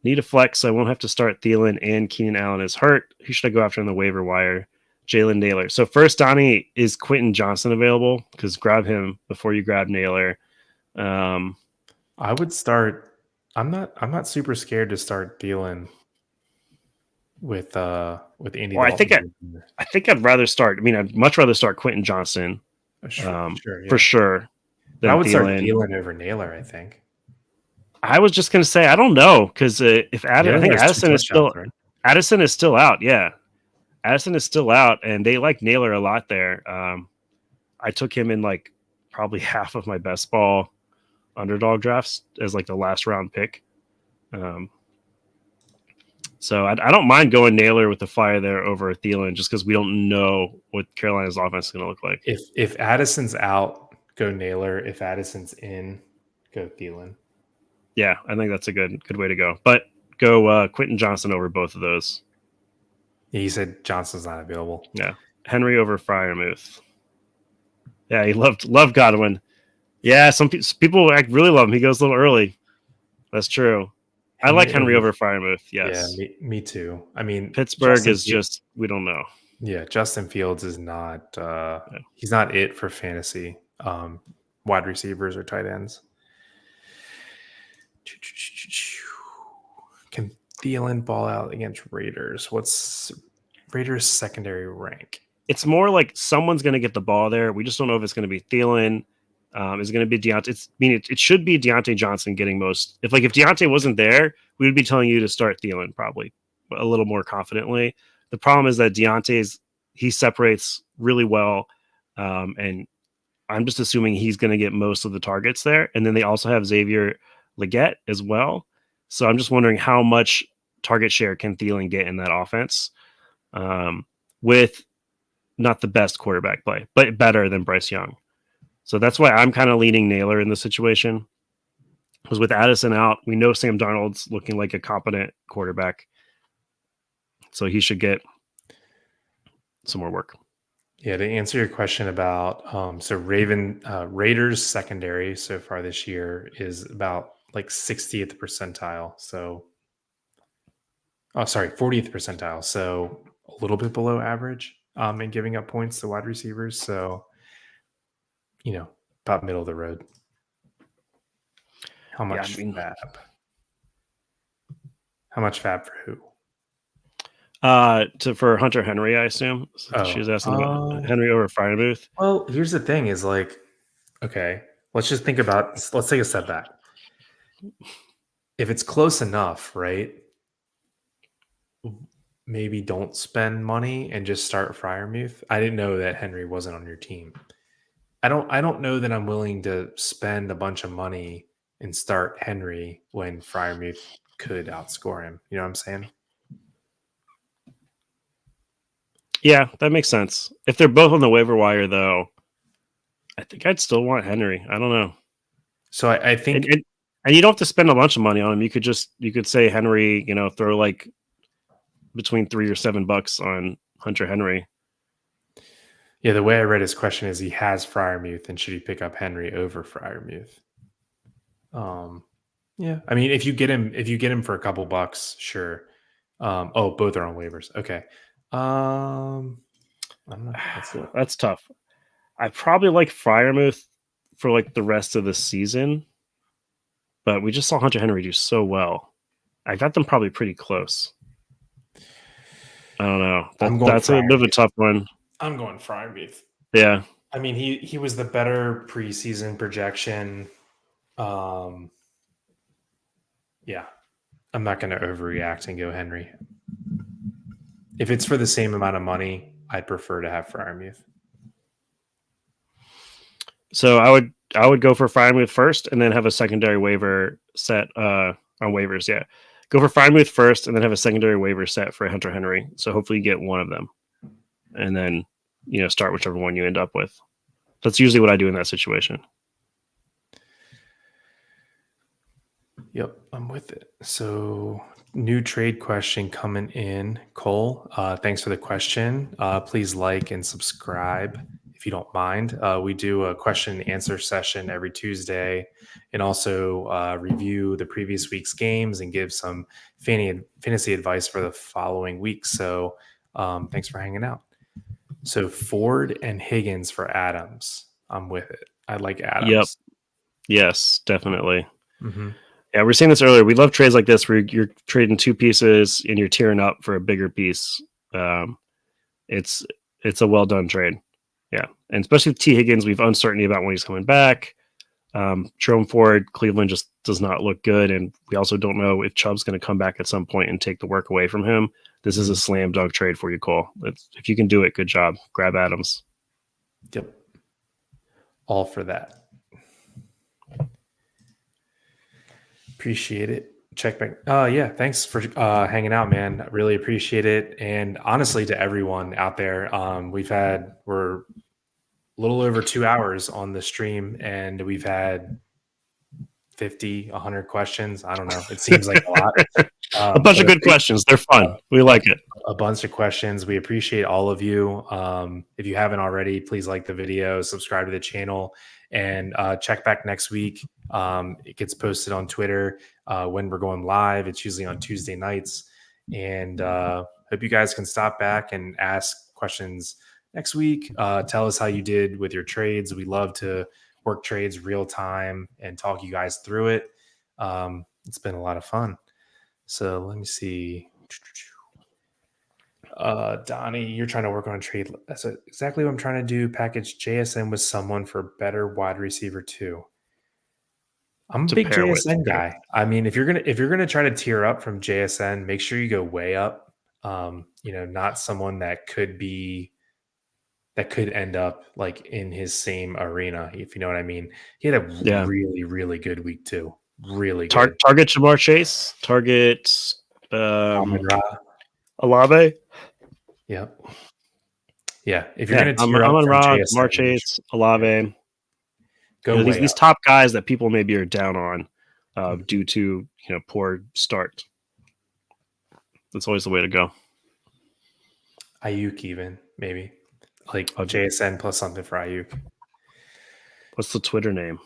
Need a flex. I won't have to start Thielen, and Keenan Allen is hurt. Who should I go after on the waiver wire? Jalen Naylor. So first, Donnie, is Quentin Johnson available? Because grab him before you grab Naylor. I would start. I'm not super scared to start Thielen with Andy. Well, Dalton. I think I'd rather start. I mean, I'd much rather start Quentin Johnson for sure. I would start Thielen over Naylor. I think. I was just going to say I don't know because if I think Addison is still right? Addison is still out. Yeah, Addison is still out, and they like Naylor a lot there. I took him in like probably half of my best ball underdog drafts as like the last round pick. So I don't mind going Naylor with the fire there over Thielen just because we don't know what Carolina's offense is going to look like. If Addison's out, go Naylor. If Addison's in, go Thielen. Yeah, I think that's a good way to go. But go Quentin Johnson over both of those. Yeah, you said Johnson's not available. Yeah, Henry over Freiermuth. Yeah, he loved Godwin. Yeah, some people really love him. He goes a little early. That's true. I like Henry over Freiermuth. Yes. Yeah, me too. I mean, Pittsburgh is just we don't know. Yeah, Justin Fields is not. He's not it for fantasy wide receivers or tight ends. Can Thielen ball out against Raiders? What's Raiders' secondary rank? It's more like someone's going to get the ball there. We just don't know if it's going to be Thielen. Is it going to be Deontay? It should be Deontay Johnson getting most. If Deontay wasn't there, we would be telling you to start Thielen probably a little more confidently. The problem is that he separates really well, and I'm just assuming he's going to get most of the targets there. And then they also have Xavier Legette as well. So I'm just wondering how much target share can Thielen get in that offense with not the best quarterback play, but better than Bryce Young. So that's why I'm kind of leaning Naylor in this situation. Because with Addison out, we know Sam Darnold's looking like a competent quarterback. So he should get some more work. Yeah, to answer your question about Raiders secondary so far this year is about like 60th percentile. So 40th percentile. So a little bit below average. and giving up points to wide receivers. So, about middle of the road. How Yeah, much fab? How much fab for who? For Hunter Henry, I assume. She was asking about Henry over Freiermuth. Well, here's the thing: is like, okay, let's just think about. Let's take a step back. If it's close enough, right? Maybe don't spend money and just start Freiermuth. I didn't know that Henry wasn't on your team. I don't know that I'm willing to spend a bunch of money and start Henry when Freiermuth could outscore him. You know what I'm saying? Yeah, that makes sense. If they're both on the waiver wire, though, I think I'd still want Henry. I don't know. So I think, and you don't have to spend a bunch of money on him. You could say Henry, throw like between $3 or $7 on Hunter Henry. yeah, the way I read his question is he has Freiermuth and should he pick up Henry over Freiermuth? Yeah, I mean, if you get him for a couple bucks, sure. Both are on waivers. Okay. I don't know. That's tough. I probably like Freiermuth for like the rest of the season, but we just saw Hunter Henry do so well. I got them probably pretty close. I don't know. That's a bit of a tough one. I'm going Freiermuth. Yeah. I mean, he was the better preseason projection. Yeah, I'm not going to overreact and go Henry. If it's for the same amount of money, I'd prefer to have Freiermuth. So I would go for Freiermuth first, and then have a secondary waiver set on waivers. Yeah, go for Freiermuth first, and then have a secondary waiver set for Hunter Henry. So hopefully you get one of them, and then start whichever one you end up with. That's usually what I do in that situation. Yep, I'm with it. So, new trade question coming in. Cole, thanks for the question. Please like and subscribe if you don't mind. We do a question and answer session every Tuesday and also review the previous week's games and give some fantasy advice for the following week. So, thanks for hanging out. So, Ford and Higgins for Adams. I'm with it. I like Adams. Yep. Yes, definitely. Mm-hmm. Yeah, we were saying this earlier. We love trades like this where you're trading two pieces and you're tearing up for a bigger piece. It's a well done trade. Yeah, and especially with T. Higgins, we have uncertainty about when he's coming back. Jerome Ford, Cleveland just does not look good, and we also don't know if Chubb's going to come back at some point and take the work away from him. This is a slam dunk trade for you, Cole. If you can do it, good job. Grab Adams. Yep, all for that. Appreciate it. Check back. Yeah, thanks for hanging out, man. I really appreciate it. And honestly, to everyone out there, we're a little over 2 hours on the stream, and we've had 50, 100 questions. I don't know. It seems like a lot. A bunch of good questions. They're fun. We like it. A bunch of questions. We appreciate all of you. If you haven't already, please like the video, subscribe to the channel, and check back next week. It gets posted on Twitter when we're going live. It's usually on Tuesday nights. And hope you guys can stop back and ask questions next week. Tell us how you did with your trades. We love to work trades real time and talk you guys through it. It's been a lot of fun. So let me see. Donnie, you're trying to work on a trade. That's exactly what I'm trying to do. Package JSN with someone for better wide receiver too. I'm a big JSN guy. I mean, if you're gonna try to tier up from JSN, make sure you go way up. Not someone that could end up like in his same arena, if you know what I mean. He had a really, really good week too. Really good. Target Jamar Chase. Target Olave. Yep. Yeah. If you're going to tier up from JSN, Jamar Chase, Olave. Go these top guys that people maybe are down on due to poor start. That's always the way to go. Ayuk even maybe like JSN plus something for Ayuk. What's the Twitter name?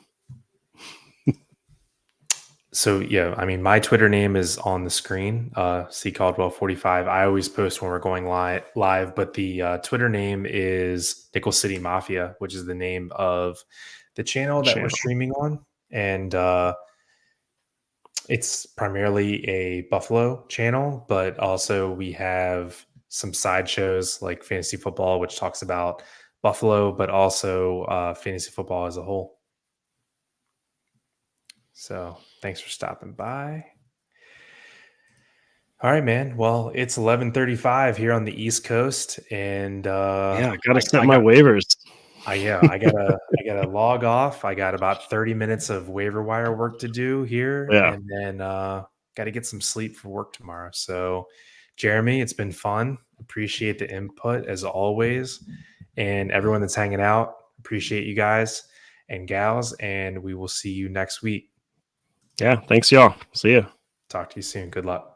So yeah, I mean, my Twitter name is on the screen, C Caldwell 45. I always post when we're going live, but the Twitter name is Nickel City Mafia, which is the name of the channel that we're Channel. streaming on, and it's primarily a Buffalo channel, but also we have some side shows like fantasy football, which talks about Buffalo, but also fantasy football as a whole. So thanks for stopping by. All right, man. Well, it's 11:35 here on the East Coast, and Yeah, I gotta set I my got waivers. I gotta log off. I got about 30 minutes of waiver wire work to do here, Yeah. and then got to get some sleep for work tomorrow. So, Jeremy, it's been fun. Appreciate the input as always, and everyone that's hanging out. Appreciate you guys and gals, and we will see you next week. Yeah. Thanks, y'all. See ya. Talk to you soon. Good luck.